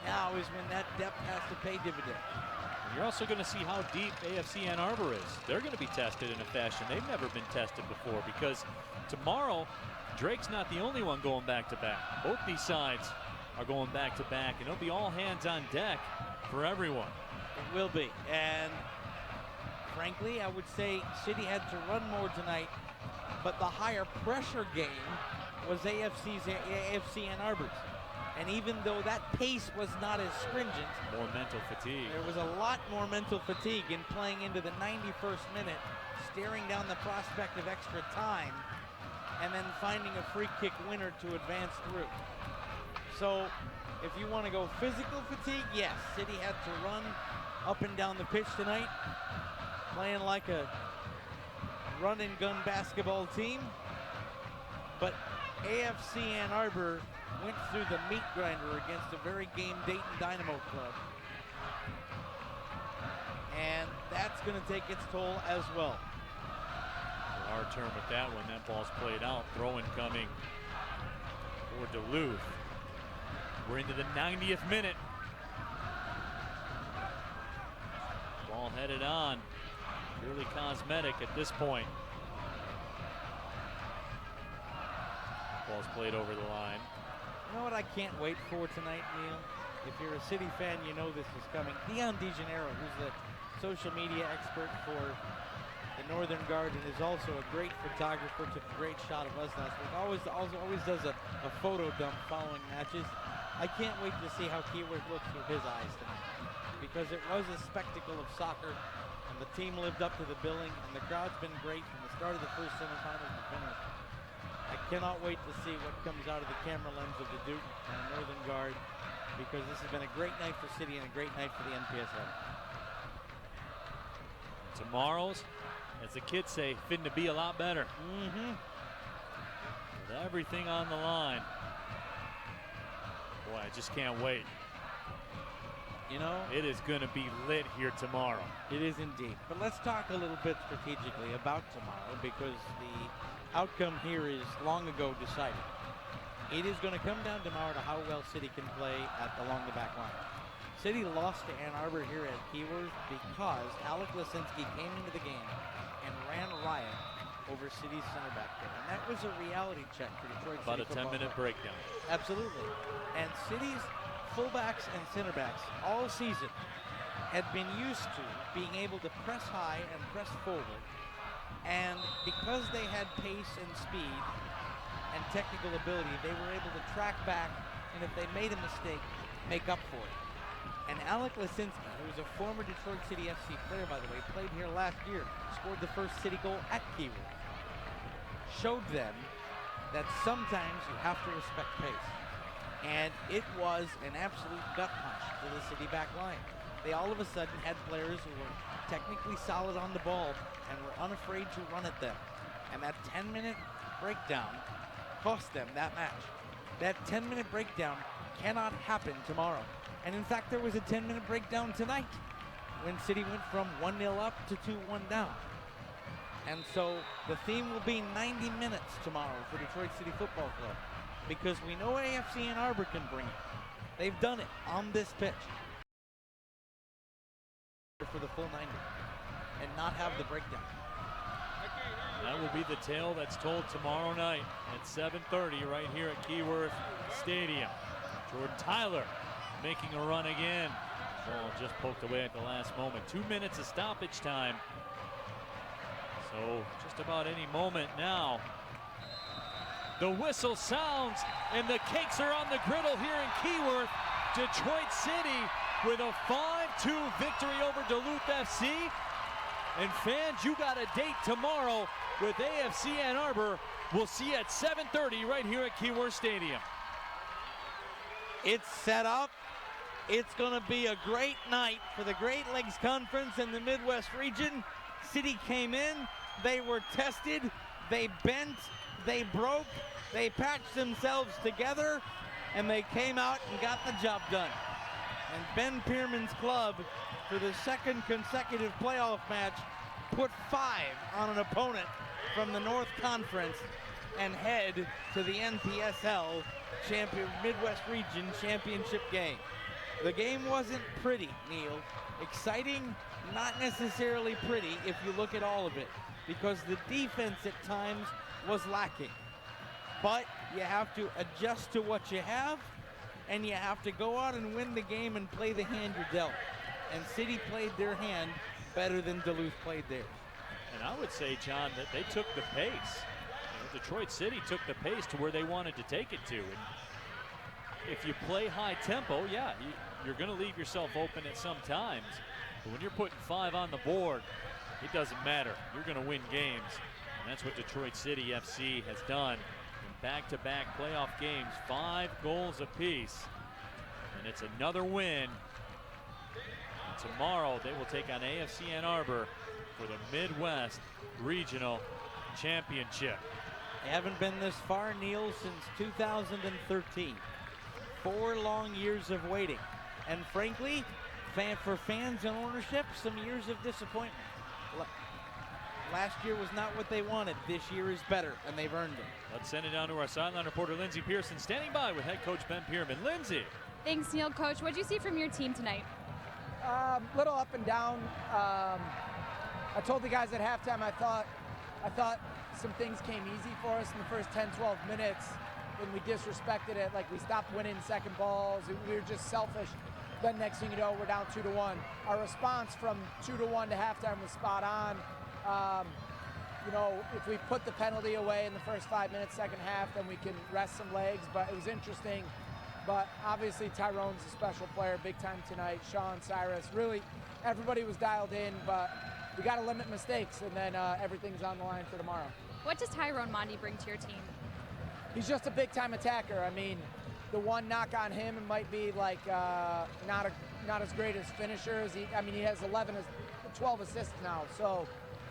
Now is when that depth has to pay dividends. You're also going to see how deep AFC Ann Arbor is. They're going to be tested in a fashion they've never been tested before, because tomorrow, Drake's not the only one going back-to-back. Both these sides are going back-to-back, and it'll be all hands on deck for everyone. It will be. And frankly, I would say City had to run more tonight, but the higher pressure game was AFC Ann Arbor's. And even though that pace was not as stringent, more mental fatigue. There was a lot more mental fatigue in playing into the 91st minute, staring down the prospect of extra time, and then finding a free kick winner to advance through. So if you want to go physical fatigue, yes, City had to run up and down the pitch tonight, playing like a run and gun basketball team. But AFC Ann Arbor went through the meat grinder against a very game Dayton Dynamo club. And that's going to take its toll as well. Our turn with that one. That ball's played out. Throw-in coming for Duluth. We're into the 90th minute. Ball headed on. Purely cosmetic at this point. Ball's played over the line. You know what I can't wait for tonight, Neil? If you're a City fan, you know this is coming. Dion DeGennaro, who's the social media expert for the Northern Guard and is also a great photographer, took a great shot of us last week. Always does a photo dump following matches. I can't wait to see how Keyworth looks through his eyes tonight, because it was a spectacle of soccer, and the team lived up to the billing, and the crowd's been great from the start of the first semifinals to finish. I cannot wait to see what comes out of the camera lens of the Duke and the Northern Guard, because this has been a great night for City and a great night for the NPSL. Tomorrow's, as the kids say, fitting to be a lot better. With everything on the line. Boy, I just can't wait. You know, it is going to be lit here tomorrow. It is indeed. But let's talk a little bit strategically about tomorrow, because the outcome here is long ago decided. It is going to come down tomorrow to how well City can play along the back line. City lost to Ann Arbor here at Keyworth because Alec Lisinski came into the game and ran riot over City's center back there. And that was a reality check for Detroit City. About a 10-minute breakdown. Absolutely. And City's fullbacks and center backs all season had been used to being able to press high and press forward. And because they had pace and speed and technical ability, they were able to track back, and if they made a mistake, make up for it. And Alec Lisinski, who was a former Detroit City FC player, by the way, played here last year, scored the first City goal at Keyworth, showed them that sometimes you have to respect pace. And it was an absolute gut punch to the City back line. They all of a sudden had players who were technically solid on the ball and were unafraid to run at them. And that 10-minute breakdown cost them that match. That 10-minute breakdown cannot happen tomorrow. And in fact, there was a 10-minute breakdown tonight when City went from 1-0 up to 2-1 down. And so the theme will be 90 minutes tomorrow for Detroit City Football Club, because we know AFC Ann Arbor can bring it. They've done it on this pitch for the full 90 and not have the breakdown. That will be the tale that's told tomorrow night at 7:30 right here at Keyworth Stadium. Jordan Tyler making a run again. Ball just poked away at the last moment. 2 minutes of stoppage time. So just about any moment now. The whistle sounds and the cakes are on the griddle here in Keyworth. Detroit City with a 5-2 victory over Duluth FC. And fans, you got a date tomorrow with AFC Ann Arbor. We'll see you at 7:30 right here at Keyworth Stadium. It's set up. It's going to be a great night for the Great Lakes Conference in the Midwest region. City came in, they were tested, they bent, they broke, they patched themselves together, and they came out and got the job done. And Ben Pierman's club, for the second consecutive playoff match, put 5 on an opponent from the North Conference and head to the NPSL Midwest Region Championship game. The game wasn't pretty, Neil. Exciting, not necessarily pretty if you look at all of it, because the defense at times was lacking. But you have to adjust to what you have, and you have to go out and win the game and play the hand you're dealt. And City played their hand better than Duluth played theirs. And I would say, John, that they took the pace. You know, Detroit City took the pace to where they wanted to take it to. And if you play high tempo, yeah, you're going to leave yourself open at some times. But when you're putting 5 on the board, it doesn't matter. You're going to win games. And that's what Detroit City FC has done in back-to-back playoff games, 5 goals apiece. And it's another win. And tomorrow they will take on AFC Ann Arbor for the Midwest Regional Championship. They haven't been this far, Neil, since 2013. 4 long years of waiting. And frankly, for fans and ownership, some years of disappointment. Last year was not what they wanted. This year is better, and they've earned it. Let's send it down to our sideline reporter, Lindsey Pearson, standing by with head coach Ben Pierman. Lindsey. Thanks, Neil. Coach, what did you see from your team tonight? Little up and down. I told the guys at halftime I thought some things came easy for us in the first 10, 12 minutes when we disrespected it. Like, we stopped winning second balls. We were just selfish. Then next thing you know, we're down 2-1. Our response from 2-1 to halftime was spot on. You know, if we put the penalty away in the first 5 minutes, second half, then we can rest some legs. But it was interesting. But obviously Tyrone's a special player, big time tonight. Sean, Cyrus, really everybody was dialed in. But we got to limit mistakes, and then everything's on the line for tomorrow. What does Tyrone Mondi bring to your team? He's just a big-time attacker. I mean, the one knock on him might be like not as great as finishers. He has 12 assists now. So,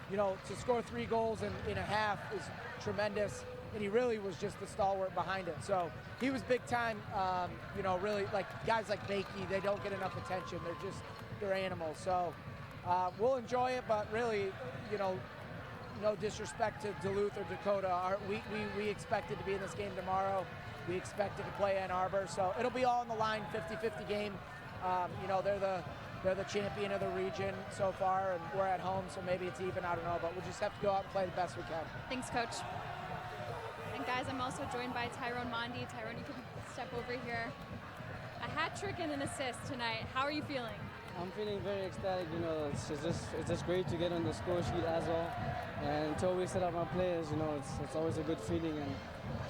you know, to score 3 goals in a half is tremendous. And he really was just the stalwart behind it. So he was big time. You know, really, like guys like Bakey, they don't get enough attention. They're animals. So we'll enjoy it, but really, you know, no disrespect to Duluth or Dakota. We expected to be in this game tomorrow. We expected to play Ann Arbor. So it'll be all on the line, 50-50 game. You know, they're the champion of the region so far, and we're at home, so maybe it's even, I don't know. But we'll just have to go out and play the best we can. Thanks, Coach. And guys, I'm also joined by Tyrone Mondi. Tyrone, you can step over here. A hat trick and an assist tonight. How are you feeling? I'm feeling very ecstatic. You know, it's just great to get on the score sheet as well. And to always set up my players, you know, it's always a good feeling. And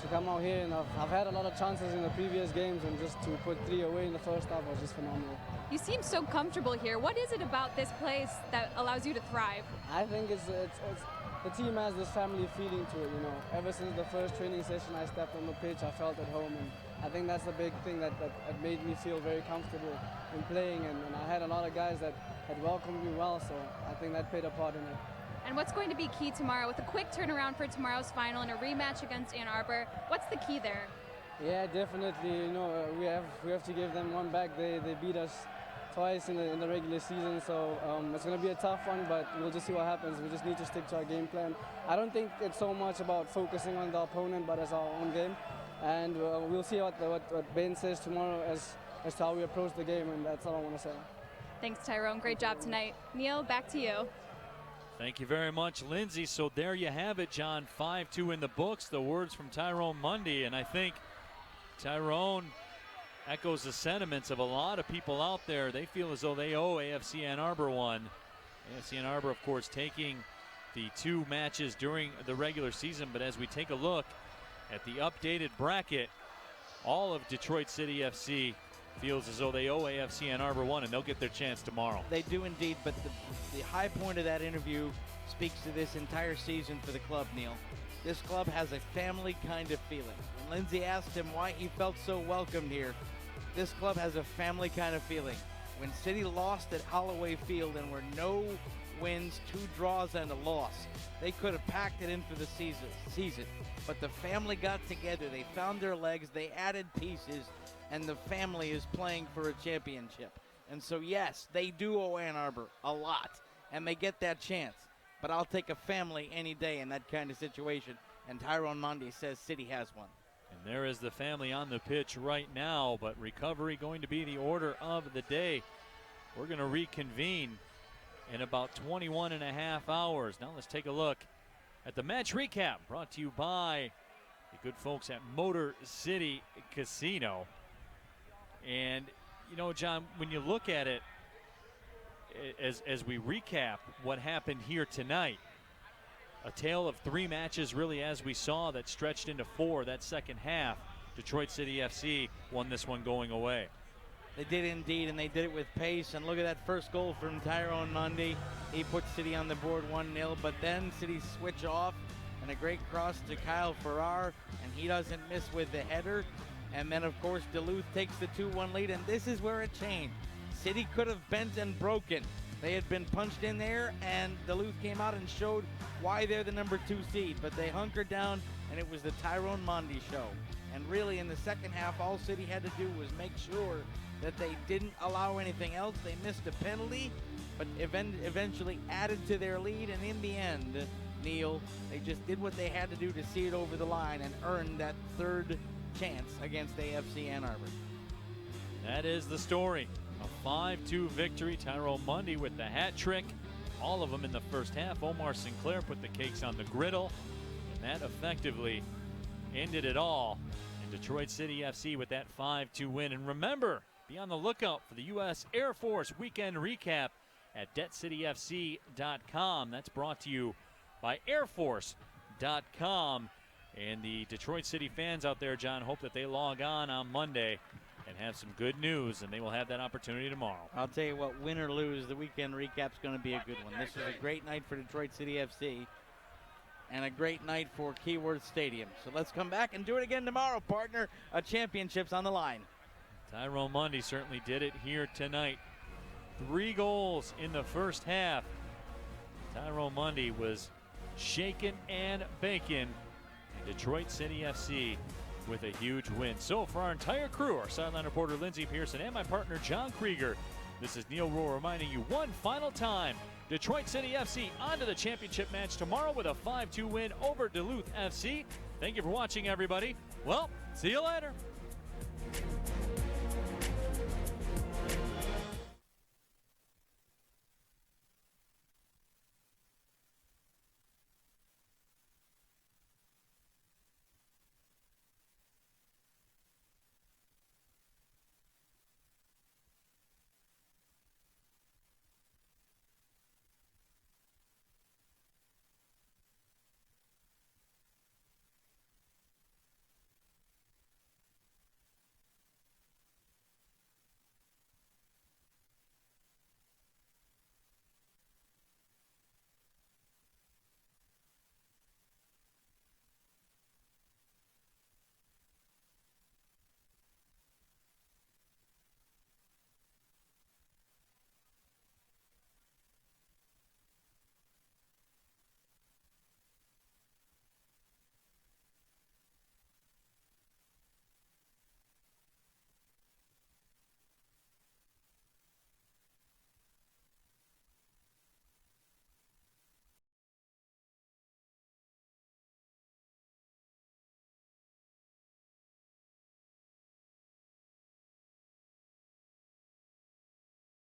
to come out here, and I've had a lot of chances in the previous games, and just to put 3 away in the first half was just phenomenal. You seem so comfortable here. What is it about this place that allows you to thrive? I think it's the team has this family feeling to it, you know. Ever since the first training session I stepped on the pitch, I felt at home, and I think that's the big thing that made me feel very comfortable in playing, and I had a lot of guys that had welcomed me well, so I think that played a part in it. And what's going to be key tomorrow with a quick turnaround for tomorrow's final and a rematch against Ann Arbor? What's the key there? Yeah, definitely. You know, we have to give them one back. They beat us twice in the regular season, so it's going to be a tough one, but we'll just see what happens. We just need to stick to our game plan. I don't think it's so much about focusing on the opponent, but as our own game. And we'll see what Ben says tomorrow as to how we approach the game, and that's all I want to say. Thanks, Tyrone. Great job tonight. Neil, back to you. Thank you very much, Lindsay. So there you have it, John. 5-2 in the books. The words from Tyrone Mundy, and I think Tyrone echoes the sentiments of a lot of people out there. They feel as though they owe AFC Ann Arbor one. AFC Ann Arbor, of course, taking the 2 matches during the regular season. But as we take a look at the updated bracket, all of Detroit City FC feels as though they owe AFC Ann Arbor one, and they'll get their chance tomorrow. They do indeed, but the high point of that interview speaks to this entire season for the club, Neil. This club has a family kind of feeling. When Lindsay asked him why he felt so welcomed here, this club has a family kind of feeling. When City lost at Holloway Field and were no wins, 2 draws, and a loss, they could have packed it in for the season. But the family got together. They found their legs. They added pieces. And the family is playing for a championship. And so, yes, they do owe Ann Arbor a lot, and they get that chance. But I'll take a family any day in that kind of situation, and Tyrone Mundy says City has one. And there is the family on the pitch right now, but recovery going to be the order of the day. We're going to reconvene in about 21 and a half hours. Now let's take a look at the match recap, brought to you by the good folks at Motor City Casino. And, you know, John, when you look at it, as we recap what happened here tonight, a tale of 3 matches really, as we saw, that stretched into 4 that second half. Detroit City FC won this one going away. They did indeed, and they did it with pace. And look at that first goal from Tyrone Mundy. He put City on the board 1-0, but then City switch off, and a great cross to Kyle Farrar, and he doesn't miss with the header. And then, of course, Duluth takes the 2-1 lead, and this is where it changed. City could have bent and broken. They had been punched in there, and Duluth came out and showed why they're the number 2 seed. But they hunkered down, and it was the Tyrone Mundy show. And really, in the second half, all City had to do was make sure that they didn't allow anything else. They missed a penalty, but eventually added to their lead. And in the end, Neil, they just did what they had to do to see it over the line and earn that 3rd chance against AFC Ann Arbor. That is the story. A 5-2 victory. Tyrone Mundy with the hat trick. All of them in the first half. Omar Sinclair put the cakes on the griddle, and that effectively ended it all. And Detroit City FC with that 5-2 win. And remember, be on the lookout for the U.S. Air Force weekend recap at DebtCityFC.com. That's brought to you by AirForce.com. And the Detroit City fans out there, John, hope that they log on Monday and have some good news, and they will have that opportunity tomorrow. I'll tell you what, win or lose, the weekend recap's going to be a good one. This is a great night for Detroit City FC and a great night for Keyworth Stadium. So let's come back and do it again tomorrow, partner. A championship's on the line. Tyrone Mundy certainly did it here tonight. 3 goals in the first half. Tyrone Mundy was shaken and bacon. Detroit City FC with a huge win. So for our entire crew, our sideline reporter Lindsey Pearson and my partner John Krieger, this is Neil Rohr reminding you one final time, Detroit City FC onto the championship match tomorrow with a 5-2 win over Duluth FC. Thank you for watching, everybody. Well, see you later.